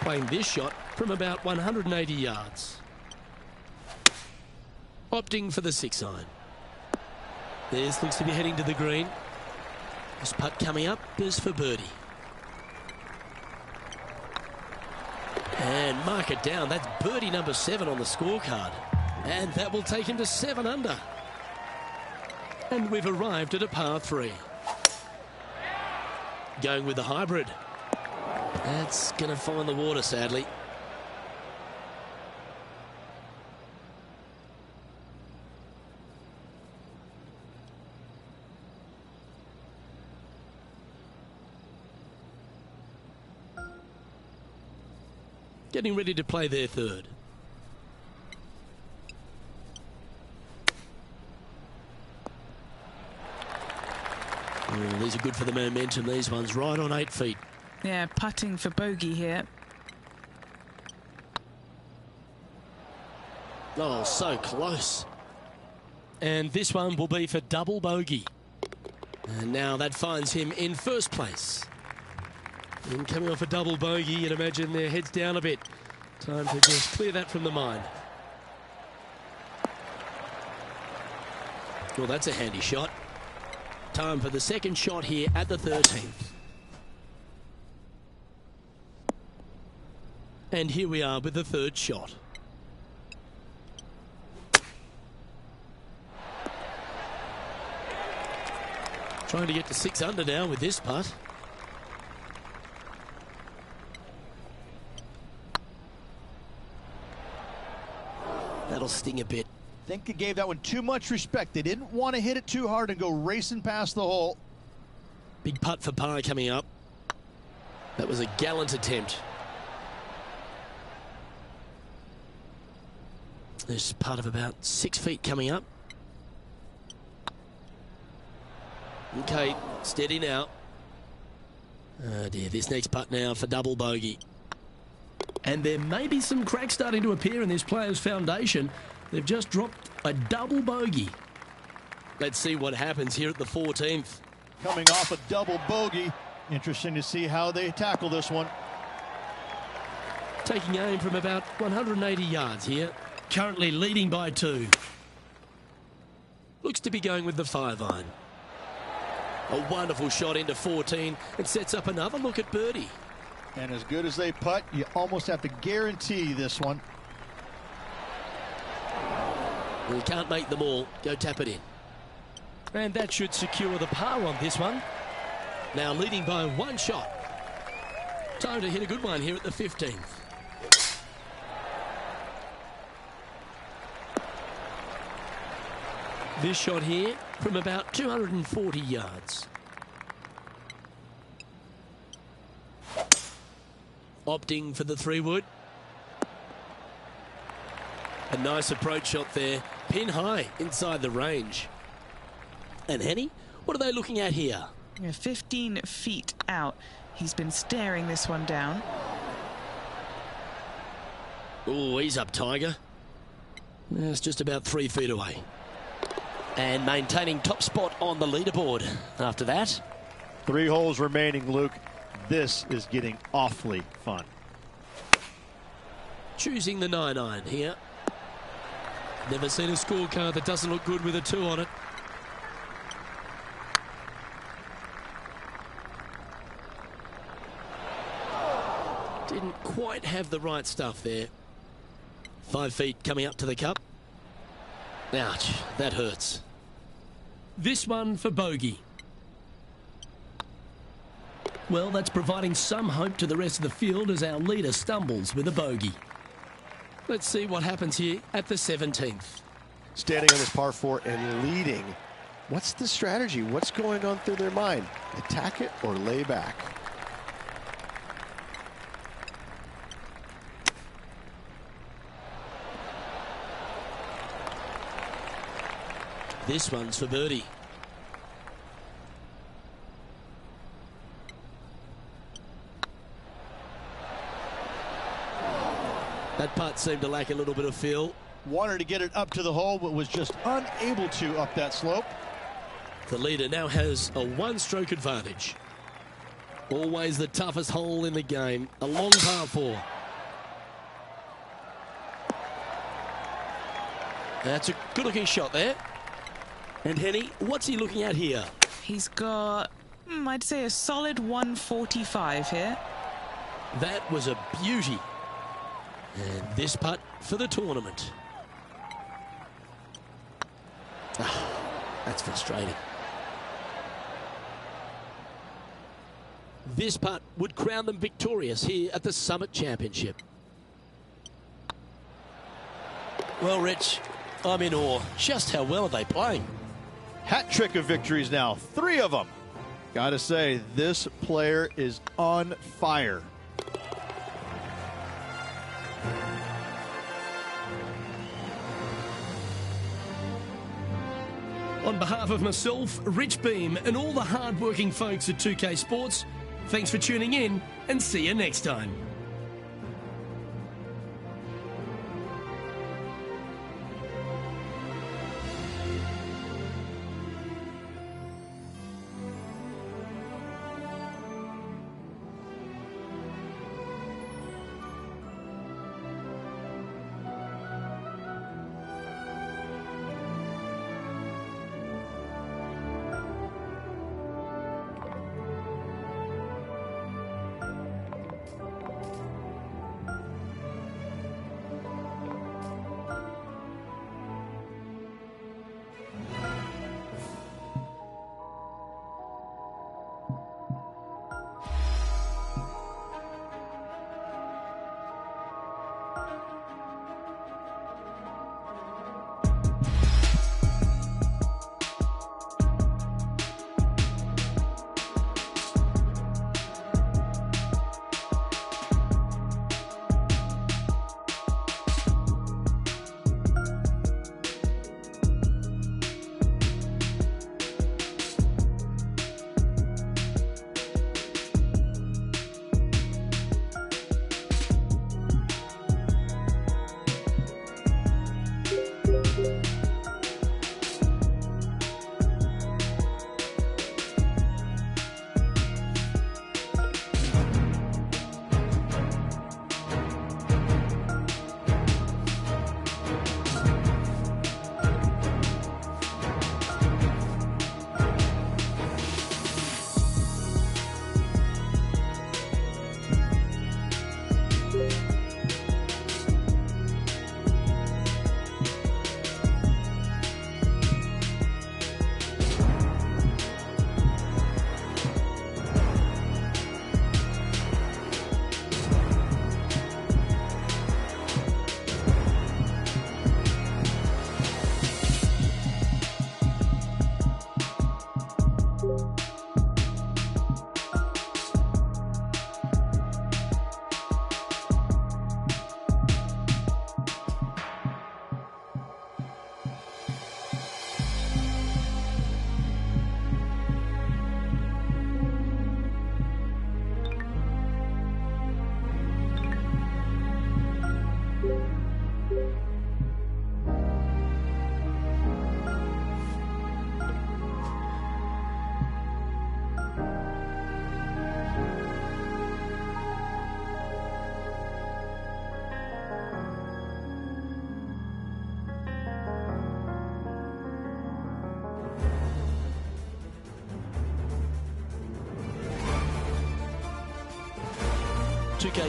Playing this shot from about 180 yards. Opting for the 6-iron. This looks to be heading to the green. This putt coming up is for birdie. And mark it down. That's birdie number 7 on the scorecard. And that will take him to 7 under. And we've arrived at a par 3. Going with the hybrid. That's going to find the water, sadly. getting ready to play their third. Oh, these are good for the momentum, these ones, right on 8 feet. Yeah, putting for bogey here. Oh, so close. And this one will be for double bogey. And now that finds him in first place. And coming off a double bogey, you'd imagine their heads down a bit. Time to just clear that from the mind. Well, that's a handy shot. Time for the second shot here at the 13th. And here we are with the third shot. Trying to get to 6 under now with this putt. That'll sting a bit. I think they gave that one too much respect. They didn't want to hit it too hard and go racing past the hole. Big putt for par coming up. That was a gallant attempt. There's a putt of about 6 feet coming up. Okay, steady now. Oh dear, this next putt now for double bogey. And there may be some cracks starting to appear in this player's foundation. They've just dropped a double bogey. Let's see what happens here at the 14th. Coming off a double bogey. Interesting to see how they tackle this one. Taking aim from about 180 yards here. Currently leading by 2. Looks to be going with the 5-iron. A wonderful shot into 14 and sets up another look at birdie. And as good as they putt, you almost have to guarantee this one. Well, you can't make them all. Go tap it in. And that should secure the par on this one. Now leading by 1 shot. Time to hit a good one here at the 15th. This shot here from about 240 yards. Opting for the 3-wood. A nice approach shot there. Pin high inside the range. And Henny, what are they looking at here? Yeah, 15 feet out. He's been staring this one down. Oh, he's up, Tiger. It's just about 3 feet away. And maintaining top spot on the leaderboard after that. 3 holes remaining, Luke. This is getting awfully fun. Choosing the 9-iron here. Never seen a scorecard that doesn't look good with a 2 on it. Didn't quite have the right stuff there. 5 feet coming up to the cup. Ouch, that hurts. This one for bogey. Well, that's providing some hope to the rest of the field as our leader stumbles with a bogey. Let's see what happens here at the 17th. Standing on this par 4 and leading. What's the strategy? What's going on through their mind? Attack it or lay back? This one's for birdie. That putt seemed to lack a little bit of feel. Wanted to get it up to the hole, but was just unable to up that slope. The leader now has a 1-stroke advantage. Always the toughest hole in the game. A long par 4. That's a good-looking shot there. And Henny, what's he looking at here? He's got, I'd say, a solid 145 here. That was a beauty. And this putt for the tournament. That's frustrating. This putt would crown them victorious here at the Summit Championship. Well, Rich, I'm in awe. Just how well are they playing? Hat trick of victories now, 3 of them. Gotta say, this player is on fire. On behalf of myself, Rich Beam, and all the hard-working folks at 2K Sports, thanks for tuning in, and see you next time.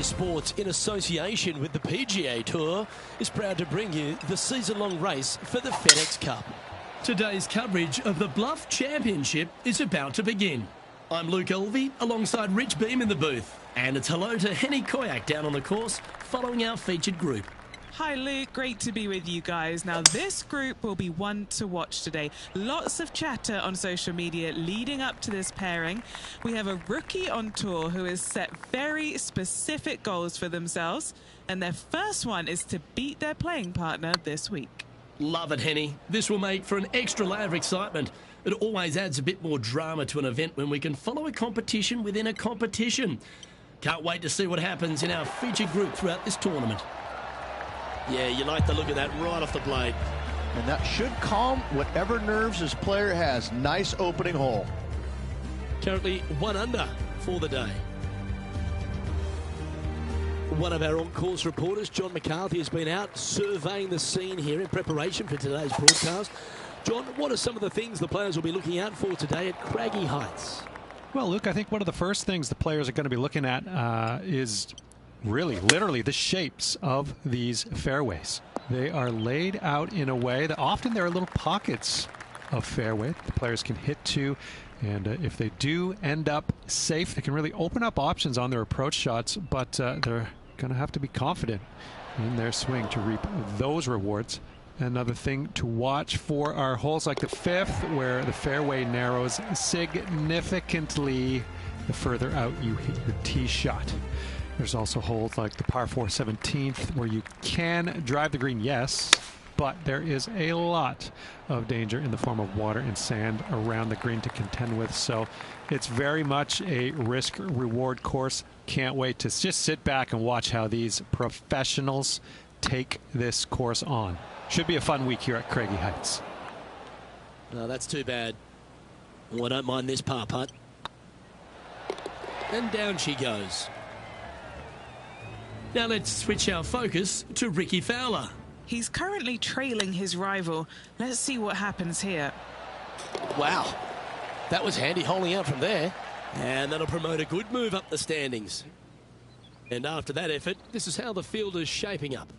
PGA Sports, in association with the PGA Tour, is proud to bring you the season-long race for the FedEx Cup. Today's coverage of the Bluff Championship is about to begin. I'm Luke Elvey, alongside Rich Beam in the booth. And it's hello to Henny Koyak down on the course, following our featured group. Hi Luke, great to be with you guys. Now this group will be one to watch today. Lots of chatter on social media leading up to this pairing. We have a rookie on tour who has set very specific goals for themselves, and their first one is to beat their playing partner this week. Love it, Henny. This will make for an extra layer of excitement. It always adds a bit more drama to an event when we can follow a competition within a competition. Can't wait to see what happens in our featured group throughout this tournament. Yeah, you like the look of that right off the blade. And that should calm whatever nerves his player has. Nice opening hole. Currently 1 under for the day. One of our on-course reporters, John McCarthy, has been out surveying the scene here in preparation for today's broadcast. John, what are some of the things the players will be looking out for today at Craggy Heights? Well, Luke, I think one of the first things the players are going to be looking at is really, literally, the shapes of these fairways. They are laid out in a way that often there are little pockets of fairway the players can hit to. And if they do end up safe, they can really open up options on their approach shots, but they're going to have to be confident in their swing to reap those rewards. Another thing to watch for are holes like the 5th, where the fairway narrows significantly the further out you hit your tee shot. There's also holes like the par 4 17th, where you can drive the green, yes, but there is a lot of danger in the form of water and sand around the green to contend with. So it's very much a risk-reward course. Can't wait to just sit back and watch how these professionals take this course on. Should be a fun week here at Craigie Heights. No, that's too bad. Well, I don't mind this par putt. And down she goes. Now let's switch our focus to Ricky Fowler. He's currently trailing his rival. Let's see what happens here. Wow, that was handy holding out from there. And that'll promote a good move up the standings. And after that effort, this is how the field is shaping up.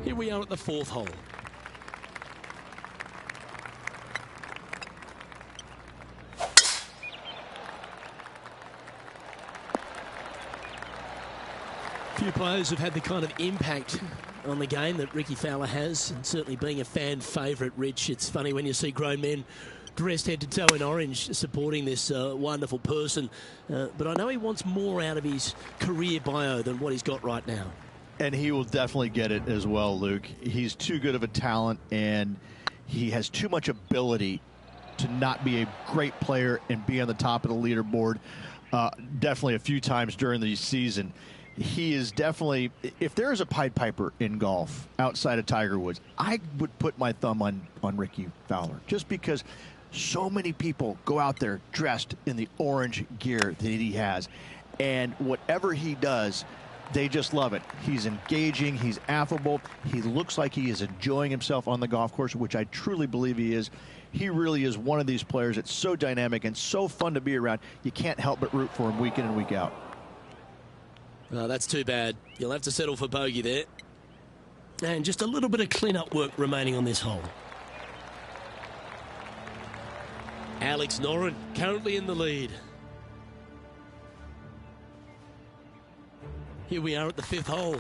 Here we are at the 4th hole. Few players have had the kind of impact on the game that Ricky Fowler has, and certainly being a fan favourite, Rich. It's funny when you see grown men dressed head to toe in orange supporting this wonderful person, but I know he wants more out of his career bio than what he's got right now. And he will definitely get it as well, Luke. He's too good of a talent, and he has too much ability to not be a great player and be on the top of the leaderboard definitely a few times during the season. He is definitely, if there is a Pied Piper in golf outside of Tiger Woods, I would put my thumb on Ricky Fowler, just because so many people go out there dressed in the orange gear that he has, and whatever he does, they just love it. He's engaging, he's affable, he looks like he is enjoying himself on the golf course, which I truly believe he is. He really is one of these players that's so dynamic and so fun to be around. You can't help but root for him week in and week out. Oh, that's too bad. You'll have to settle for bogey there. And just a little bit of clean-up work remaining on this hole. Alex Noren currently in the lead. Here we are at the 5th hole.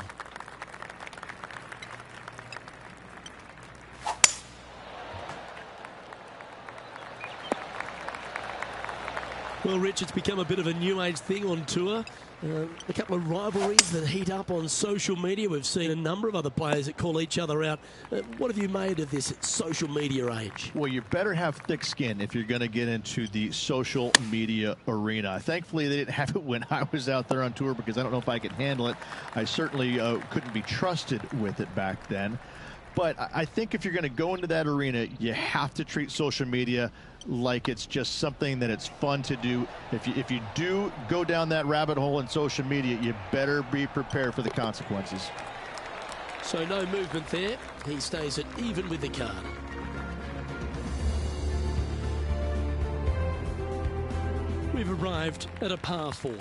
Well, Rich, it's become a bit of a new age thing on tour. A couple of rivalries that heat up on social media. We've seen a number of other players that call each other out. What have you made of this social media age? Well, you better have thick skin if you're going to get into the social media arena. Thankfully, they didn't have it when I was out there on tour, because I don't know if I could handle it. I certainly couldn't be trusted with it back then. But I think if you're going to go into that arena, you have to treat social media like it's just something that it's fun to do. If you do go down that rabbit hole in social media, you better be prepared for the consequences. So no movement there. He stays at even with the card. We've arrived at a par 4.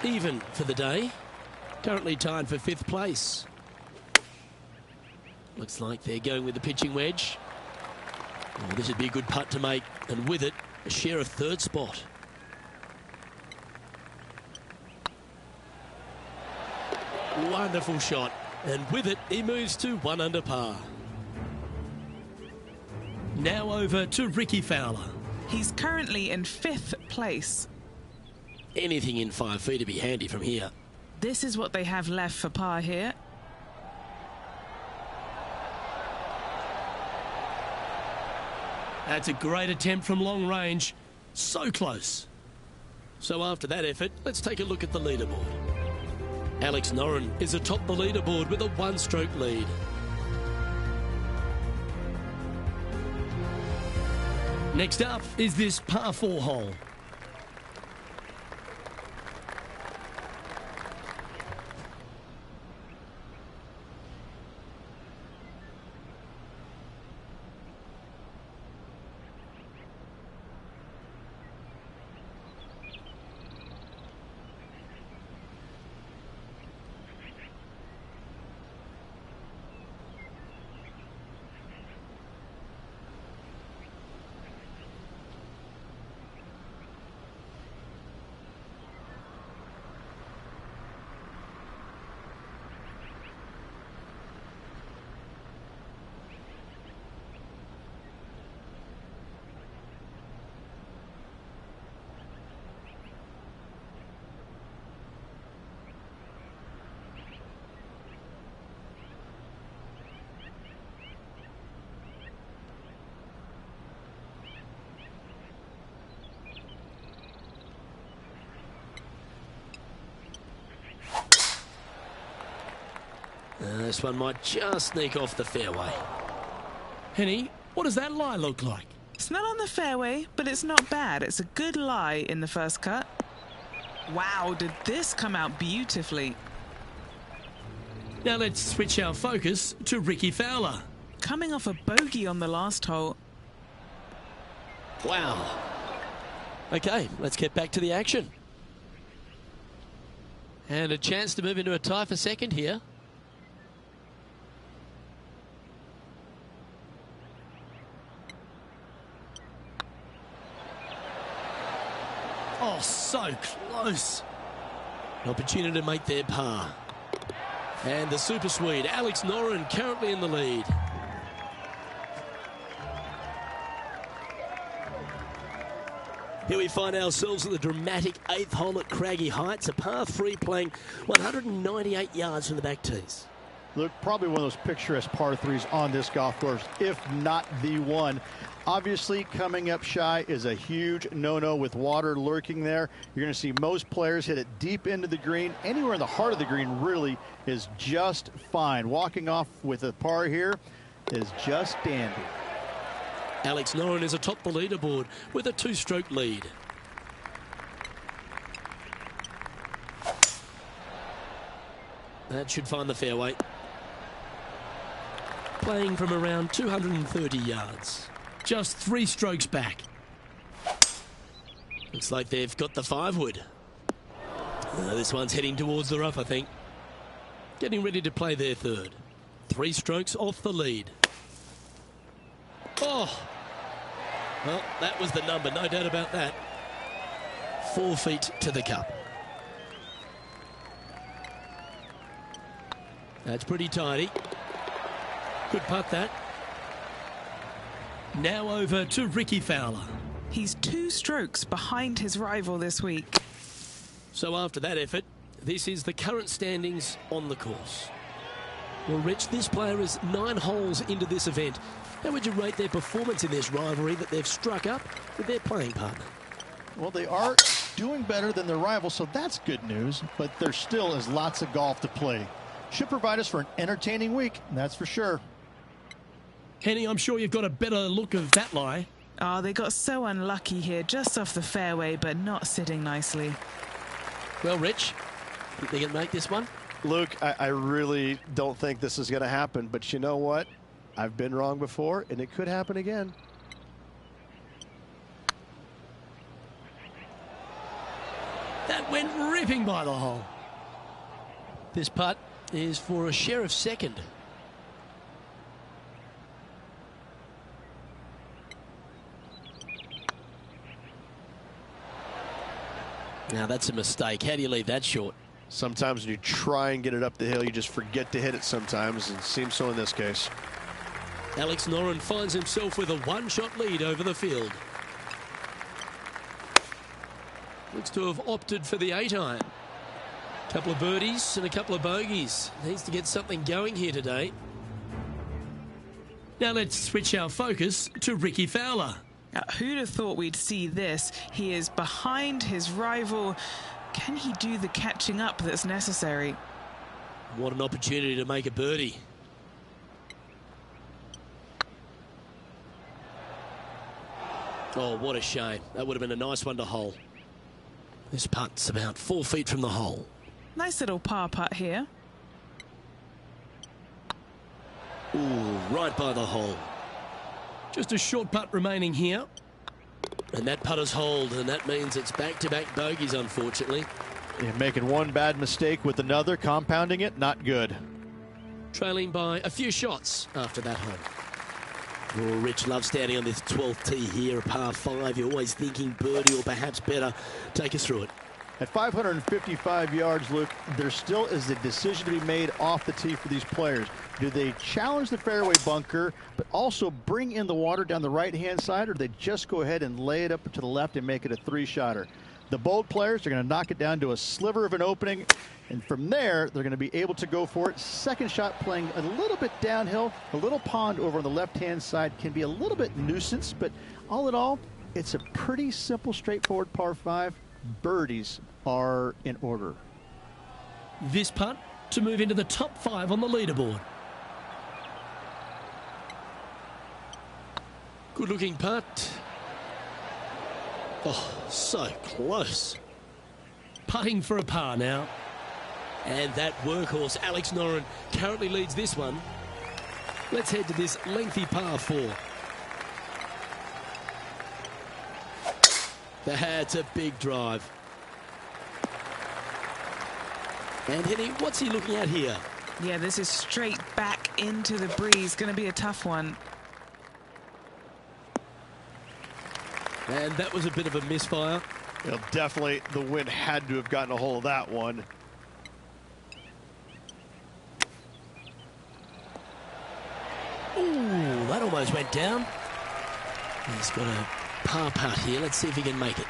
even for the day. Currently tied for 5th place. Looks like they're going with the pitching wedge. Oh, this would be a good putt to make, and with it, a share of 3rd spot. Wonderful shot, and with it, he moves to 1 under par. Now over to Ricky Fowler. He's currently in 5th place. Anything in 5 feet to be handy from here. This is what they have left for par here. That's a great attempt from long range. So close. So after that effort, let's take a look at the leaderboard. Alex Noren is atop the leaderboard with a 1-stroke lead. Next up is this par 4 hole. This one might just sneak off the fairway. Henny, what does that lie look like? It's not on the fairway, but it's not bad. It's a good lie in the first cut. Wow, did this come out beautifully. Now let's switch our focus to Ricky Fowler. Coming off a bogey on the last hole. Wow. Okay, let's get back to the action. And a chance to move into a tie for 2nd here. Oh, so close. An opportunity to make their par. And the Super Swede, Alex Noren, currently in the lead. Here we find ourselves at the dramatic 8th hole at Craggy Heights, a par 3 playing 198 yards from the back tees. Look, probably one of those picturesque par 3s on this golf course, if not the one. Obviously, coming up shy is a huge no-no with water lurking there. You're going to see most players hit it deep into the green. Anywhere in the heart of the green really is just fine. Walking off with a par here is just dandy. Alex Noren is atop the leaderboard with a 2-stroke lead. That should find the fairway. Playing from around 230 yards. Just 3 strokes back. Looks like they've got the 5-wood. This one's heading towards the rough, I think. Getting ready to play their 3rd. 3 strokes off the lead. Oh! Well, that was the number, no doubt about that. 4 feet to the cup. That's pretty tidy. Good putt, that. Now over to Ricky Fowler. He's 2 strokes behind his rival this week. So after that effort, this is the current standings on the course. Well, Rich, this player is 9 holes into this event. How would you rate their performance in this rivalry that they've struck up with their playing partner? Well, they are doing better than their rivals, so that's good news, but there still is lots of golf to play. Should provide us for an entertaining week, that's for sure. Henny, I'm sure you've got a better look of that lie. Oh, they got so unlucky here, just off the fairway, but not sitting nicely. Well, Rich, think they can make this one? Luke, I really don't think this is going to happen, but you know what? I've been wrong before, and it could happen again. That went scraping by the hole. This putt is for a share of second. Now that's a mistake. How do you leave that short? Sometimes when you try and get it up the hill, you just forget to hit it sometimes, and it seems so in this case. Alex Noren finds himself with a one-shot lead over the field. Looks to have opted for the 8-iron. Couple of birdies and a couple of bogeys. Needs to get something going here today. Now let's switch our focus to Ricky Fowler. Who'd have thought we'd see this? He is behind his rival. Can he do the catching up that's necessary? What an opportunity to make a birdie. Oh, what a shame. That would have been a nice one to hole. This putt's about 4 feet from the hole. Nice little par putt here. Ooh, right by the hole. Just a short putt remaining here. And that putt is holed, and that means it's back-to-back bogeys, unfortunately. Yeah, making one bad mistake with another, compounding it, not good. Trailing by a few shots after that hole. Oh, Rich loves standing on this 12th tee here, a par 5. You're always thinking birdie or perhaps better. Take us through it. At 555 yards, Luke, there still is a decision to be made off the tee for these players. Do they challenge the fairway bunker, but also bring in the water down the right-hand side, or do they just go ahead and lay it up to the left and make it a 3-shotter? The bold players are going to knock it down to a sliver of an opening, and from there, they're going to be able to go for it. Second shot playing a little bit downhill. A little pond over on the left-hand side can be a little bit nuisance, but all in all, it's a pretty simple, straightforward par 5. Birdies are in order. This putt to move into the top 5 on the leaderboard. Good looking putt. Oh, so close. Putting for a par now. And that workhorse, Alex Noren, currently leads this one. Let's head to this lengthy par 4. That's a big drive. And Henny, what's he looking at here? Yeah, this is straight back into the breeze. Going to be a tough one. And that was a bit of a misfire. Well, definitely the wind had to have gotten a hold of that one. Ooh, that almost went down. He's got a par putt here. Let's see if he can make it.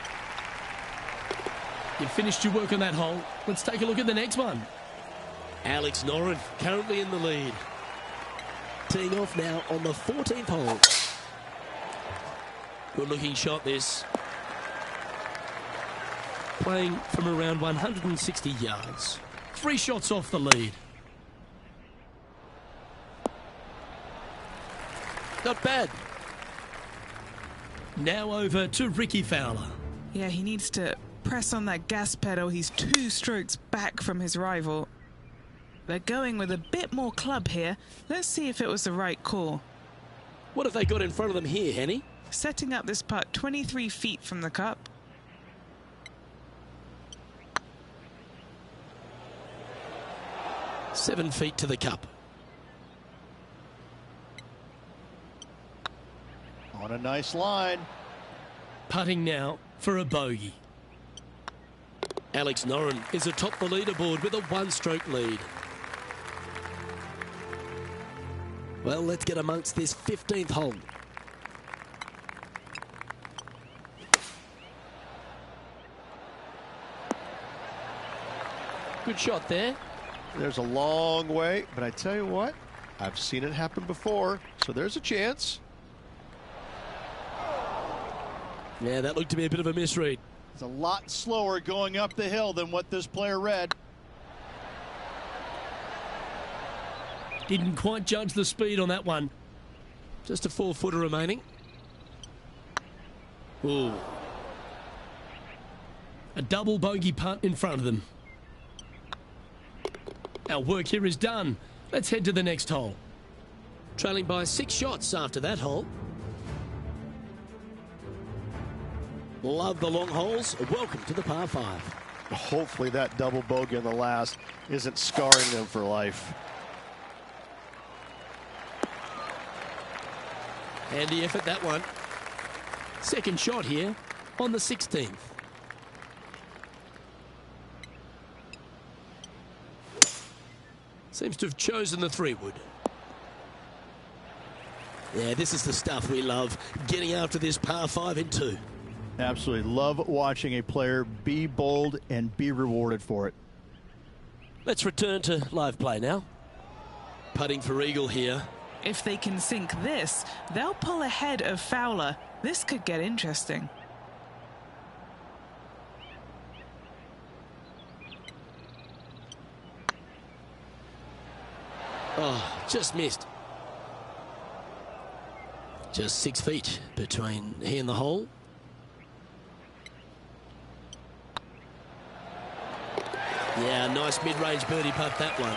You've finished your work on that hole. Let's take a look at the next one. Alex Noren currently in the lead. Teeing off now on the 14th hole. Good looking shot this. Playing from around 160 yards. 3 shots off the lead. Not bad. Now over to Ricky Fowler. Yeah, he needs to press on that gas pedal. He's 2 strokes back from his rival. They're going with a bit more club here. Let's see if it was the right call. What have they got in front of them here, Henny? Setting up this putt 23 feet from the cup. Seven feet to the cup. On a nice line. Putting now for a bogey. Alex Noren is atop the leaderboard with a 1-stroke lead. Well, let's get amongst this 15th hole. Good shot there. There's a long way, but I tell you what, I've seen it happen before, so there's a chance. Yeah, that looked to be a bit of a misread. It's a lot slower going up the hill than what this player read. Didn't quite judge the speed on that one. Just a 4-footer remaining. Ooh. A double bogey putt in front of them. Our work here is done. Let's head to the next hole. Trailing by 6 shots after that hole. Love the long holes. Welcome to the par 5. Hopefully that double bogey on the last isn't scarring them for life. Handy effort, that one. Second shot here on the 16th. Seems to have chosen the 3-wood. Yeah, this is the stuff we love, getting after this par 5 in 2. Absolutely love watching a player be bold and be rewarded for it. Let's return to live play now. Putting for eagle here. If they can sink this, they'll pull ahead of Fowler. This could get interesting. Oh, just missed. Just 6 feet between he and the hole. Yeah, nice mid-range birdie putt, that one.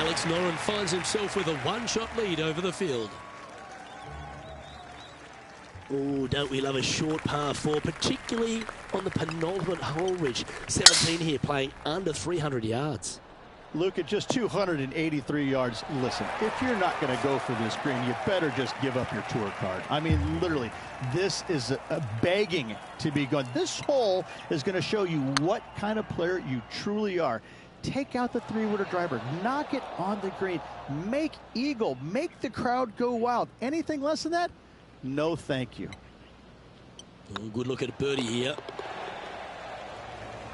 Alex Noren finds himself with a one-shot lead over the field. Oh, don't we love a short par 4, particularly on the penultimate hole, Rich. 17 here, playing under 300 yards. Luke, at just 283 yards, listen, if you're not going to go for this green, you better just give up your tour card. I mean, literally, this is a begging to be gone. This hole is going to show you what kind of player you truly are. Take out the 3-wooder driver, knock it on the green, make eagle, make the crowd go wild. Anything less than that? No, thank you. Oh, good look at birdie here.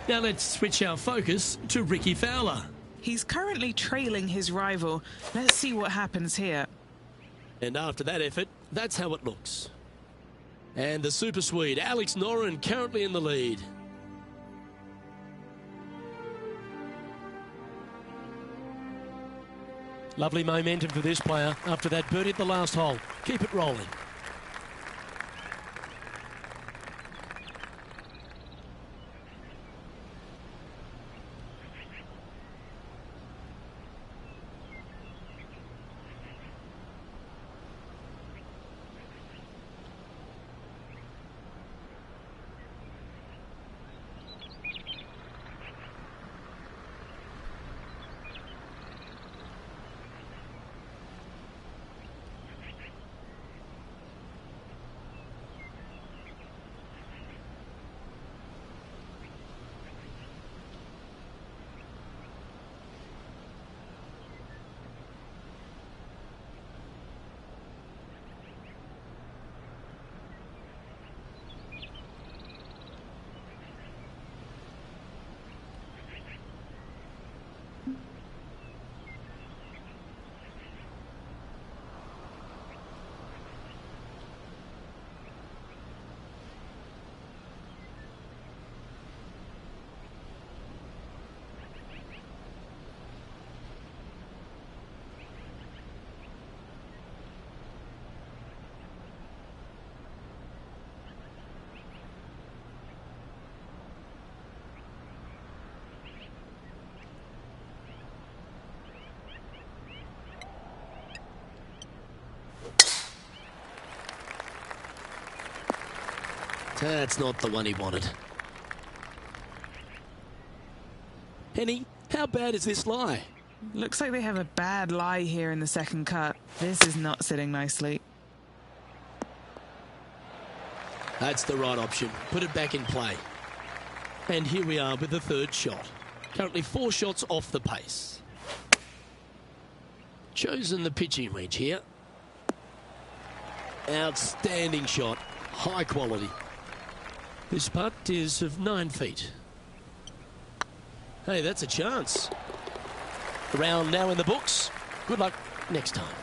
Now let's switch our focus to Ricky Fowler. He's currently trailing his rival. Let's see what happens here. And after that effort, that's how it looks. And the Super Swede, Alex Noren, currently in the lead. Lovely momentum for this player after that birdie at the last hole. Keep it rolling. That's not the one he wanted. Henny, how bad is this lie? Looks like they have a bad lie here in the second cut. This is not sitting nicely. That's the right option. Put it back in play. And here we are with the third shot. Currently 4 shots off the pace. Chosen the pitching wedge here. Outstanding shot. High quality. This putt is of 9 feet. Hey, that's a chance. The round now in the books. Good luck next time.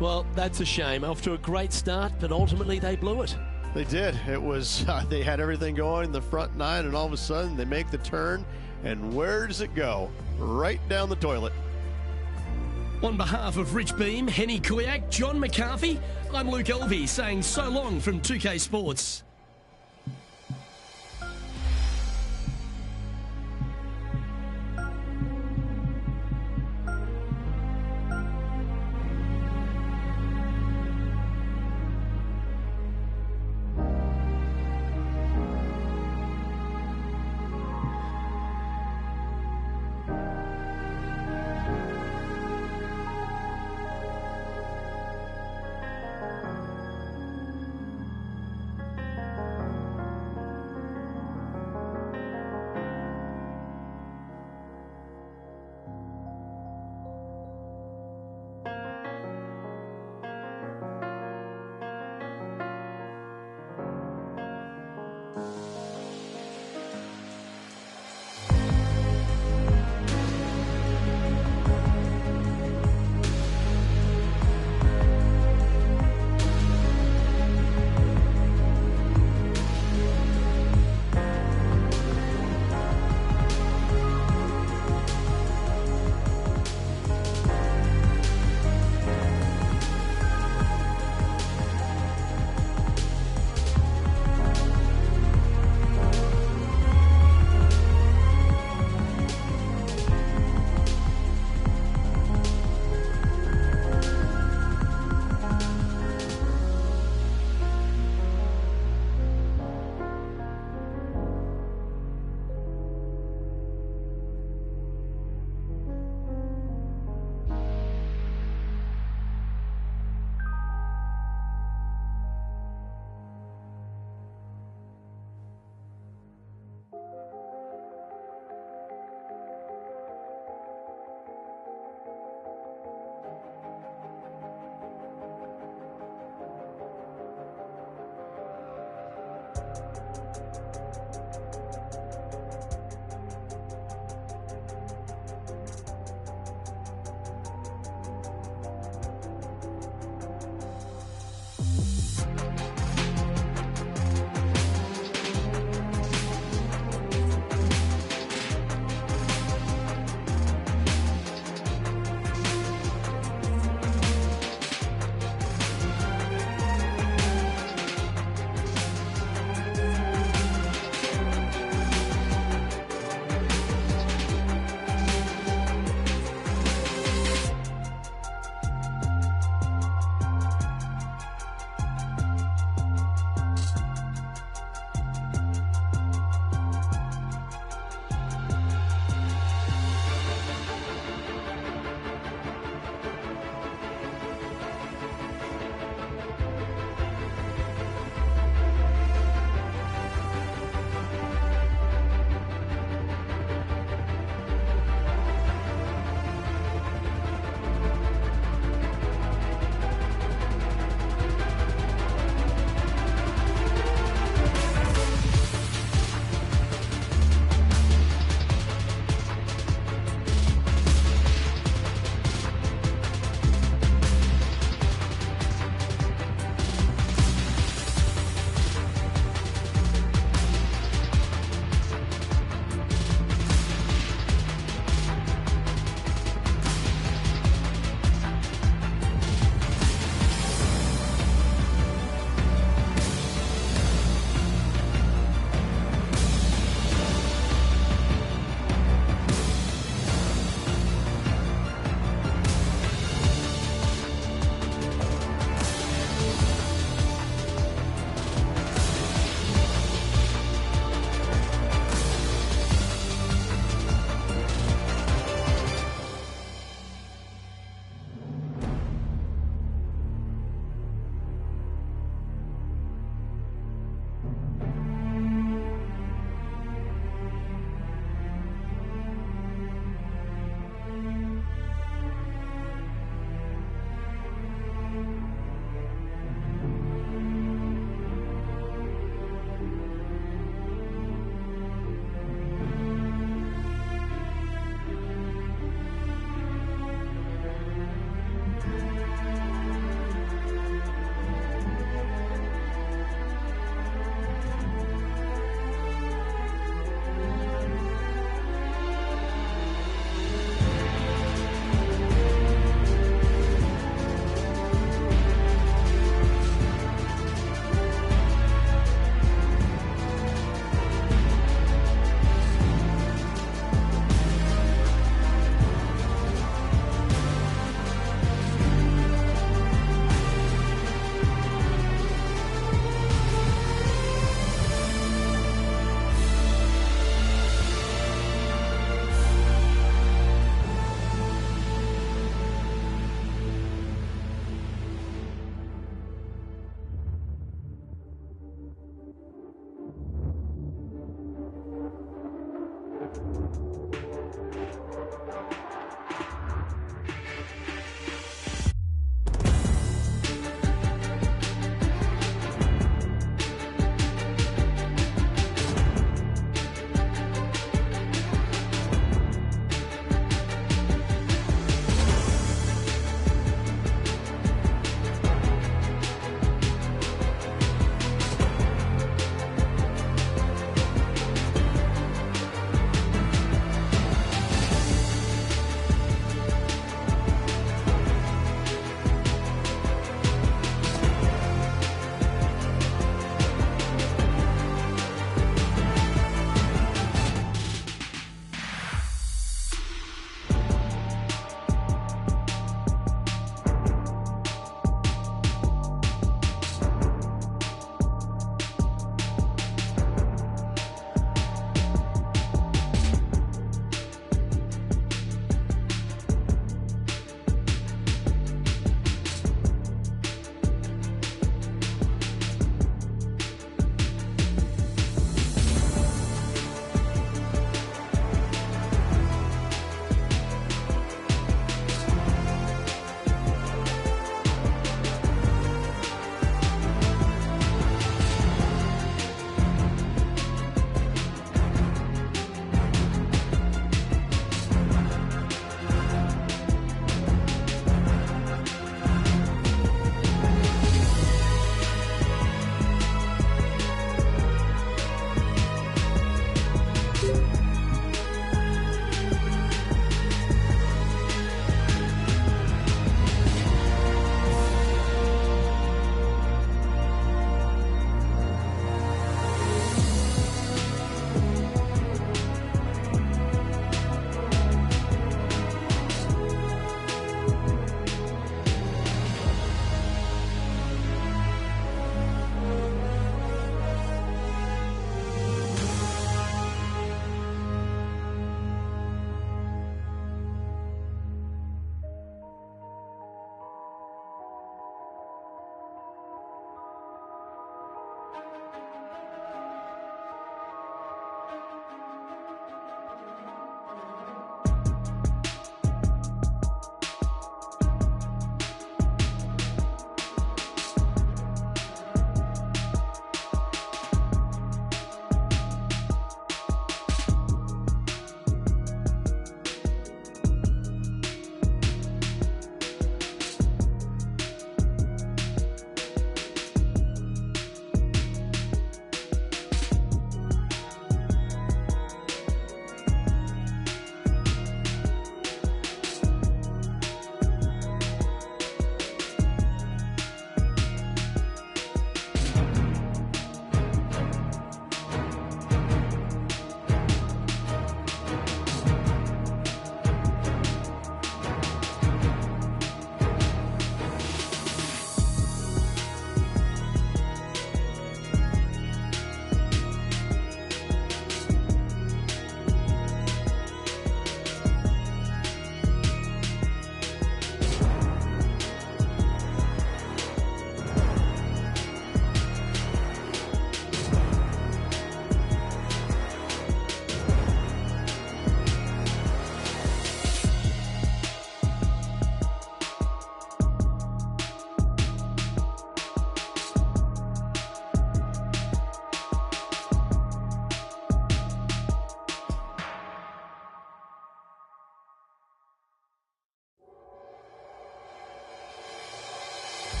Well, that's a shame. Off to a great start, but ultimately they blew it. They did. It was, they had everything going in the front 9, and all of a sudden they make the turn, and where does it go? Right down the toilet. On behalf of Rich Beam, Henny Kuyak, John McCarthy, I'm Luke Elvey saying so long from 2K Sports.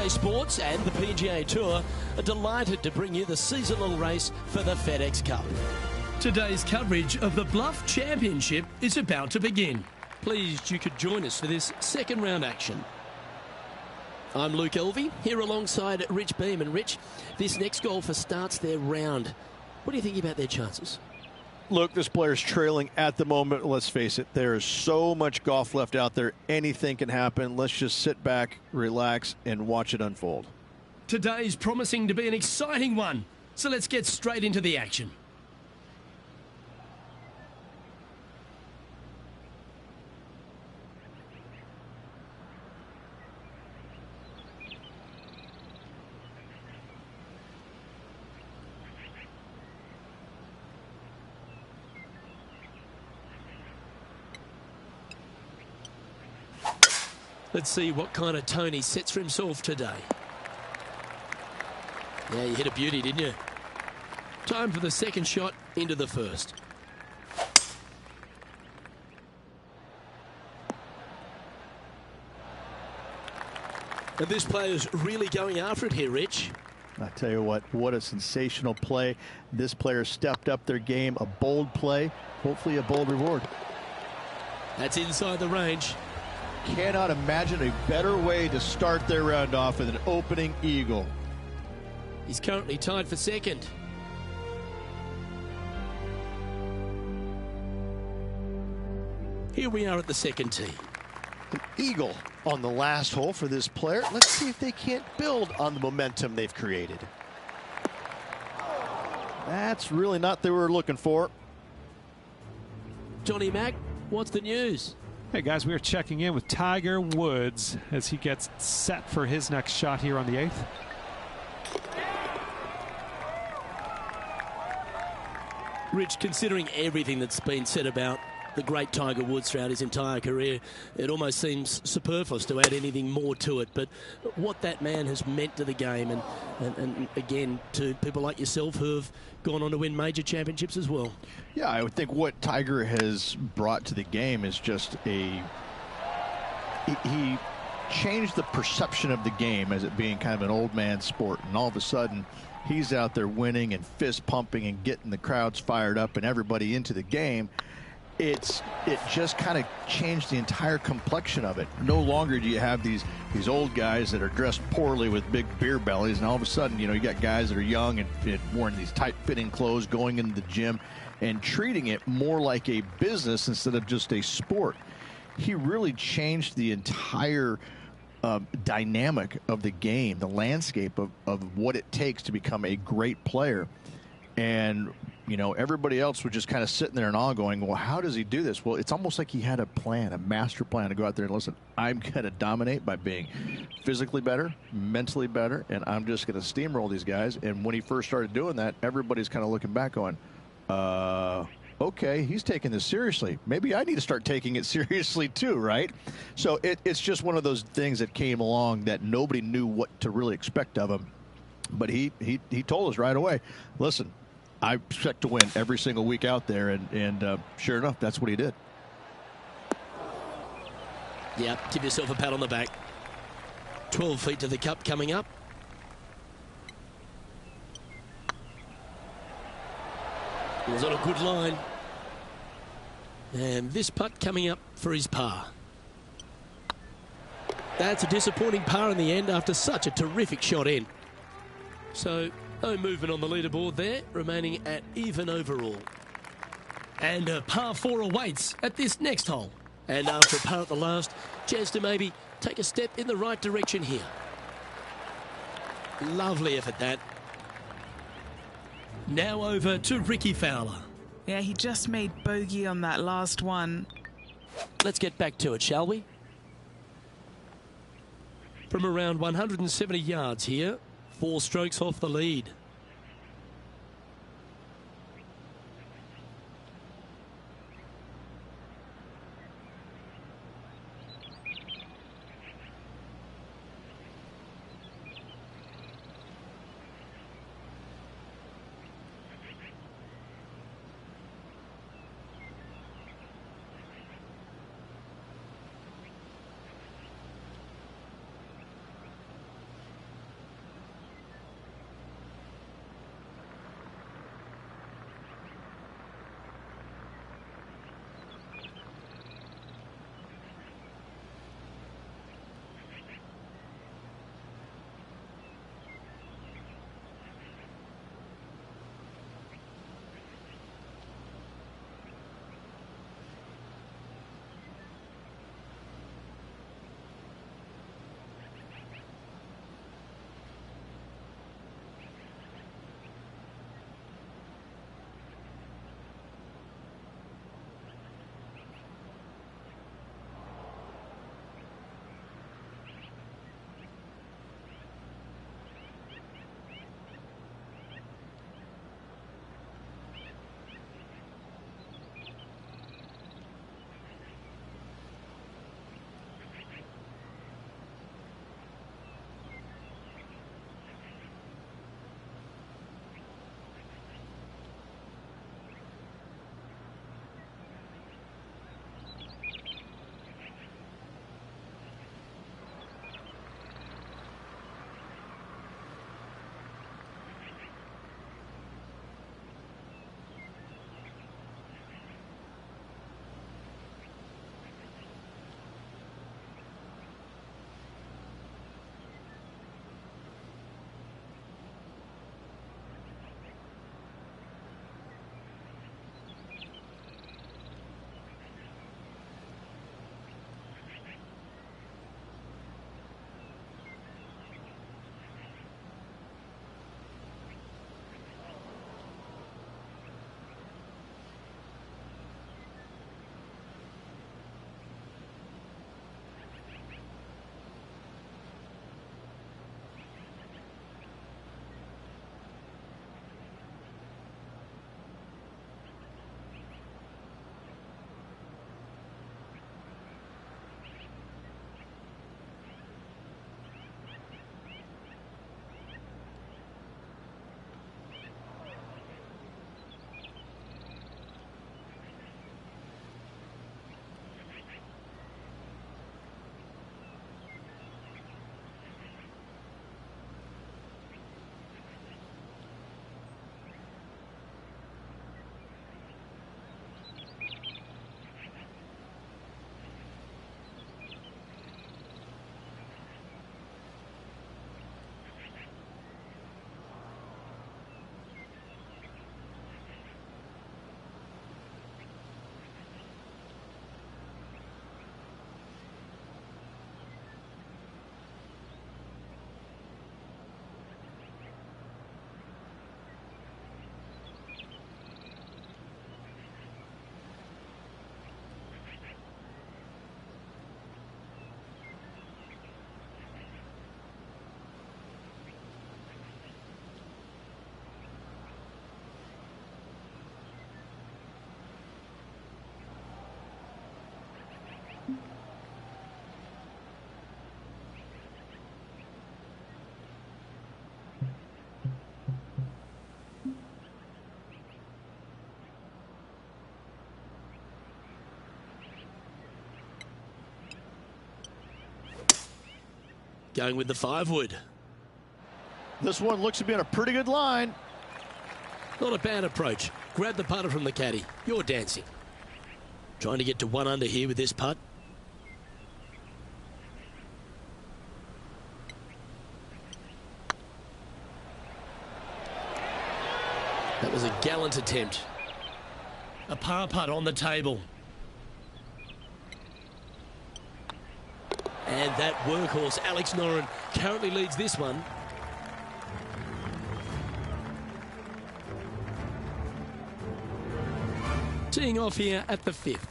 PGA Sports and the PGA Tour are delighted to bring you the season-long race for the FedEx Cup. Today's coverage of the Bluff Championship is about to begin. Pleased you could join us for this second round action. I'm Luke Elvey, here alongside Rich Beam. And Rich, this next golfer starts their round. What do you think about their chances? Look, this player's trailing at the moment. Let's face it, there is so much golf left out there. Anything can happen. Let's just sit back, relax, and watch it unfold. Today's promising to be an exciting one. So let's get straight into the action. Let's see what kind of tone he sets for himself today. Yeah, you hit a beauty, didn't you? Time for the second shot into the first. And this player's really going after it here, Rich. I tell you what a sensational play. This player stepped up their game. A bold play, hopefully a bold reward. That's inside the range. Cannot imagine a better way to start their round off with an opening eagle. He's currently tied for second. Here we are at the second tee. An eagle on the last hole for this player. Let's see if they can't build on the momentum they've created. That's really not what they were looking for. Johnny Mack, what's the news? Hey guys, we are checking in with Tiger Woods as he gets set for his next shot here on the 8th. Rich, considering everything that's been said about the great Tiger Woods throughout his entire career, it almost seems superfluous to add anything more to it. But what that man has meant to the game and again, to people like yourself who have gone on to win major championships as well. Yeah, I would think what Tiger has brought to the game is just he changed the perception of the game as it being kind of an old man sport. And all of a sudden, he's out there winning and fist pumping and getting the crowds fired up and everybody into the game. It just kind of changed the entire complexion of it. No longer do you have these old guys that are dressed poorly with big beer bellies, and all of a sudden, you got guys that are young and wearing these tight-fitting clothes, going into the gym and treating it more like a business instead of just a sport. He really changed the entire dynamic of the game, the landscape of what it takes to become a great player. And everybody else was just kind of sitting there in awe going, well, how does he do this? Well, it's almost like he had a plan, a master plan to go out there and listen, I'm going to dominate by being physically better, mentally better, and I'm just going to steamroll these guys. And when he first started doing that, everybody's kind of looking back going, okay, he's taking this seriously. Maybe I need to start taking it seriously too, right? So it's just one of those things that came along that nobody knew what to really expect of him. But he told us right away, listen, I expect to win every single week out there, and sure enough, that's what he did. Yeah, give yourself a pat on the back. 12 feet to the cup coming up. It was on a good line. And this putt coming up for his par. That's a disappointing par in the end after such a terrific shot in. So no movement on the leaderboard there, remaining at even overall. And a par 4 awaits at this next hole. And after a par at the last, chance to maybe take a step in the right direction here. Lovely effort that. Now over to Ricky Fowler. Yeah, he just made bogey on that last one. Let's get back to it, shall we? From around 170 yards here, 4 strokes off the lead. Going with the 5-wood. This one looks to be in a pretty good line. Not a bad approach. Grab the putter from the caddy. You're dancing. Trying to get to 1 under here with this putt. That was a gallant attempt. A par putt on the table. And that workhorse, Alex Noren, currently leads this one. Teeing off here at the 5th.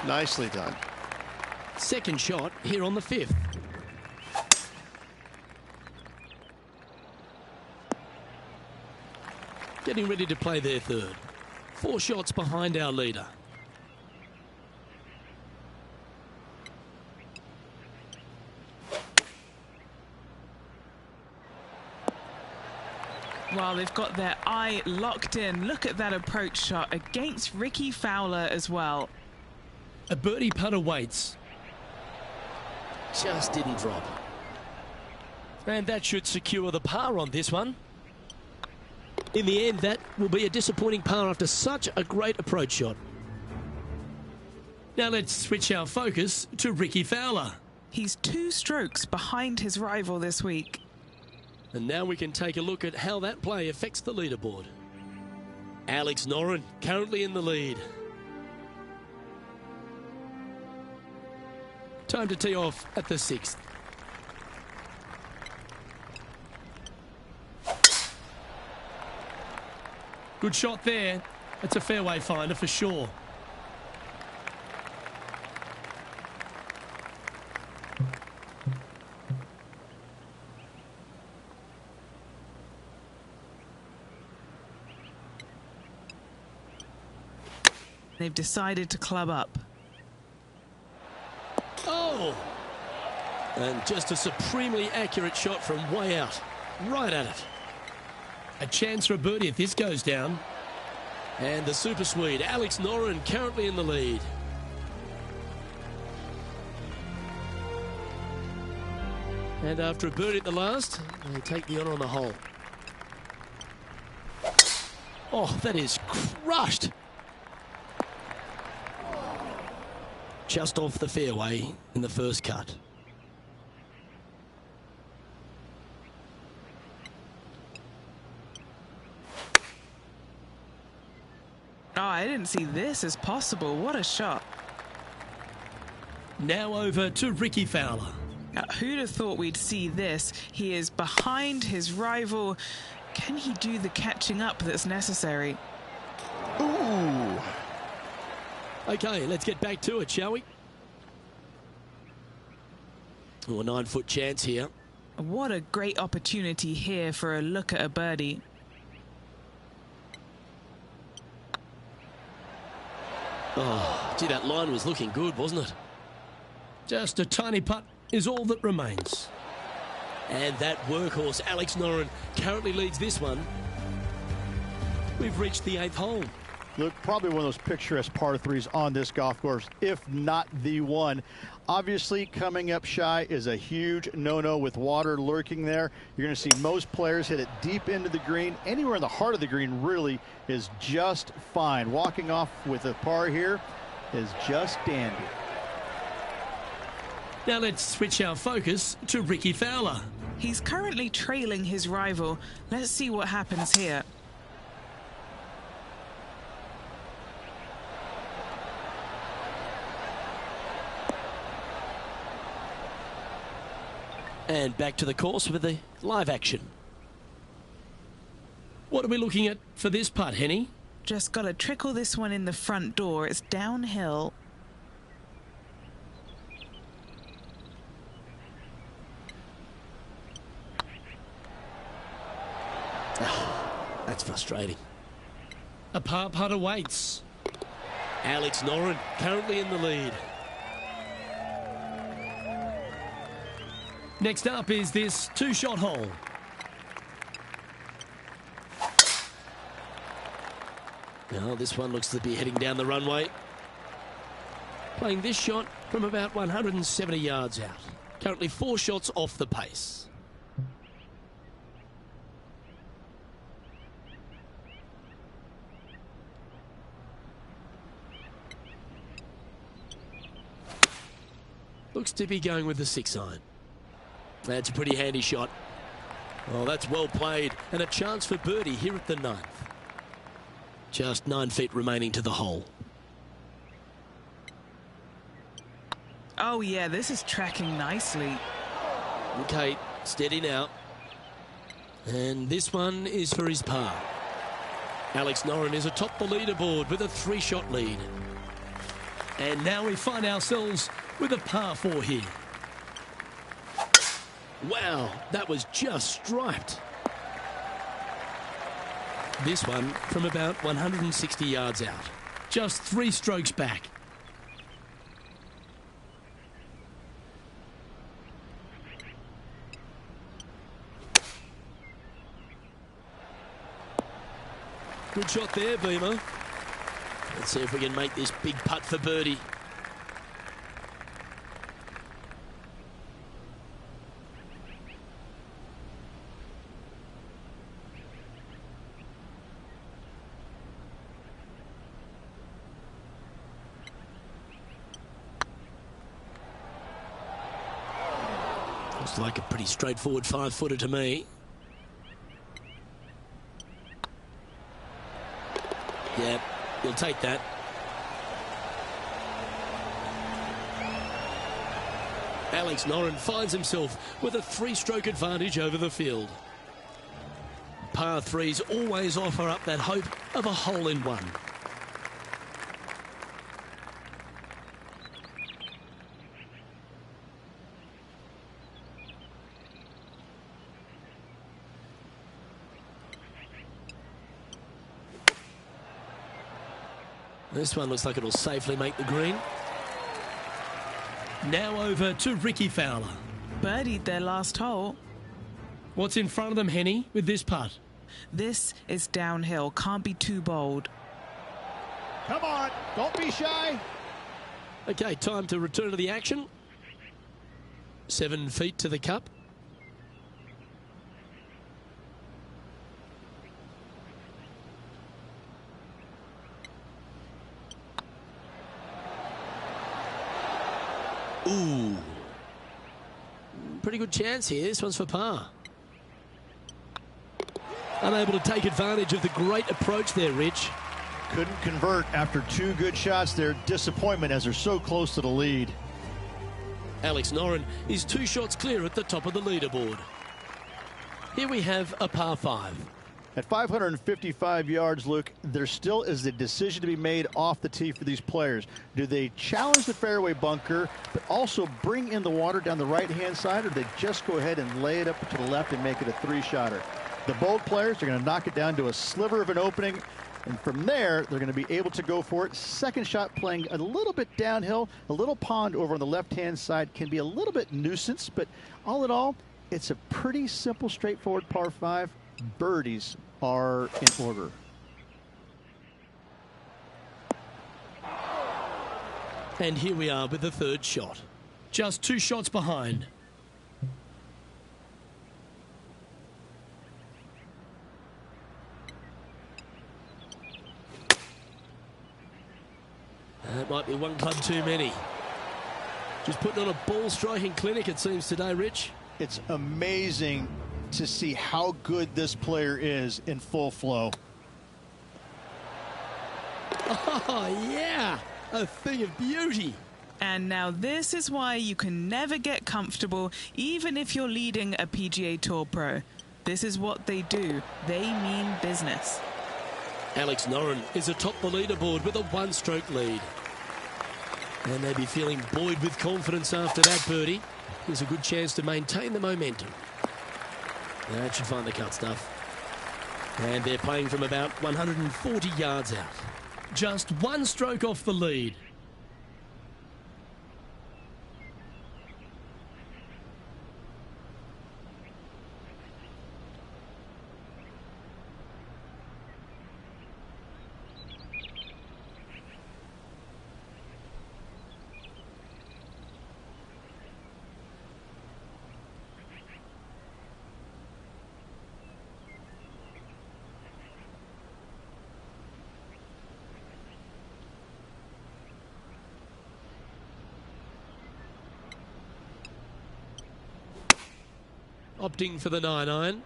Nicely done. Second shot here on the 5th. Getting ready to play their third. 4 shots behind our leader. Well, they've got their eye locked in. Look at that approach shot against Ricky Fowler as well. A birdie putt awaits. Just didn't drop. And that should secure the par on this one. In the end, that will be a disappointing par after such a great approach shot. Now let's switch our focus to Ricky Fowler. He's 2 strokes behind his rival this week. And now we can take a look at how that play affects the leaderboard. Alex Noren currently in the lead. Time to tee off at the 6th. Good shot there. It's a fairway finder for sure. They've decided to club up. Oh! And just a supremely accurate shot from way out. Right at it. A chance for a birdie if this goes down. And the super Swede, Alex Noren, currently in the lead. And after a birdie at the last, they take the honour on the hole. Oh, that is crushed. Just off the fairway in the first cut. Oh, I didn't see this as possible. What a shot. Now over to Ricky Fowler. Who'd have thought we'd see this? He is behind his rival. Can he do the catching up that's necessary? Ooh. Okay, let's get back to it, shall we? Oh, a 9-foot chance here. What a great opportunity here for a look at a birdie. Oh, gee, that line was looking good, wasn't it? Just a tiny putt is all that remains. And that workhorse, Alex Noren, currently leads this one. We've reached the 8th hole. Look, probably one of those picturesque par threes on this golf course, if not the one. Obviously, coming up shy is a huge no-no with water lurking there. You're going to see most players hit it deep into the green. Anywhere in the heart of the green really is just fine. Walking off with a par here is just dandy. Now let's switch our focus to Ricky Fowler. He's currently trailing his rival. Let's see what happens here. And back to the course with the live action. What are we looking at for this putt, Henny? Just got to trickle this one in the front door. It's downhill. That's frustrating. A par putt awaits. Alex Noren currently in the lead. Next up is this 2-shot hole. Now this one looks to be heading down the runway. Playing this shot from about 170 yards out. Currently 4 shots off the pace. Looks to be going with the 6-iron. That's a pretty handy shot. Oh, that's well played. And a chance for birdie here at the 9th. Just 9 feet remaining to the hole. Oh, yeah, this is tracking nicely. Okay, steady now. And this one is for his par. Alex Noren is atop the leaderboard with a 3-shot lead. And now we find ourselves with a par 4 here. Wow, that was just striped. This one from about 160 yards out. Just 3 strokes back. Good shot there, Beamer. Let's see if we can make this big putt for birdie. Looks like a pretty straightforward 5-footer to me. Yep, he'll take that. Alex Noren finds himself with a 3-stroke advantage over the field. Par 3s always offer up that hope of a hole-in-one. This one looks like it'll safely make the green. Now over to Ricky Fowler. Birdied their last hole. What's in front of them, Henny, with this putt? This is downhill. Can't be too bold. Come on, don't be shy. Okay, time to return to the action. 7 feet to the cup. Ooh. Pretty good chance here. This one's for par. Unable to take advantage of the great approach there, Rich. Couldn't convert after 2 good shots there. Disappointment as they're so close to the lead. Alex Noren is 2 shots clear at the top of the leaderboard. Here we have a par 5. At 555 yards, Luke, there still is a decision to be made off the tee for these players. Do they challenge the fairway bunker, but also bring in the water down the right-hand side, or do they just go ahead and lay it up to the left and make it a three-shotter? The bold players are going to knock it down to a sliver of an opening, and from there, they're going to be able to go for it. Second shot playing a little bit downhill. A little pond over on the left-hand side can be a little bit nuisance, but all in all, it's a pretty simple, straightforward par 5. Birdies are in order. And here we are with the third shot. Just 2 shots behind. That might be one club too many. Just putting on a ball striking clinic, it seems, today, Rich. It's amazing to see how good this player is in full flow. Oh, yeah. A thing of beauty. And now this is why you can never get comfortable, even if you're leading a PGA Tour pro. This is what they do. They mean business. Alex Noren is atop the leaderboard with a 1-stroke lead. And they'll be feeling buoyed with confidence after that birdie. Here's a good chance to maintain the momentum. That should find the cut stuff. And they're playing from about 140 yards out. Just 1 stroke off the lead. Opting for the 9-iron.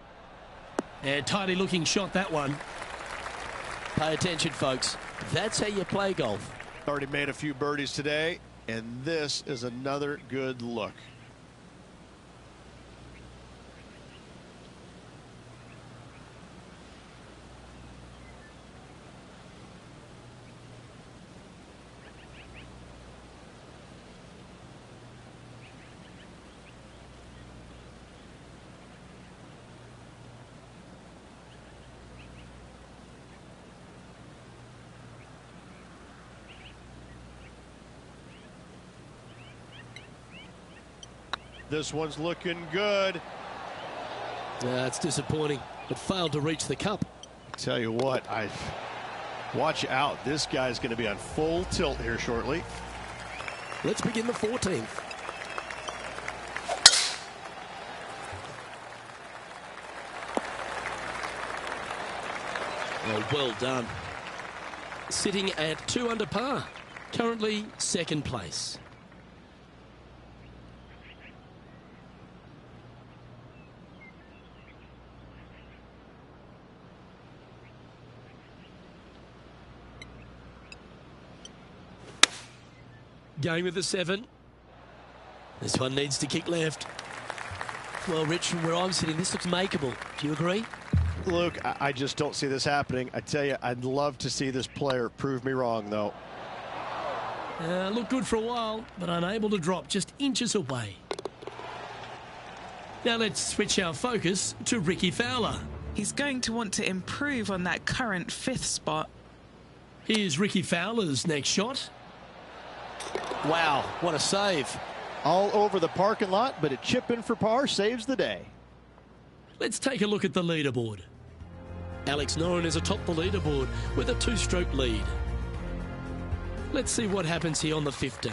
And tidy looking shot, that one. Pay attention, folks. That's how you play golf. Already made a few birdies today, and this is another good look. This one's looking good. Yeah, it's disappointing. It failed to reach the cup. Tell you what, watch out. This guy's going to be on full tilt here shortly. Let's begin the 14th. Oh, well done. Sitting at 2 under par. Currently 2nd place. Going with the 7. This one needs to kick left. Well, Rich, from where I'm sitting, this looks makeable. Do you agree? Luke, I just don't see this happening. I tell you, I'd love to see this player prove me wrong, though. Looked good for a while, but unable to drop just inches away. Now let's switch our focus to Ricky Fowler. He's going to want to improve on that current 5th spot. Here's Ricky Fowler's next shot. Wow, what a save. All over the parking lot, but a chip in for par saves the day. Let's take a look at the leaderboard. Alex Noren is atop the leaderboard with a 2-stroke lead. Let's see what happens here on the 15th.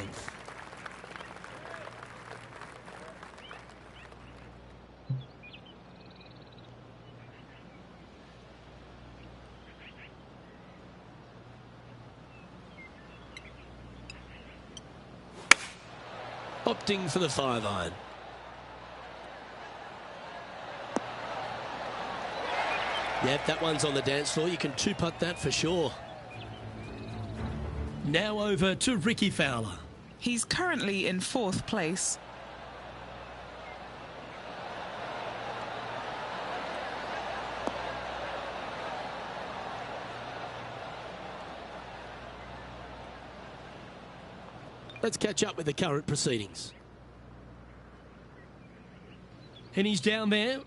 Opting for the 5-iron. Yep, that one's on the dance floor. You can 2-putt that for sure. Now over to Ricky Fowler. He's currently in 4th place. Let's catch up with the current proceedings. And he's down there.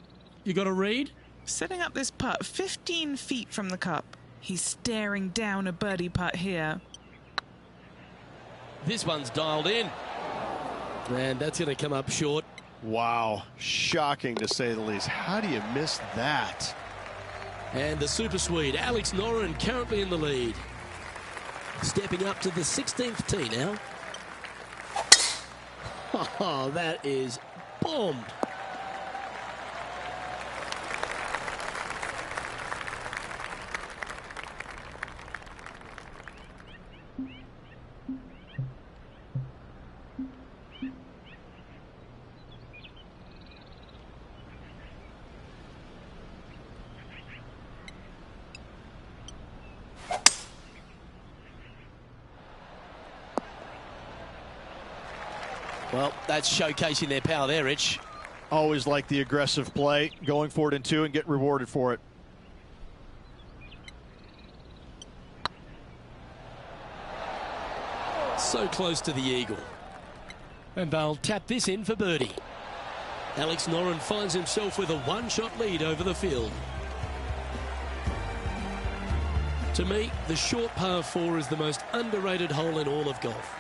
You got a read? Setting up this putt 15 feet from the cup. He's staring down a birdie putt here. This one's dialed in. And that's going to come up short. Wow, shocking to say the least. How do you miss that? And the Super Swede, Alex Noren, currently in the lead. Stepping up to the 16th tee now. Oh, that is bombed. Well, that's showcasing their power there, Rich. Always like the aggressive play, going for it in two and get rewarded for it. So close to the eagle. And they'll tap this in for birdie. Alex Noren finds himself with a one-shot lead over the field. To me, the short par 4 is the most underrated hole in all of golf.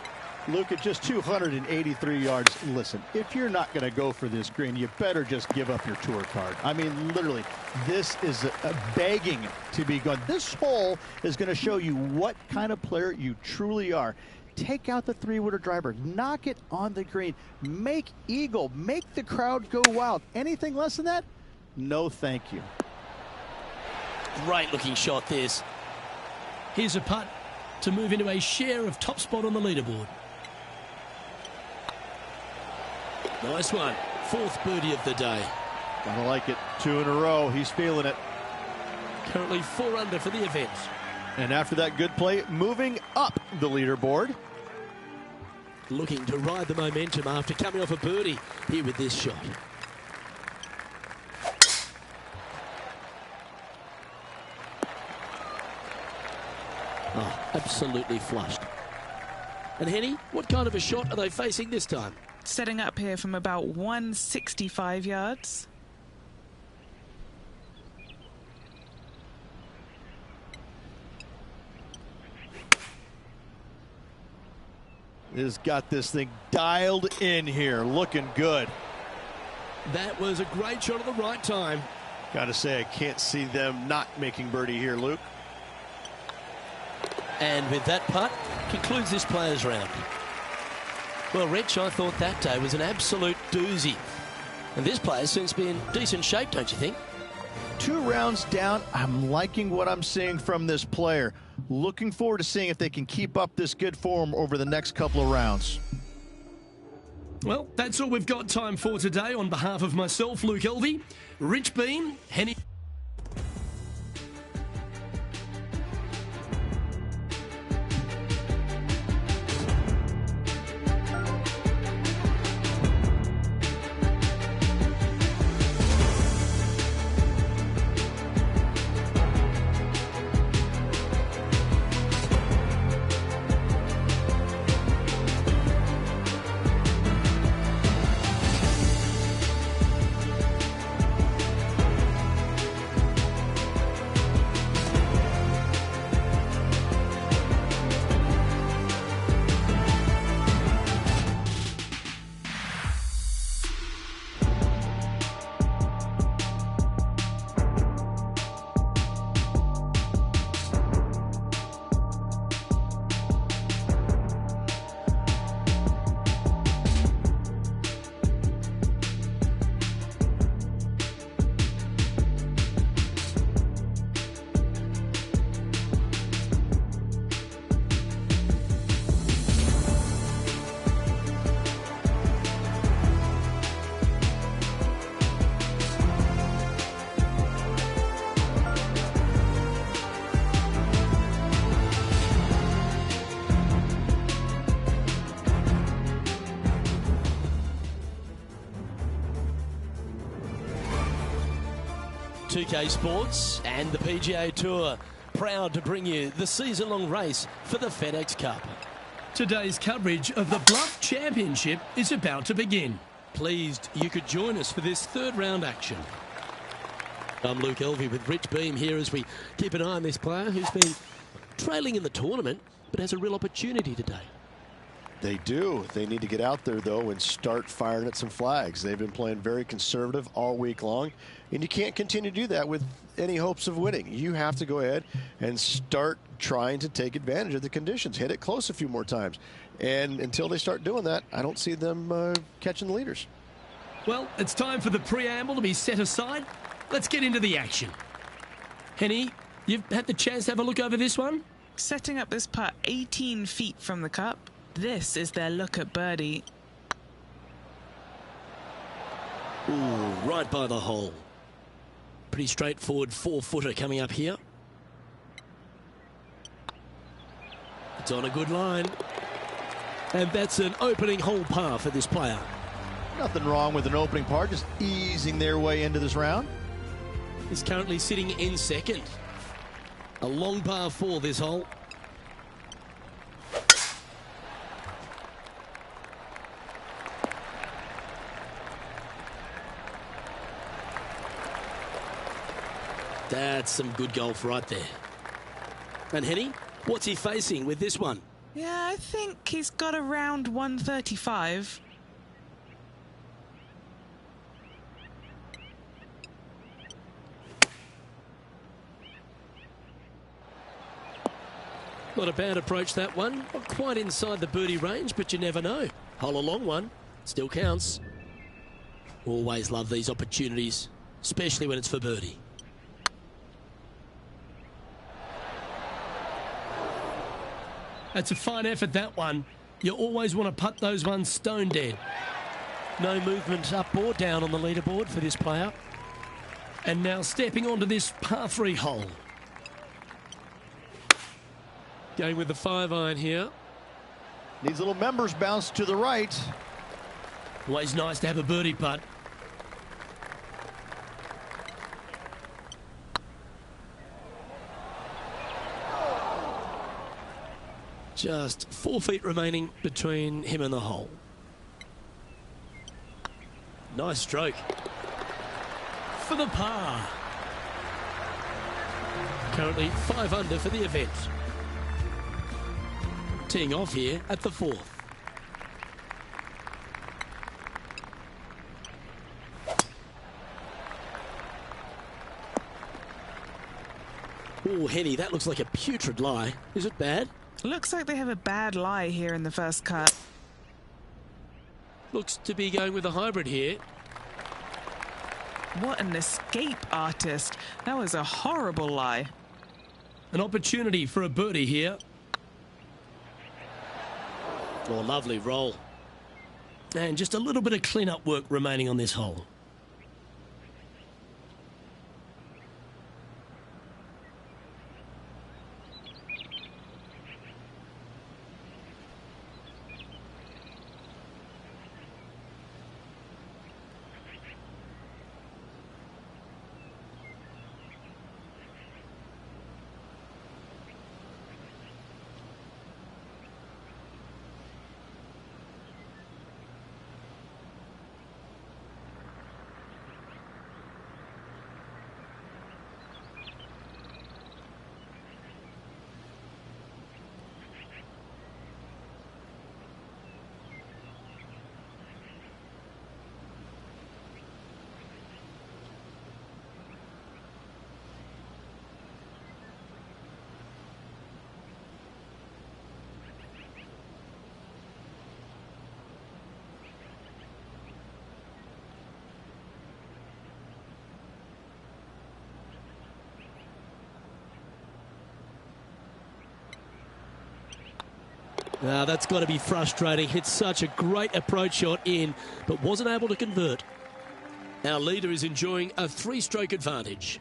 Luke, at just 283 yards, listen, if you're not going to go for this green, you better just give up your tour card. I mean, literally, this is a begging to be gone. This hole is going to show you what kind of player you truly are. Take out the three-wooder driver, knock it on the green, make eagle, make the crowd go wild. Anything less than that? No, thank you. Great looking shot, this. Here's a putt to move into a share of top spot on the leaderboard. Nice one. Fourth birdie of the day. I like it. 2 in a row. He's feeling it. Currently 4 under for the event. And after that good play, moving up the leaderboard. Looking to ride the momentum after coming off a birdie here with this shot. Oh, absolutely flushed. And Henny, what kind of a shot are they facing this time? Setting up here from about 165 yards. Has got this thing dialed in here, looking good. That was a great shot at the right time. Got to say, I can't see them not making birdie here, Luke. And with that putt, concludes this players round. Well, Rich, I thought that day was an absolute doozy. And this player seems to be in decent shape, don't you think? 2 rounds down. I'm liking what I'm seeing from this player. Looking forward to seeing if they can keep up this good form over the next couple of rounds. Well, that's all we've got time for today. On behalf of myself, Luke Elvey, Rich Bean, Henny. PGA Sports and the PGA Tour proud to bring you the season-long race for the FedEx Cup. Today's coverage of the Bluff Championship is about to begin. Pleased you could join us for this third round action. I'm Luke Elvey with Rich Beam here as we keep an eye on this player who's been trailing in the tournament but has a real opportunity today. They do. They need to get out there, though, and start firing at some flags. They've been playing very conservative all week long, and you can't continue to do that with any hopes of winning. You have to go ahead and start trying to take advantage of the conditions. Hit it close a few more times. And until they start doing that, I don't see them catching the leaders. Well, it's time for the preamble to be set aside. Let's get into the action. Henny, you've had the chance to have a look over this one? Setting up this putt 18 feet from the cup. This is their look at birdie. Ooh, right by the hole. Pretty straightforward 4-footer coming up here. It's on a good line. And that's an opening hole par for this player. Nothing wrong with an opening par, just easing their way into this round. He's currently sitting in second. A long par 4 this hole. That's some good golf right there. And Henny, what's he facing with this one? Yeah, I think he's got around 135. Not a bad approach, that one. Not quite inside the birdie range, but you never know. Hole a long one. Still counts. Always love these opportunities, especially when it's for birdie. That's a fine effort, that one. You always want to putt those ones stone dead. No movement up or down on the leaderboard for this player. And now stepping onto this par 3 hole. Going with the 5-iron here. Needs a little members bounce to the right. Always nice to have a birdie putt. Just 4 feet remaining between him and the hole. Nice stroke. For the par. Currently 5 under for the event. Teeing off here at the 4th. Oh, Henny, that looks like a putrid lie. Is it bad? Looks like they have a bad lie here in the first cut. Looks to be going with a hybrid here. What an escape artist. That was a horrible lie. An opportunity for a birdie here. Oh, lovely roll. And just a little bit of clean-up work remaining on this hole. Now that's got to be frustrating. Hit such a great approach shot in, but wasn't able to convert. Our leader is enjoying a 3-stroke advantage.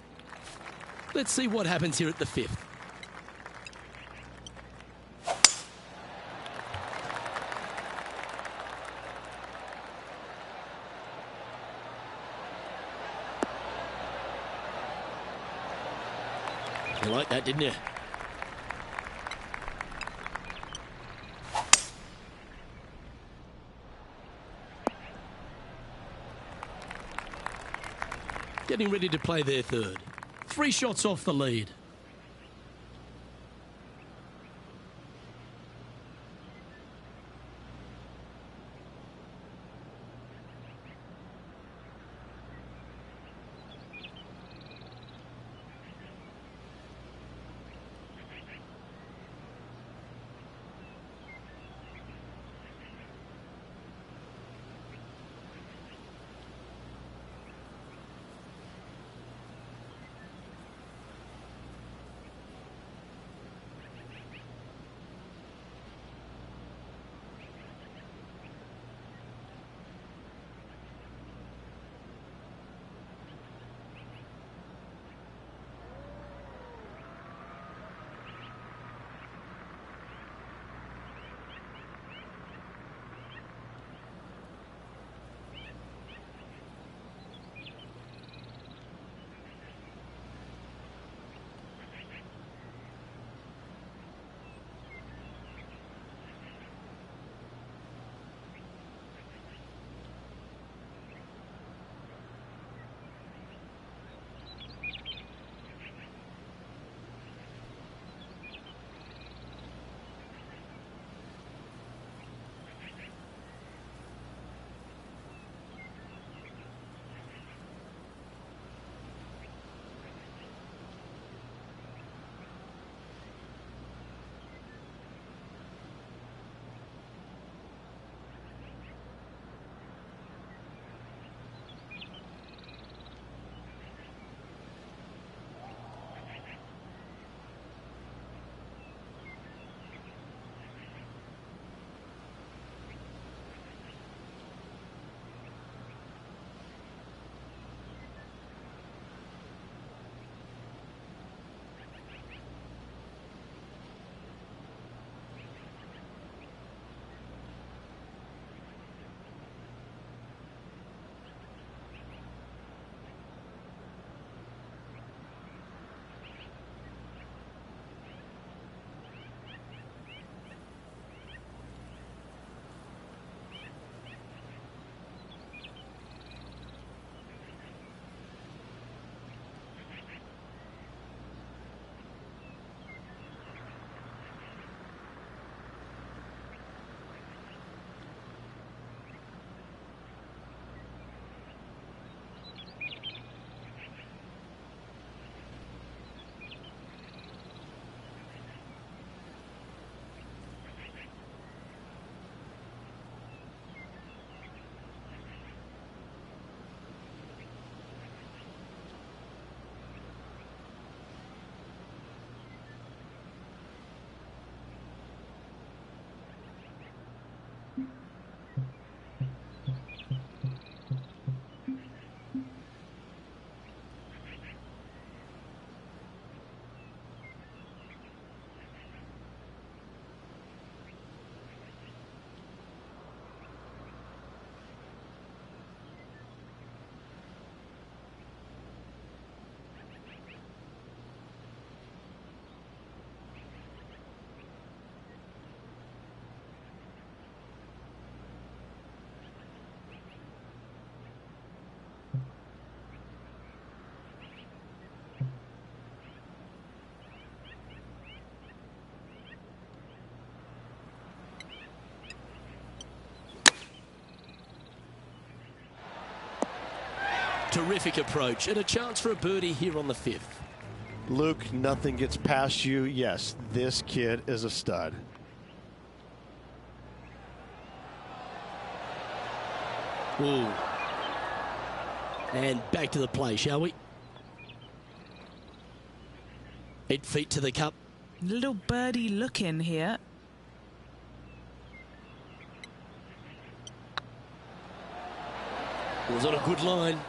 Let's see what happens here at the 5th. You like that, didn't you? getting ready to play their third. 3 shots off the lead. Terrific approach and a chance for a birdie here on the 5th. Luke, nothing gets past you. Yes, this kid is a stud. Ooh. And back to the play, shall we? 8 feet to the cup. Little birdie look in here. It was on a good line.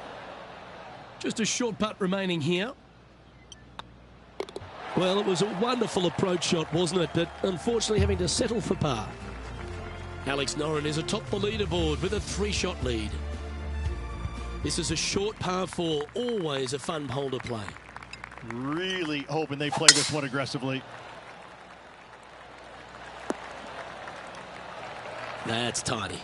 Just a short putt remaining here. Well, it was a wonderful approach shot, wasn't it? But unfortunately having to settle for par. Alex Noren is atop the leaderboard with a 3-shot lead. This is a short par 4, always a fun hole to play. Really hoping they play this one aggressively. That's tidy.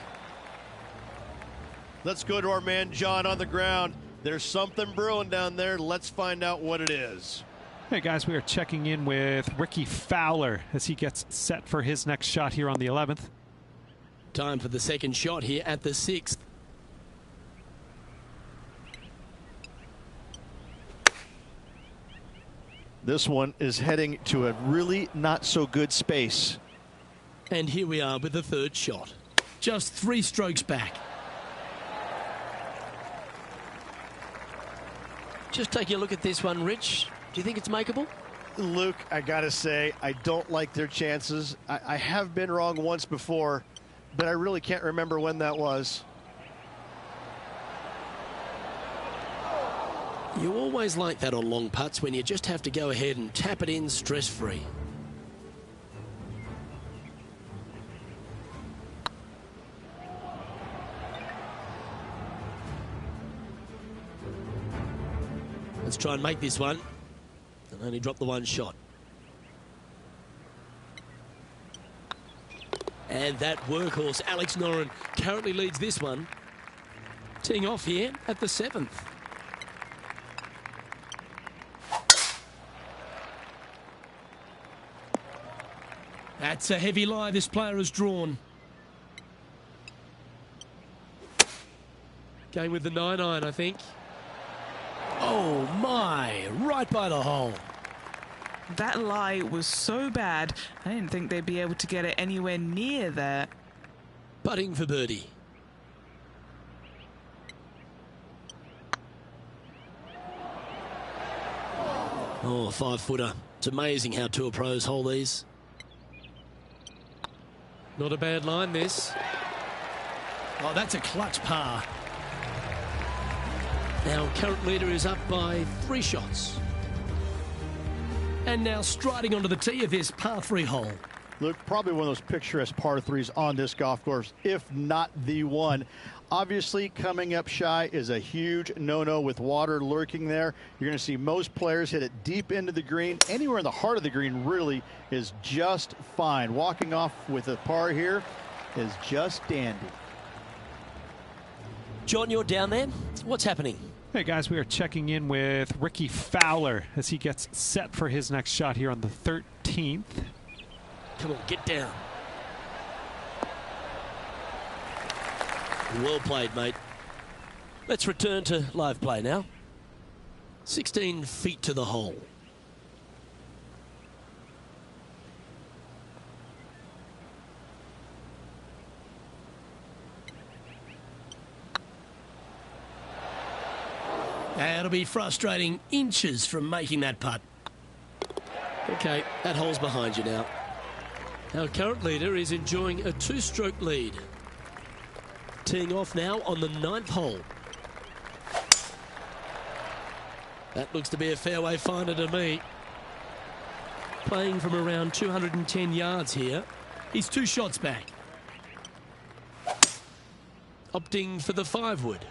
Let's go to our man John on the ground. There's something brewing down there. Let's find out what it is. Hey guys, we are checking in with Ricky Fowler as he gets set for his next shot here on the 11th. Time for the second shot here at the 6th. This one is heading to a really not so good space. And here we are with the third shot. Just 3 strokes back. Just taking a look at this one, Rich. Do you think it's makeable? Luke, I gotta say, I don't like their chances. I have been wrong once before, but I really can't remember when that was. You always like that on long putts when you just have to go ahead and tap it in stress-free. Let's try and make this one and only drop the one shot. And that workhorse, Alex Noren, currently leads this one. Teeing off here at the 7th. That's a heavy lie this player has drawn. Going with the 9-iron, I think. Oh my, right by the hole. That lie was so bad, I didn't think they'd be able to get it anywhere near there. Putting for birdie. Oh, 5-footer. It's amazing how tour pros hold these. Not a bad line, this. Oh, that's a clutch par. Now, current leader is up by 3 shots. And now striding onto the tee of this par 3 hole. Look, probably one of those picturesque par 3s on this golf course, if not the one. Obviously, coming up shy is a huge no-no with water lurking there. You're going to see most players hit it deep into the green. Anywhere in the heart of the green really is just fine. Walking off with a par here is just dandy. John, you're down there. What's happening? Hey guys, we are checking in with Ricky Fowler as he gets set for his next shot here on the 13th. Come on, get down. Well played, mate. Let's return to live play now. 16 feet to the hole. That'll be frustrating, inches from making that putt. Okay, that hole's behind you now. Our current leader is enjoying a 2-stroke lead. Teeing off now on the 9th hole. That looks to be a fairway finder to me. Playing from around 210 yards here. He's 2 shots back. Opting for the 5-wood.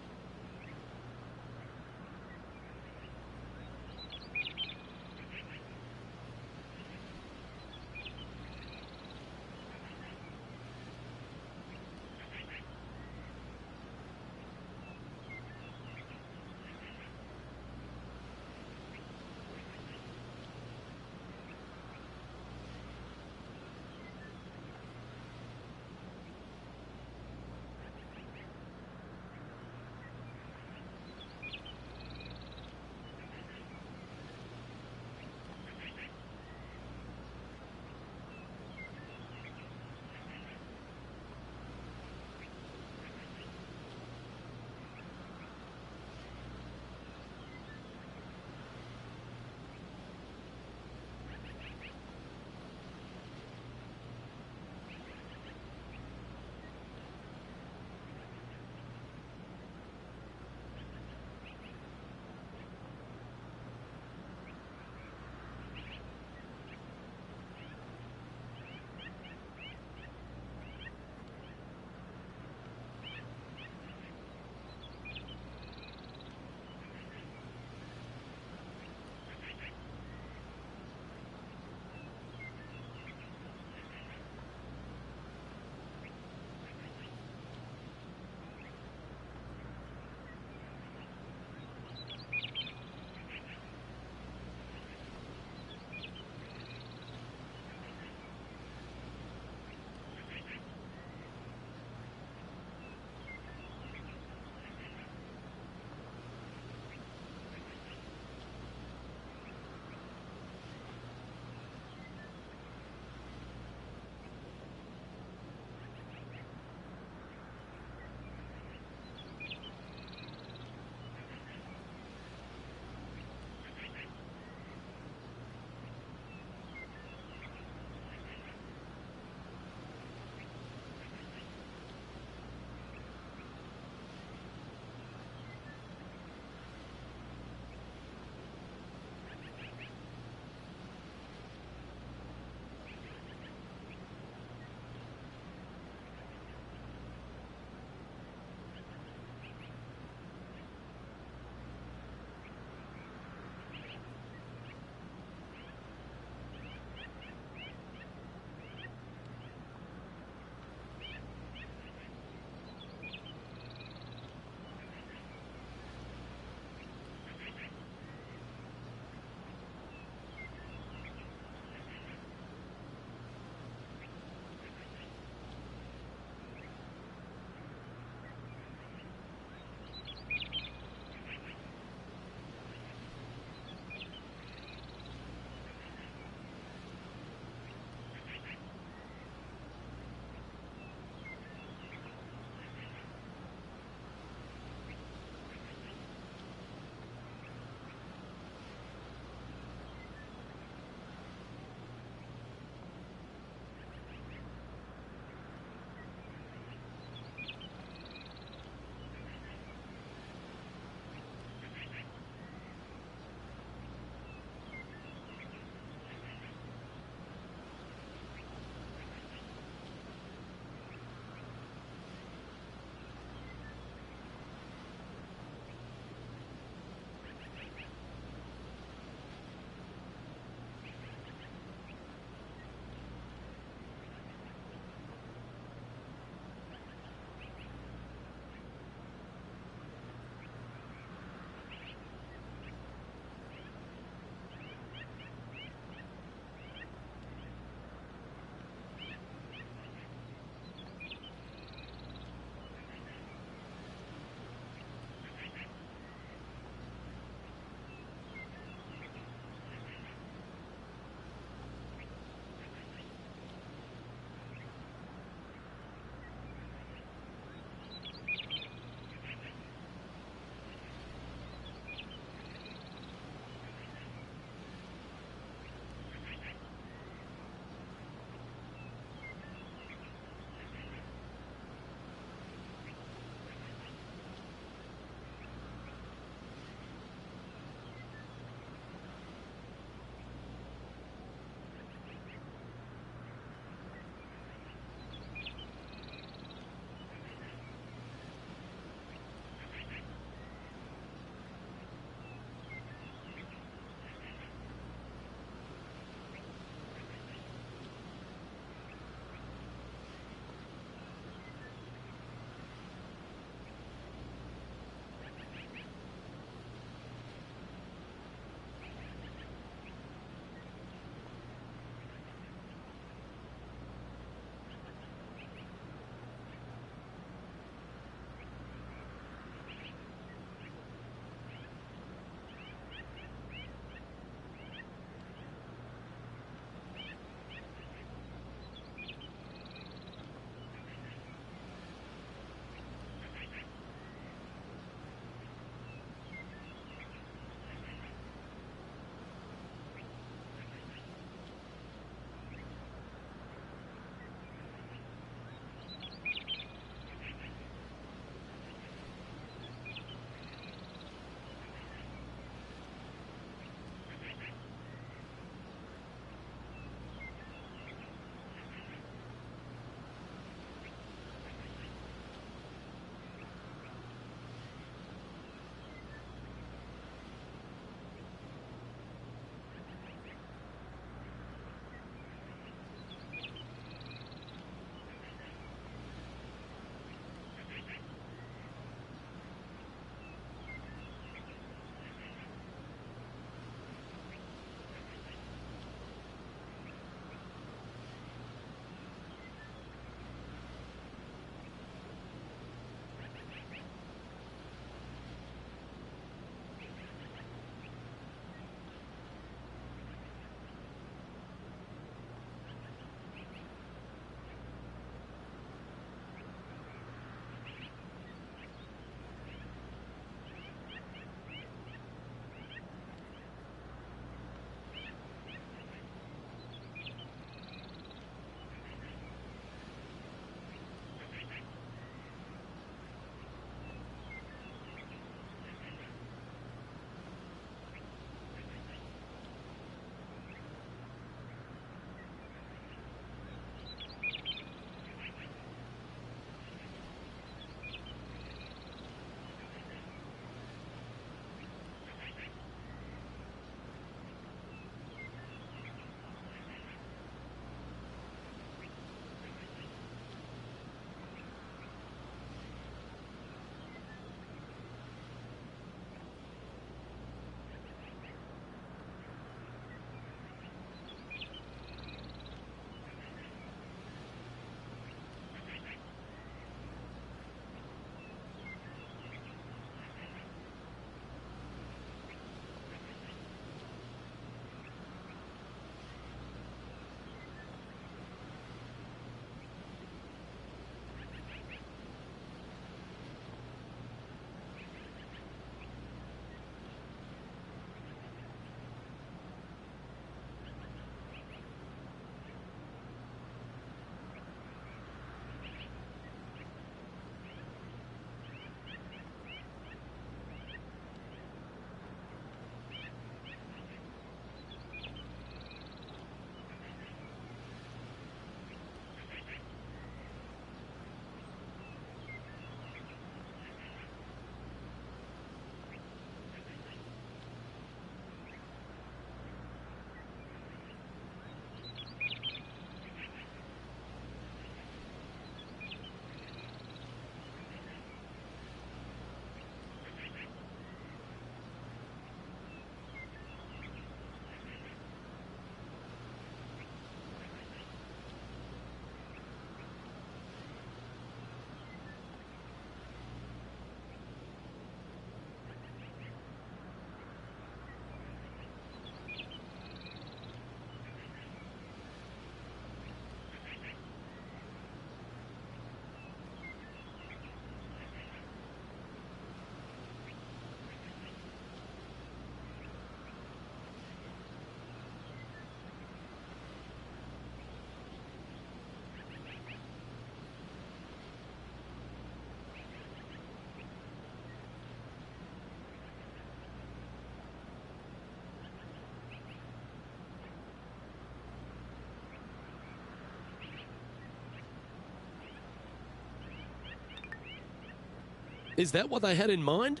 Is that what they had in mind?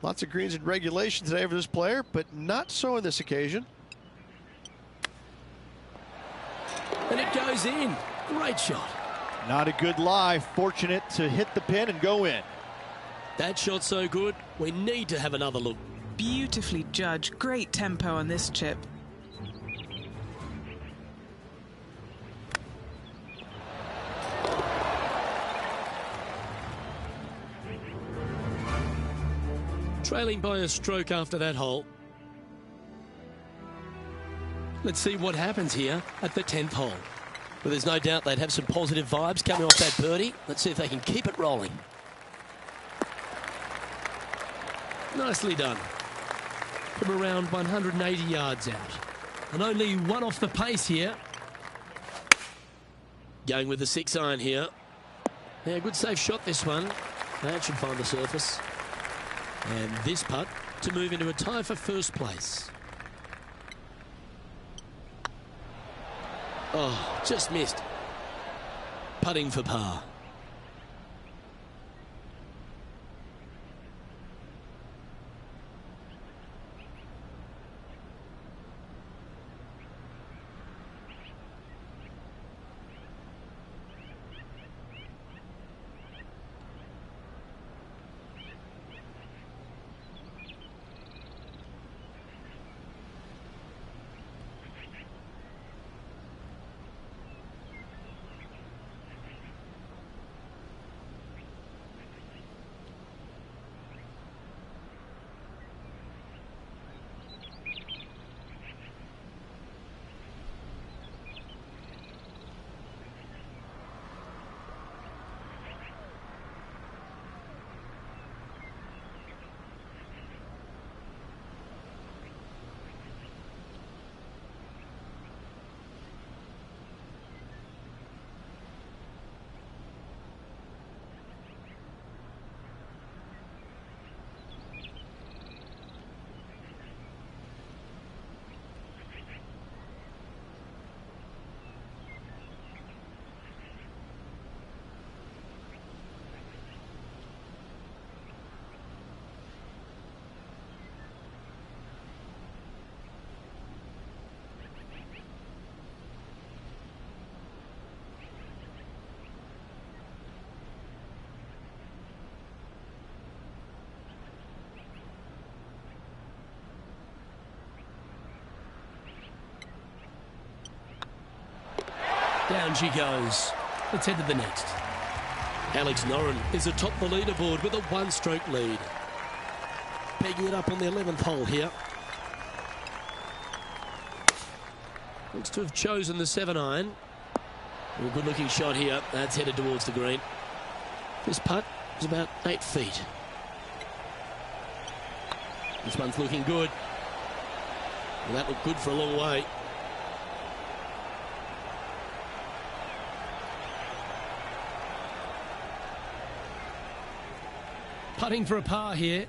Lots of greens in regulation today for this player, but not so on this occasion. And it goes in. Great shot. Not a good lie. Fortunate to hit the pin and go in. That shot's so good, we need to have another look. Beautifully judged. Great tempo on this chip. Trailing by a stroke after that hole. Let's see what happens here at the 10th hole. Well, there's no doubt they'd have some positive vibes coming off that birdie. Let's see if they can keep it rolling. Nicely done. From around 180 yards out. And only one off the pace here. Going with the 6-iron here. Yeah, good safe shot this one. That should find the surface. And this putt to move into a tie for first place. Oh, just missed. Putting for par. Down she goes. Let's head to the next. Alex Noren is atop the leaderboard with a one-stroke lead. Pegging it up on the 11th hole here. Looks to have chosen the 7-iron. A good-looking shot here. That's headed towards the green. This putt is about 8 feet. This one's looking good. Well, that looked good for a long way. Putting for a par here.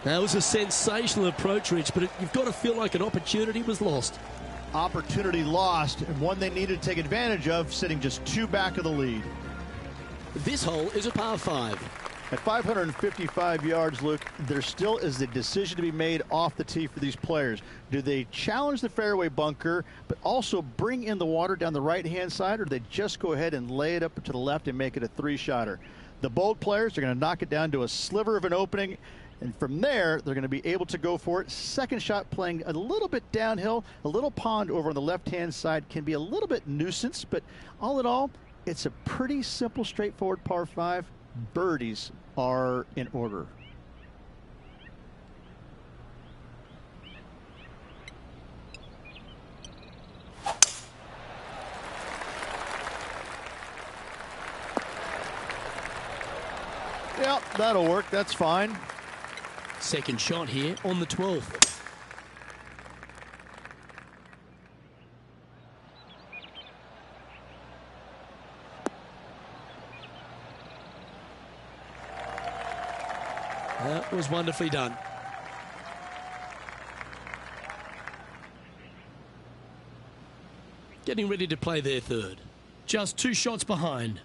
That was a sensational approach, Rich, but you've got to feel like an opportunity was lost. Opportunity lost, and one they needed to take advantage of, sitting just 2 back of the lead. This hole is a par 5. At 555 yards, Luke, there still is a decision to be made off the tee for these players. Do they challenge the fairway bunker, but also bring in the water down the right-hand side, or do they just go ahead and lay it up to the left and make it a 3-shotter? The bold players are going to knock it down to a sliver of an opening, and from there, they're going to be able to go for it. Second shot playing a little bit downhill. A little pond over on the left-hand side can be a little bit nuisance, but all in all, it's a pretty simple, straightforward par 5. Birdies are in order. Yeah, that'll work. That's fine. Second shot here on the 12th. That was wonderfully done. Getting ready to play their third. Just 2 shots behind.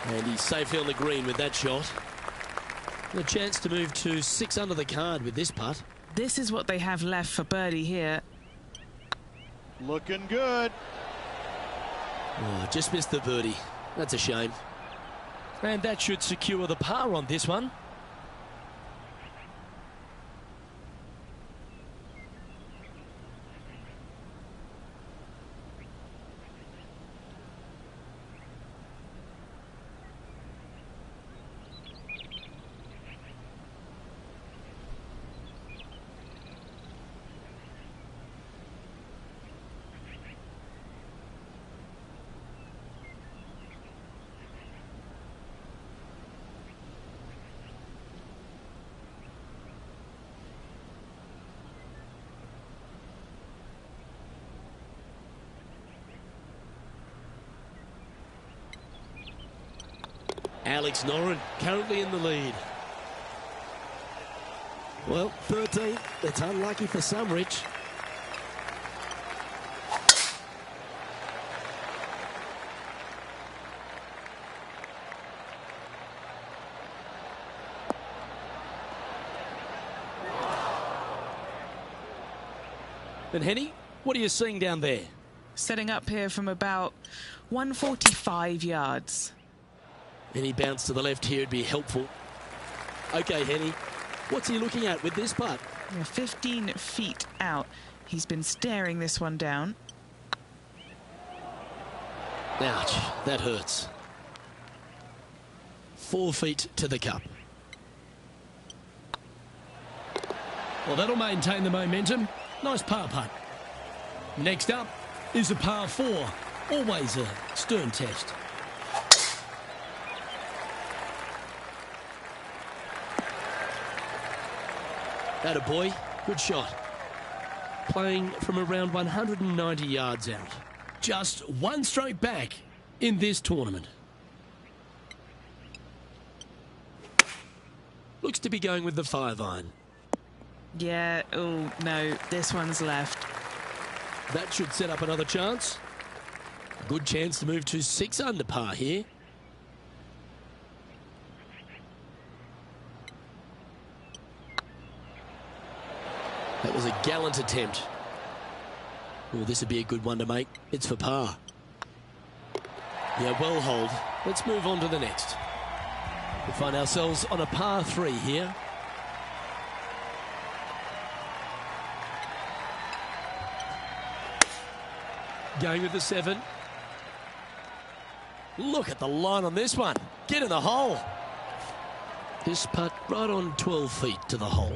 And he's safely on the green with that shot. And a chance to move to 6 under the card with this putt. This is what they have left for birdie here. Looking good. Oh, just missed the birdie. That's a shame. And that should secure the par on this one. Alex Noren currently in the lead. Well, 13. That's unlucky for some, Rich. And Henny, what are you seeing down there? Setting up here from about 145 yards. Any bounce to the left here would be helpful. Okay, Henny, what's he looking at with this putt? 15 feet out. He's been staring this one down. Ouch, that hurts. 4 feet to the cup. Well, that'll maintain the momentum. Nice par putt. Next up is a par 4. Always a stern test. Atta boy, good shot. Playing from around 190 yards out. Just one stroke back in this tournament. Looks to be going with the 5-iron. Yeah, oh no, this one's left. That should set up another chance. Good chance to move to 6 under par here. That was a gallant attempt. Oh, this would be a good one to make. It's for par. Yeah, well hold. Let's move on to the next. We find ourselves on a par 3 here. Going with the 7. Look at the line on this one. Get in the hole. This putt right on 12 feet to the hole.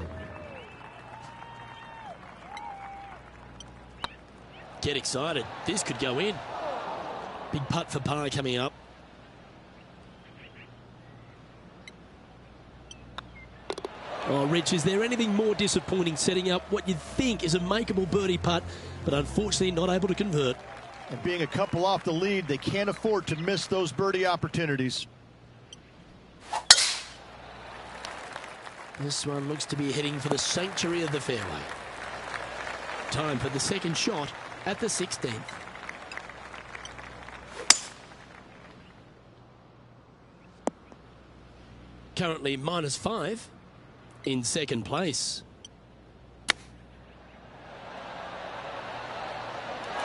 Get excited. This could go in. Big putt for par coming up. Oh, Rich, is there anything more disappointing setting up what you think is a makeable birdie putt, but unfortunately not able to convert? And being a couple off the lead, they can't afford to miss those birdie opportunities. This one looks to be heading for the sanctuary of the fairway. Time for the second shot at the 16th. Currently -5 in second place.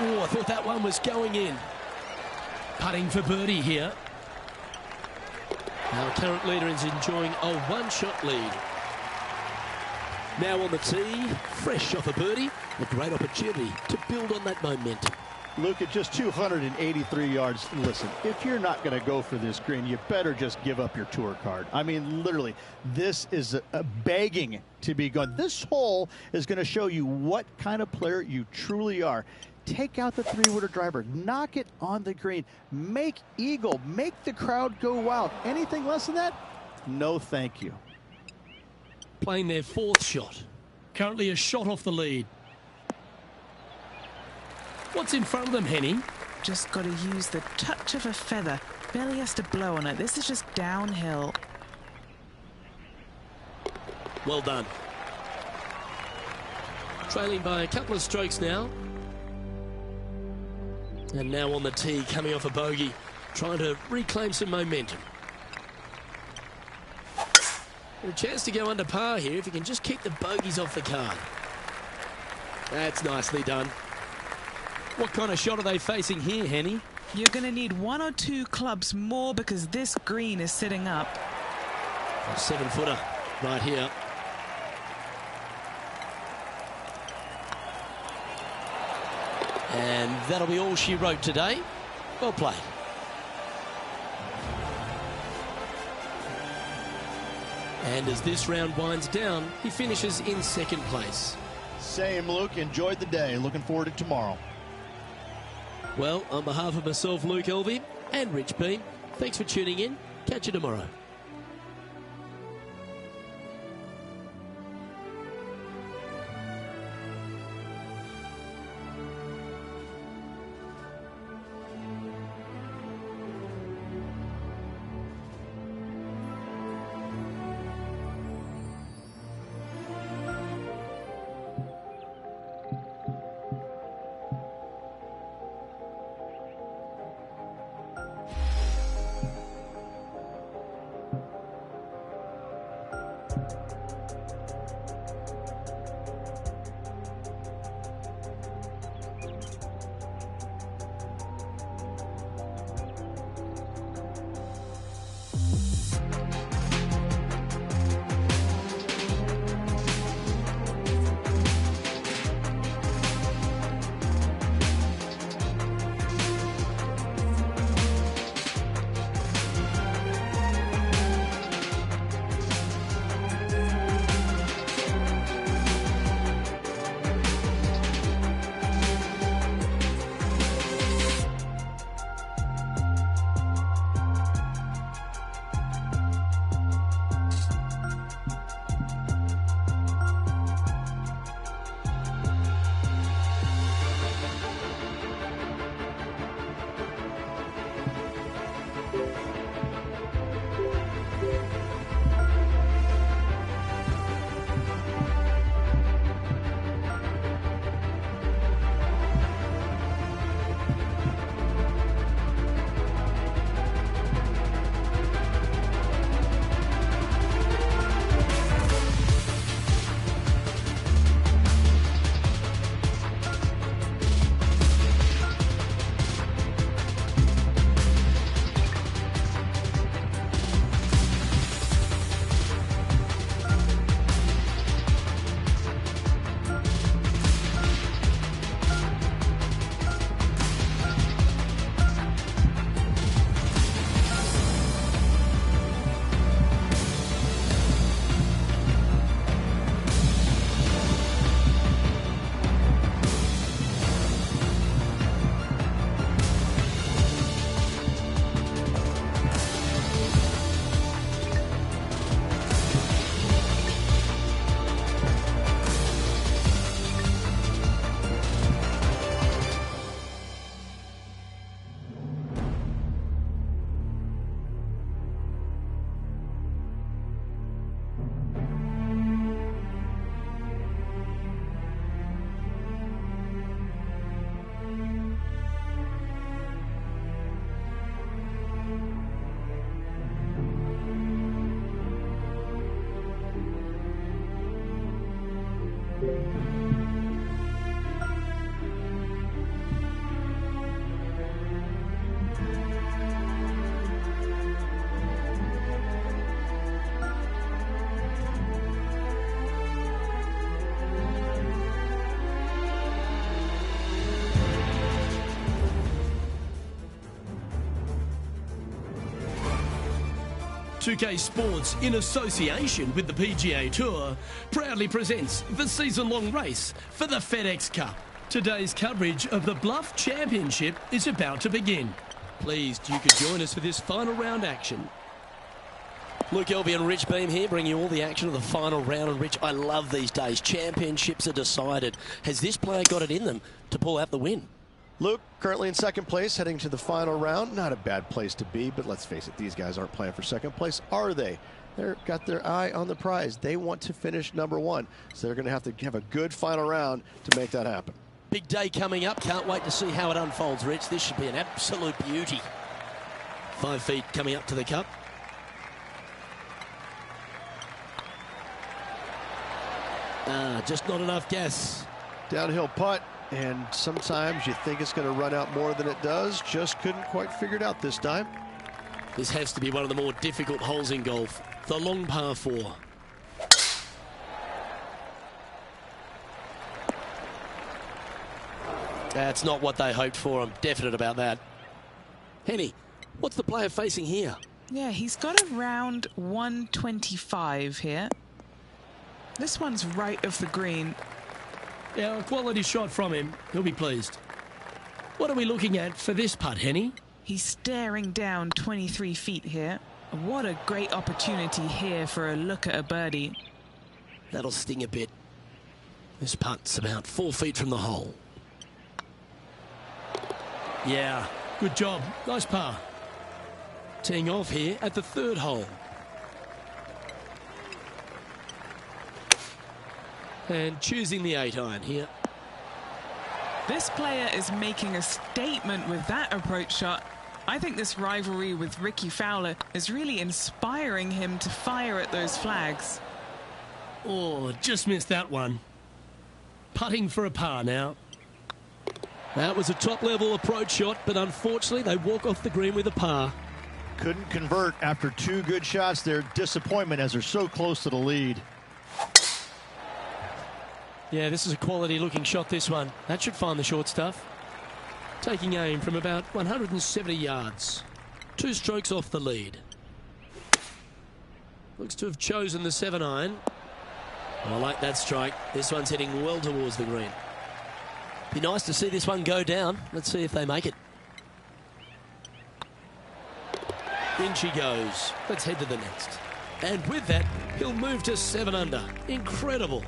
Oh, I thought that one was going in. Putting for birdie here. Our current leader is enjoying a one-shot lead. Now on the tee, fresh off a birdie, a great opportunity to build on that momentum. Luke, at just 283 yards, listen, if you're not going to go for this green, you better just give up your tour card. I mean, literally, this is a begging to be gone. This hole is going to show you what kind of player you truly are. Take out the 3-wooder driver, knock it on the green, make eagle, make the crowd go wild. Anything less than that? No, thank you. Playing their 4th shot. Currently a shot off the lead. What's in front of them, Henny? Just got to use the touch of a feather. Barely has to blow on it. This is just downhill. Well done. Trailing by a couple of strokes now. And now on the tee, coming off a bogey, trying to reclaim some momentum. A chance to go under par here if he can just keep the bogeys off the card. That's nicely done. What kind of shot are they facing here, Henny? You're going to need 1 or 2 clubs more because this green is sitting up. A 7-footer right here. And that'll be all she wrote today. Well played. And as this round winds down, he finishes in 2nd place. Same, Luke. Enjoyed the day. Looking forward to tomorrow. Well, on behalf of myself, Luke Elvey, and Rich Beam, thanks for tuning in. Catch you tomorrow. .2K Sports, in association with the PGA Tour, proudly presents the season-long race for the FedEx Cup. Today's coverage of the Bluff Championship is about to begin. Pleased you could join us for this final round action. Luke Elvey and Rich Beam here, bringing you all the action of the final round. And Rich, I love these days. Championships are decided. Has this player got it in them to pull out the win? Luke, currently in 2nd place, heading to the final round. Not a bad place to be, but let's face it, these guys aren't playing for 2nd place, are they? They've got their eye on the prize. They want to finish #1, so they're going to have a good final round to make that happen. Big day coming up. Can't wait to see how it unfolds, Rich. This should be an absolute beauty. 5 feet coming up to the cup. Just not enough gas. Downhill putt, and sometimes you think it's going to run out more than it does. Just couldn't quite figure it out this time. This has to be one of the more difficult holes in golf. The long par 4. That's not what they hoped for. I'm definite about that. Henny, what's the player facing here? Yeah, he's got around 125 here. This one's right of the green. Yeah, a quality shot from him. He'll be pleased. What are we looking at for this putt, Henny? He's staring down 23 feet here. What a great opportunity here for a look at a birdie. That'll sting a bit. This putt's about 4 feet from the hole. Yeah, good job. Nice par. Teeing off here at the 3rd hole. And choosing the 8-iron here. This player is making a statement with that approach shot. I think this rivalry with Ricky Fowler is really inspiring him to fire at those flags. Oh, just missed that one. Putting for a par now. That was a top-level approach shot, but unfortunately they walk off the green with a par. Couldn't convert after 2 good shots there. Disappointment as they're so close to the lead. Yeah, this is a quality-looking shot, this one. That should find the short stuff. Taking aim from about 170 yards. 2 strokes off the lead. Looks to have chosen the 7-iron. I like that strike. This one's heading well towards the green. Be nice to see this one go down. Let's see if they make it. In she goes. Let's head to the next. And with that, he'll move to 7 under. Incredible.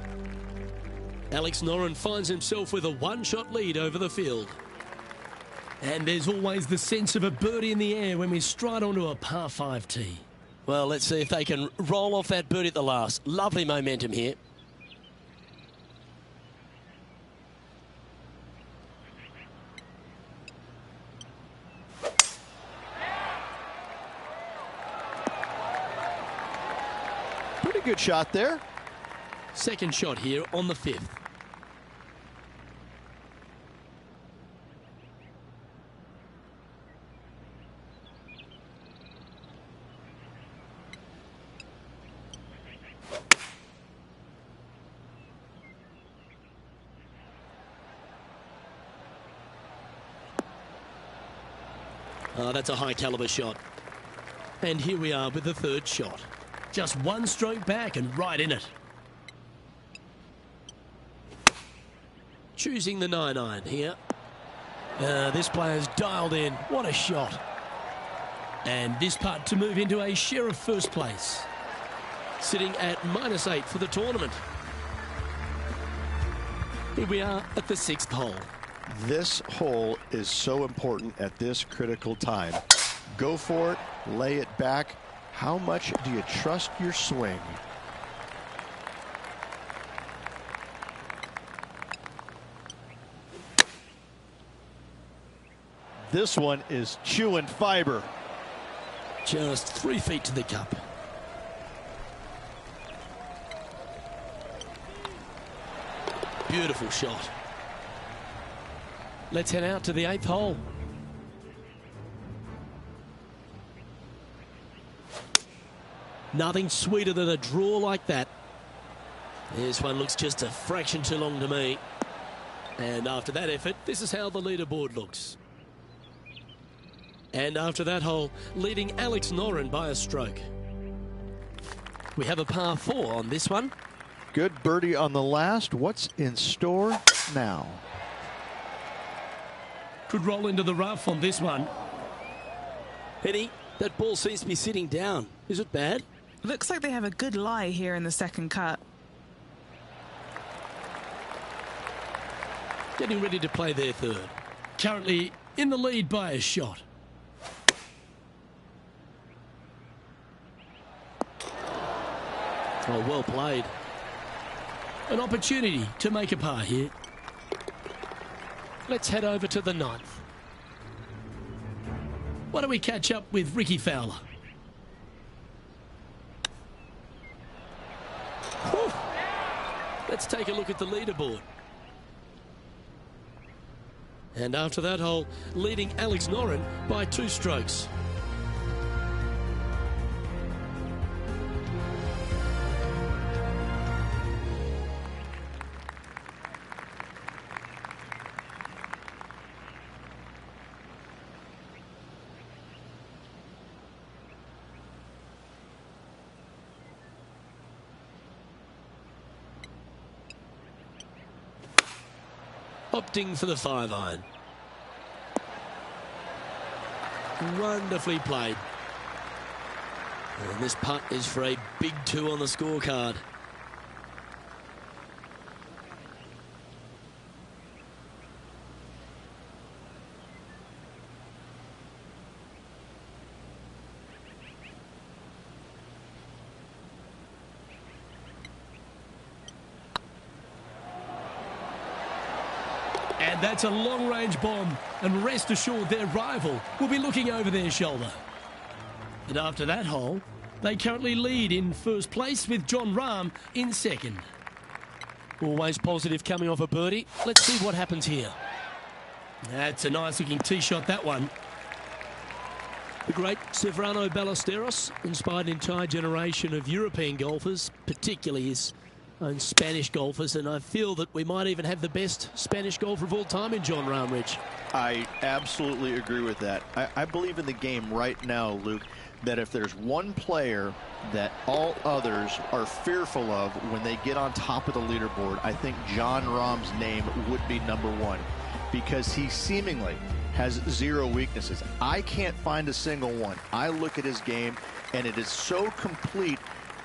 Alex Noren finds himself with a 1-shot lead over the field. And there's always the sense of a birdie in the air when we stride onto a par 5 tee. Well, let's see if they can roll off that birdie at the last. Lovely momentum here. Pretty good shot there. Second shot here on the 5th. Oh, that's a high caliber shot. And here we are with the 3rd shot. Just 1 stroke back and right in it. Choosing the 9-iron here. This player's dialed in. What a shot. And this putt to move into a share of 1st place. Sitting at -8 for the tournament. Here we are at the 6th hole. This hole is so important at this critical time. Go for it, lay it back. How much do you trust your swing? This one is chewing fiber. Just 3 feet to the cup. Beautiful shot. Let's head out to the 8th hole. Nothing sweeter than a draw like that. This one looks just a fraction too long to me. And after that effort, this is how the leaderboard looks. And after that hole, leading Alex Noren by a stroke. We have a par 4 on this one. Good birdie on the last. What's in store now? Could roll into the rough on this one. Penny, that ball seems to be sitting down. Is it bad? Looks like they have a good lie here in the 2nd cut. Getting ready to play their 3rd. Currently in the lead by a shot. Oh, well played. An opportunity to make a par here. Let's head over to the 9th. Why don't we catch up with Ricky Fowler? Whew. Let's take a look at the leaderboard. And after that hole, leading Alex Noren by 2 strokes. Opting for the 5-iron. Wonderfully played. And this putt is for a big 2 on the scorecard. And that's a long-range bomb, and rest assured their rival will be looking over their shoulder. And after that hole, they currently lead in first place with Jon Rahm in second. Always positive coming off a birdie. Let's see what happens here. That's a nice-looking tee shot, that one. The great Severano Ballesteros inspired an entire generation of European golfers, particularly his own Spanish golfers, and I feel that we might even have the best Spanish golfer of all time in Jon Rahm, Rich. I absolutely agree with that. I believe in the game right now, Luke, that if there's one player that all others are fearful of when they get on top of the leaderboard, I think Jon Rahm's name would be #1, because he seemingly has 0 weaknesses. I can't find a single one. I look at his game, and it is so complete.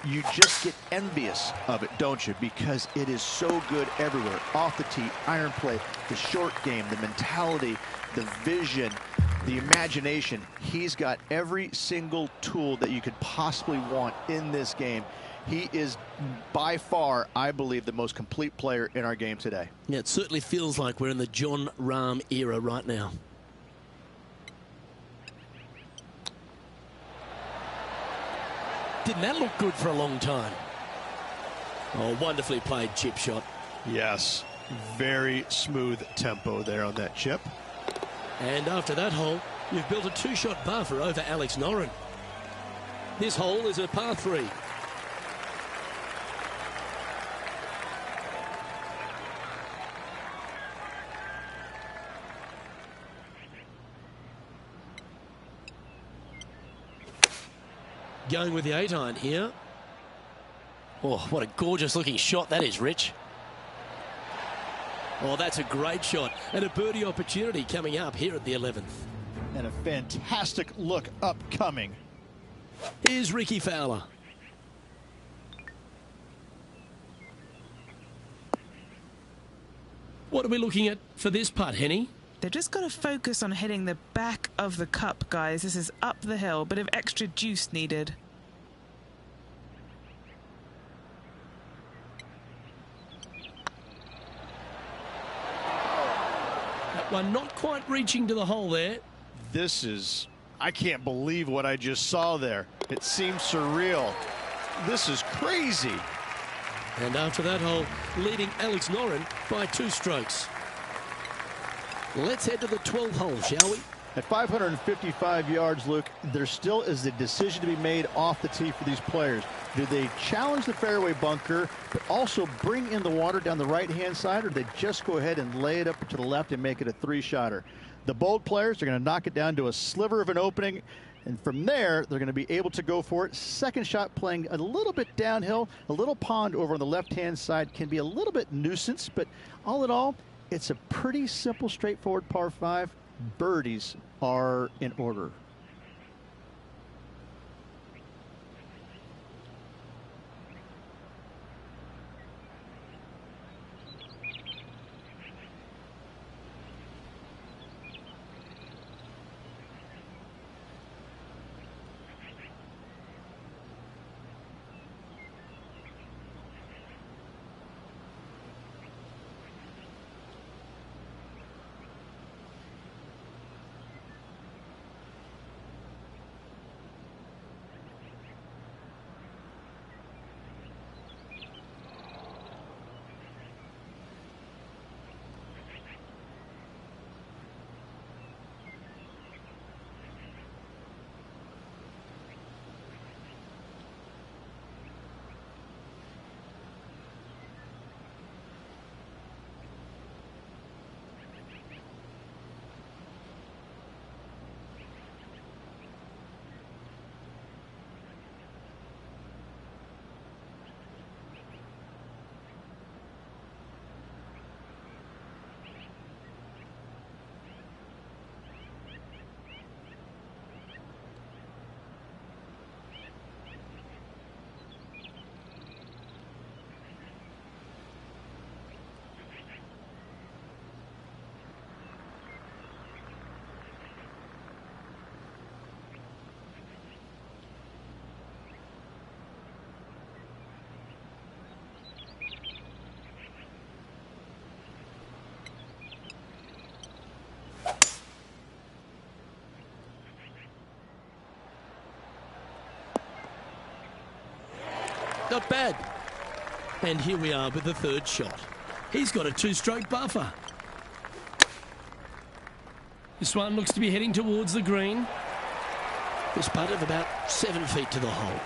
You just get envious of it, don't you? Because it is so good everywhere. Off the tee, iron play, the short game, the mentality, the vision, the imagination. He's got every single tool that you could possibly want in this game. He is by far, I believe, the most complete player in our game today. Yeah, it certainly feels like we're in the Jon Rahm era right now. Didn't that look good for a long time? Oh, wonderfully played chip shot. Yes, very smooth tempo there on that chip. And after that hole, you've built a 2-shot buffer over Alex Noren. This hole is a par 3. Going with the 8-iron here. Oh, what a gorgeous looking shot that is, Rich. Oh, that's a great shot, and a birdie opportunity coming up here at the 11th. And a fantastic look upcoming. Here's Ricky Fowler. What are we looking at for this putt, Henny? They've just got to focus on hitting the back of the cup, guys. This is up the hill, bit of extra juice needed. That one not quite reaching to the hole there. This is, I can't believe what I just saw there. It seems surreal. This is crazy. And after that hole, leading Alex Noren by 2 strokes. Let's head to the 12th hole, shall we? At 555 yards, Luke, there still is a decision to be made off the tee for these players. Do they challenge the fairway bunker, but also bring in the water down the right-hand side, or do they just go ahead and lay it up to the left and make it a 3-shotter? The bold players are going to knock it down to a sliver of an opening, and from there, they're going to be able to go for it. Second shot playing a little bit downhill. A little pond over on the left-hand side can be a little bit nuisance, but all in all, it's a pretty simple, straightforward par 5. Birdies are in order. Not bad. And here we are with the third shot. He's got a two-stroke buffer. This one looks to be heading towards the green. This putt of about 7 feet to the hole.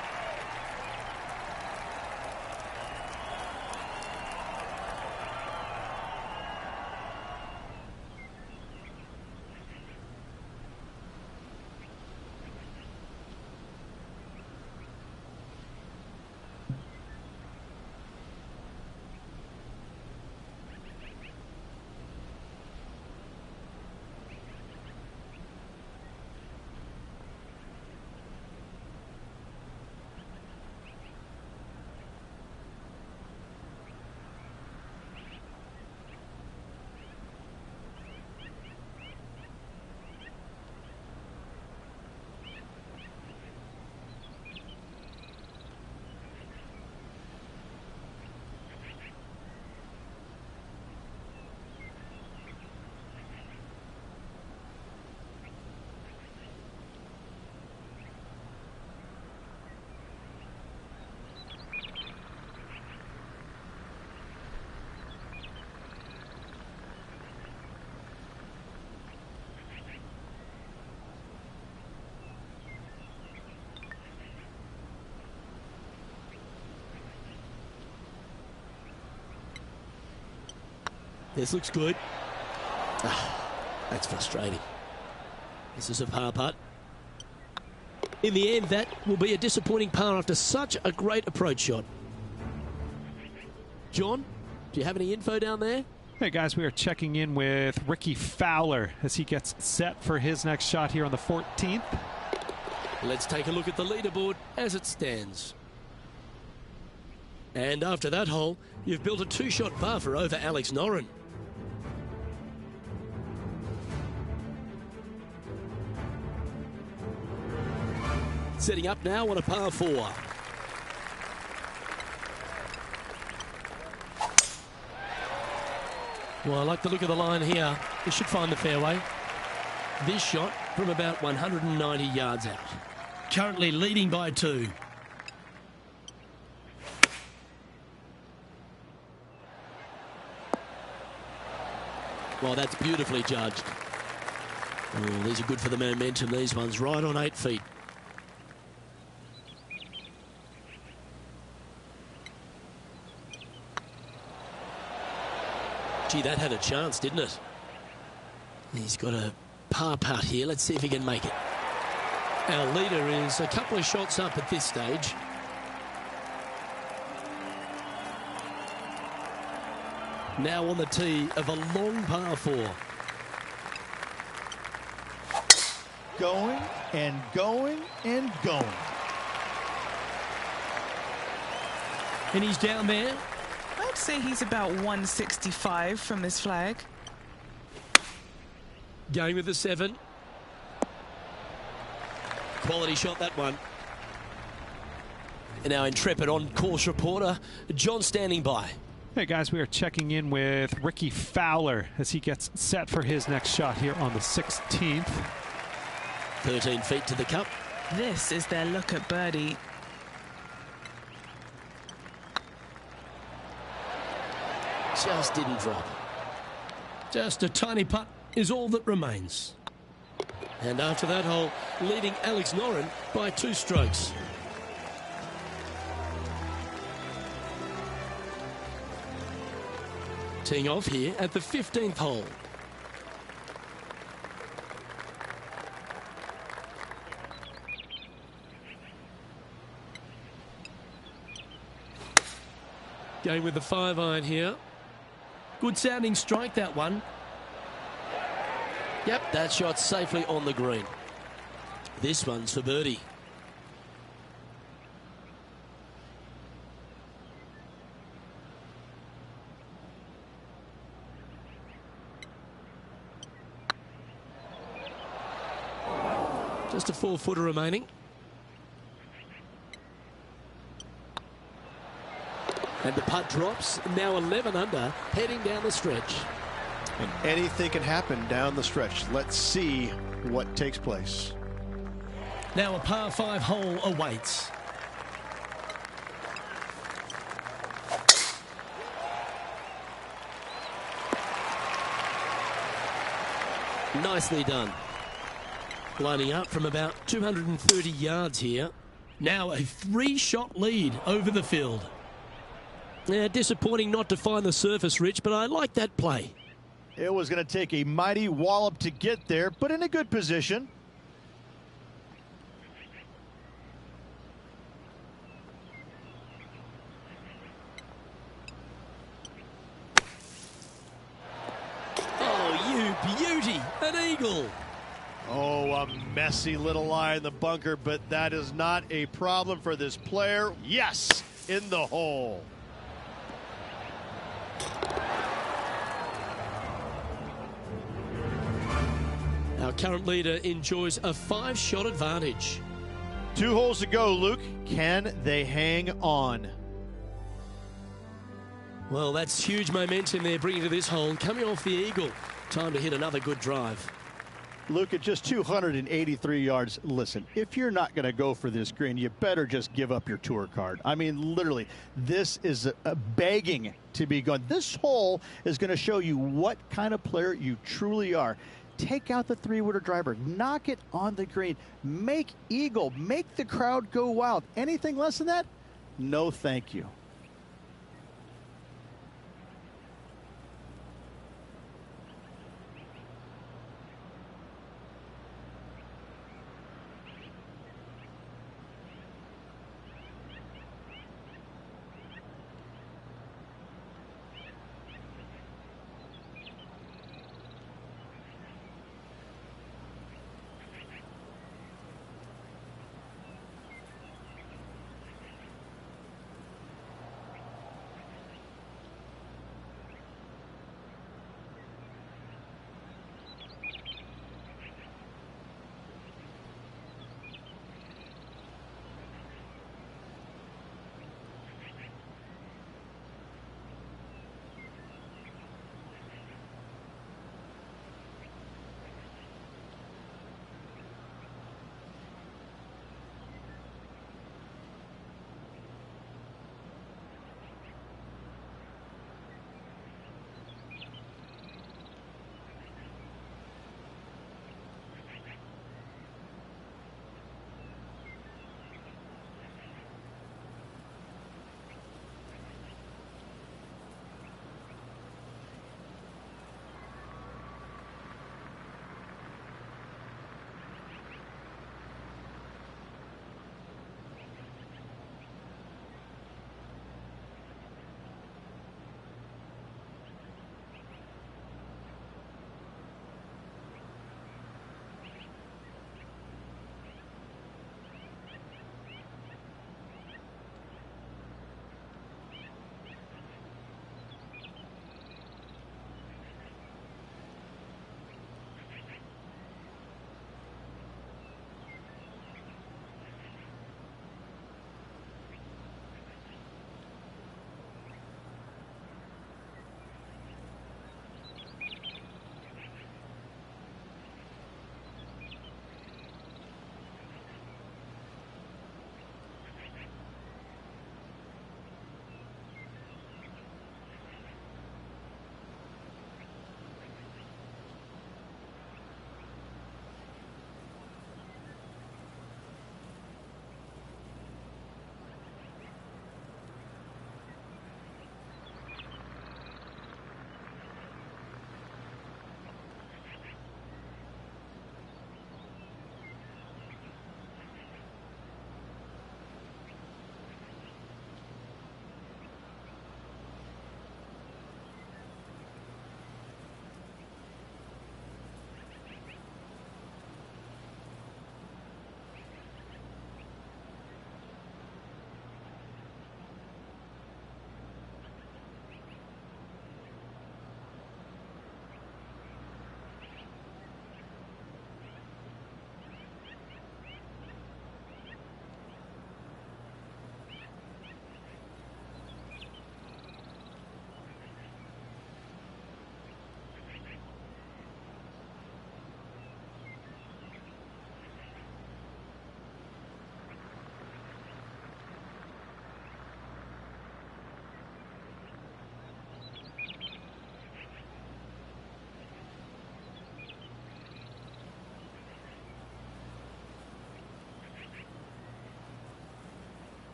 This looks good. That's frustrating. This is a par putt. In the end, that will be a disappointing par after such a great approach shot. John, do you have any info down there? Hey guys, we are checking in with Ricky Fowler as he gets set for his next shot here on the 14th. Let's take a look at the leaderboard as it stands. And after that hole, you've built a two-shot buffer over Alex Noren. Setting up now on a par 4. Well, I like the look of the line here. It should find the fairway. This shot from about 190 yards out. Currently leading by 2. Well, that's beautifully judged. Oh, these are good for the momentum, these ones. Right on 8 feet. Gee, that had a chance, didn't it? He's got a par putt here. Let's see if he can make it. Our leader is a couple of shots up at this stage. Now on the tee of a long par 4. Going and going and going. And he's down there. I'd say he's about 165 from this flag. Going with the 7. Quality shot, that one. And our intrepid on-course reporter, John, standing by. Hey guys, we are checking in with Ricky Fowler as he gets set for his next shot here on the 16th. 13 feet to the cup. This is their look at birdie. Just didn't drop. Just a tiny putt is all that remains. And after that hole, leading Alex Noren by 2 strokes. Teeing off here at the 15th hole. Going with the 5-iron here. Good sounding strike, that one. Yep, that shot safely on the green. This one's for birdie. Just a 4-footer remaining. And the putt drops, now 11 under, heading down the stretch. And anything can happen down the stretch. Let's see what takes place. Now a par 5 hole awaits. Nicely done. Lining up from about 230 yards here. Now a 3-shot lead over the field. Yeah, disappointing not to find the surface, Rich, but I like that play. It was going to take a mighty wallop to get there, but in a good position. Oh, you beauty! An eagle! Oh, a messy little lie in the bunker, but that is not a problem for this player. Yes, in the hole. Our current leader enjoys a 5-shot advantage. 2 holes to go, Luke. Can they hang on? Well, that's huge momentum they're bringing to this hole. Coming off the eagle. Time to hit another good drive. Luke, at just 283 yards, listen, if you're not going to go for this green, you better just give up your tour card. I mean, literally, this is begging to be gone. This hole is going to show you what kind of player you truly are. Take out the 3-wooder driver, knock it on the green, make eagle, make the crowd go wild. Anything less than that? No, thank you.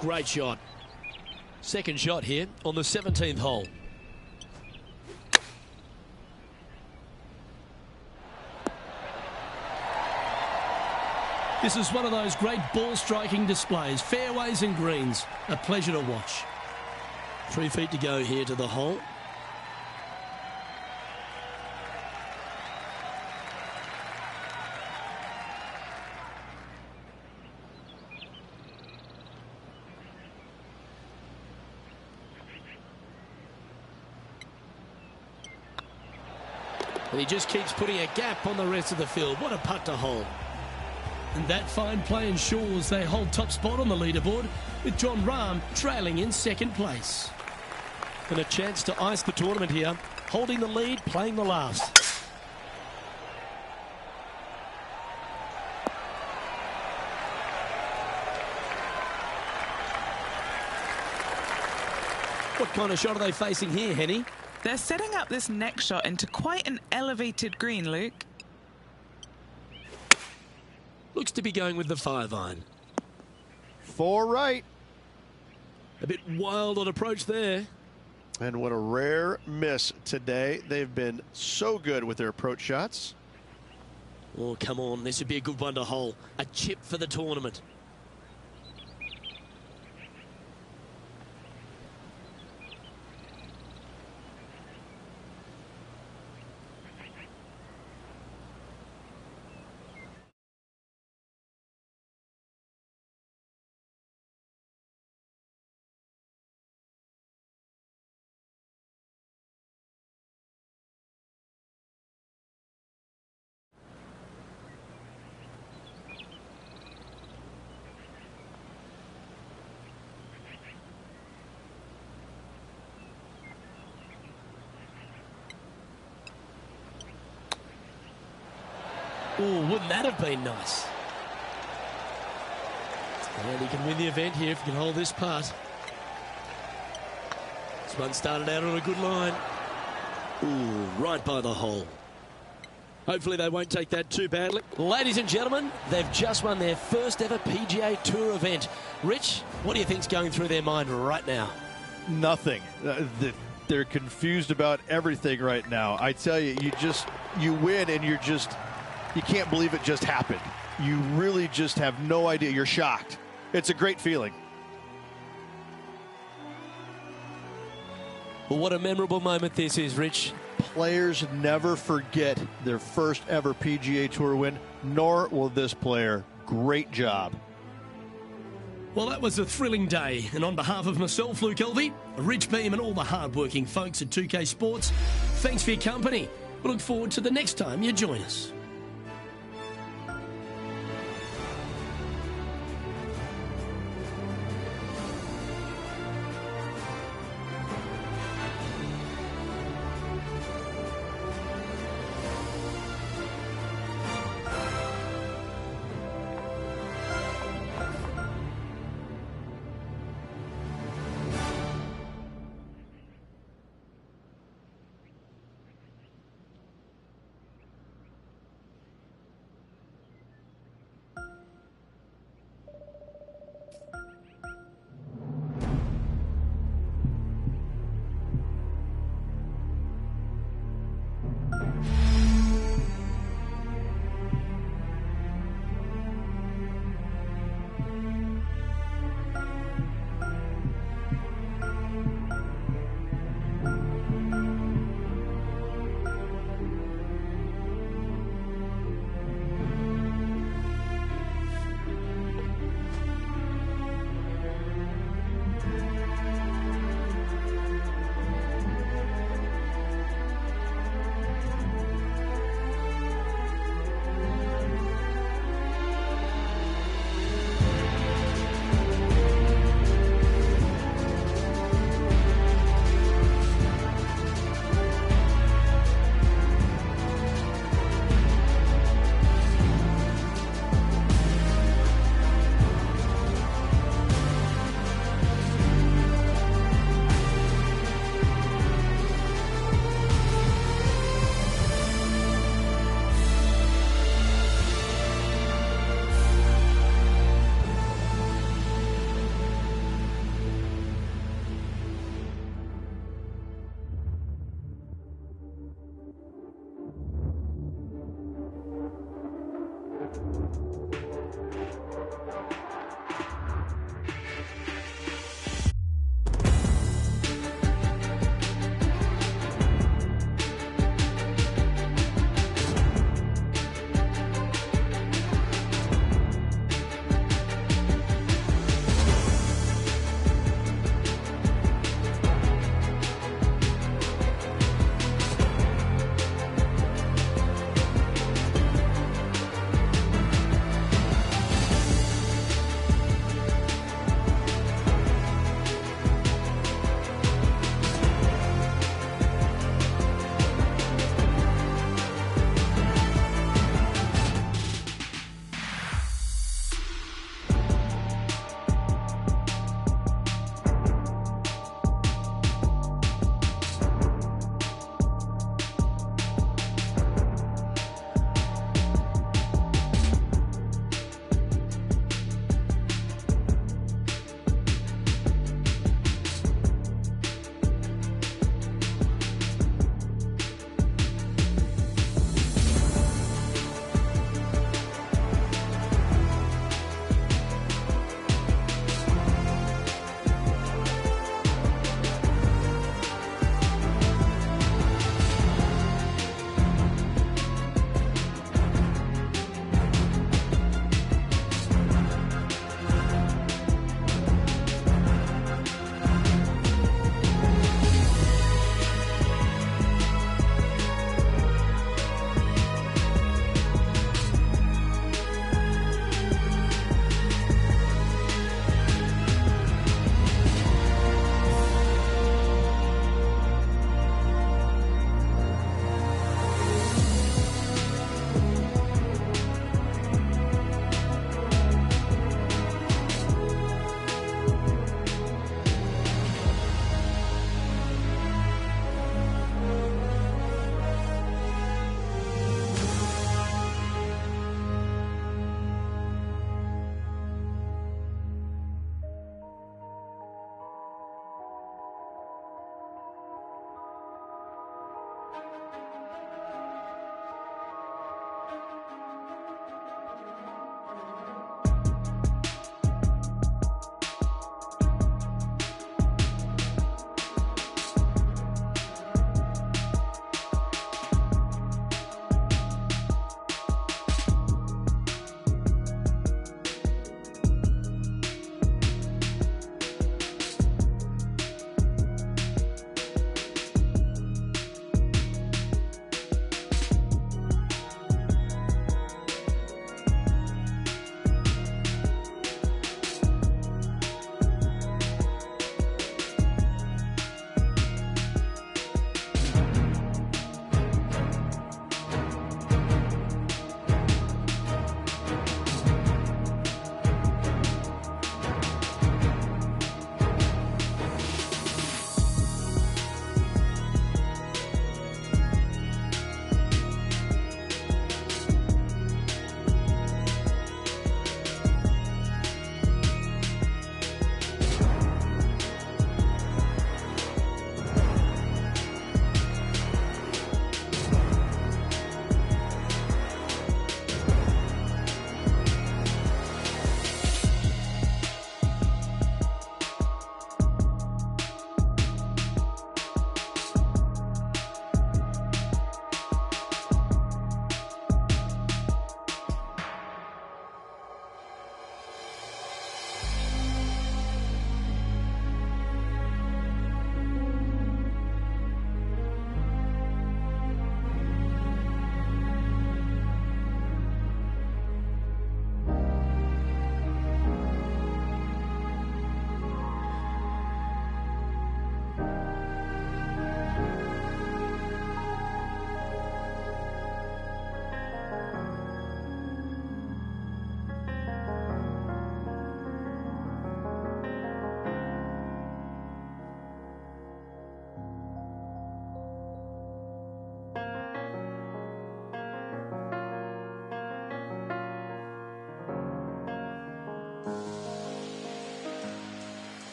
Great shot. Second shot here on the 17th hole. This is one of those great ball striking displays. Fairways and greens. A pleasure to watch. 3 feet to go here to the hole. And he just keeps putting a gap on the rest of the field. What a putt to hole. And that fine play ensures they hold top spot on the leaderboard, with Jon Rahm trailing in second place. And a chance to ice the tournament here, holding the lead, playing the last. What kind of shot are they facing here, Henny? They're setting up this next shot into quite an elevated green, Luke. Looks to be going with the 5-iron. 4 right. A bit wild on approach there. And what a rare miss today. They've been so good with their approach shots. Oh, come on. This would be a good one to hole. A chip for the tournament. Oh, wouldn't that have been nice? And he can win the event here if he can hold this putt. This one started out on a good line. Ooh, right by the hole. Hopefully they won't take that too badly. Ladies and gentlemen, they've just won their first ever PGA Tour event. Rich, what do you think's going through their mind right now? Nothing. They're confused about everything right now. I tell you, you win and you can't believe it just happened. You really just have no idea. You're shocked. It's a great feeling. Well, what a memorable moment this is, Rich. Players never forget their first ever PGA Tour win, nor will this player. Great job. Well, that was a thrilling day. And on behalf of myself, Luke Elvey, Rich Beam, and all the hard-working folks at 2K Sports, thanks for your company. We look forward to the next time you join us.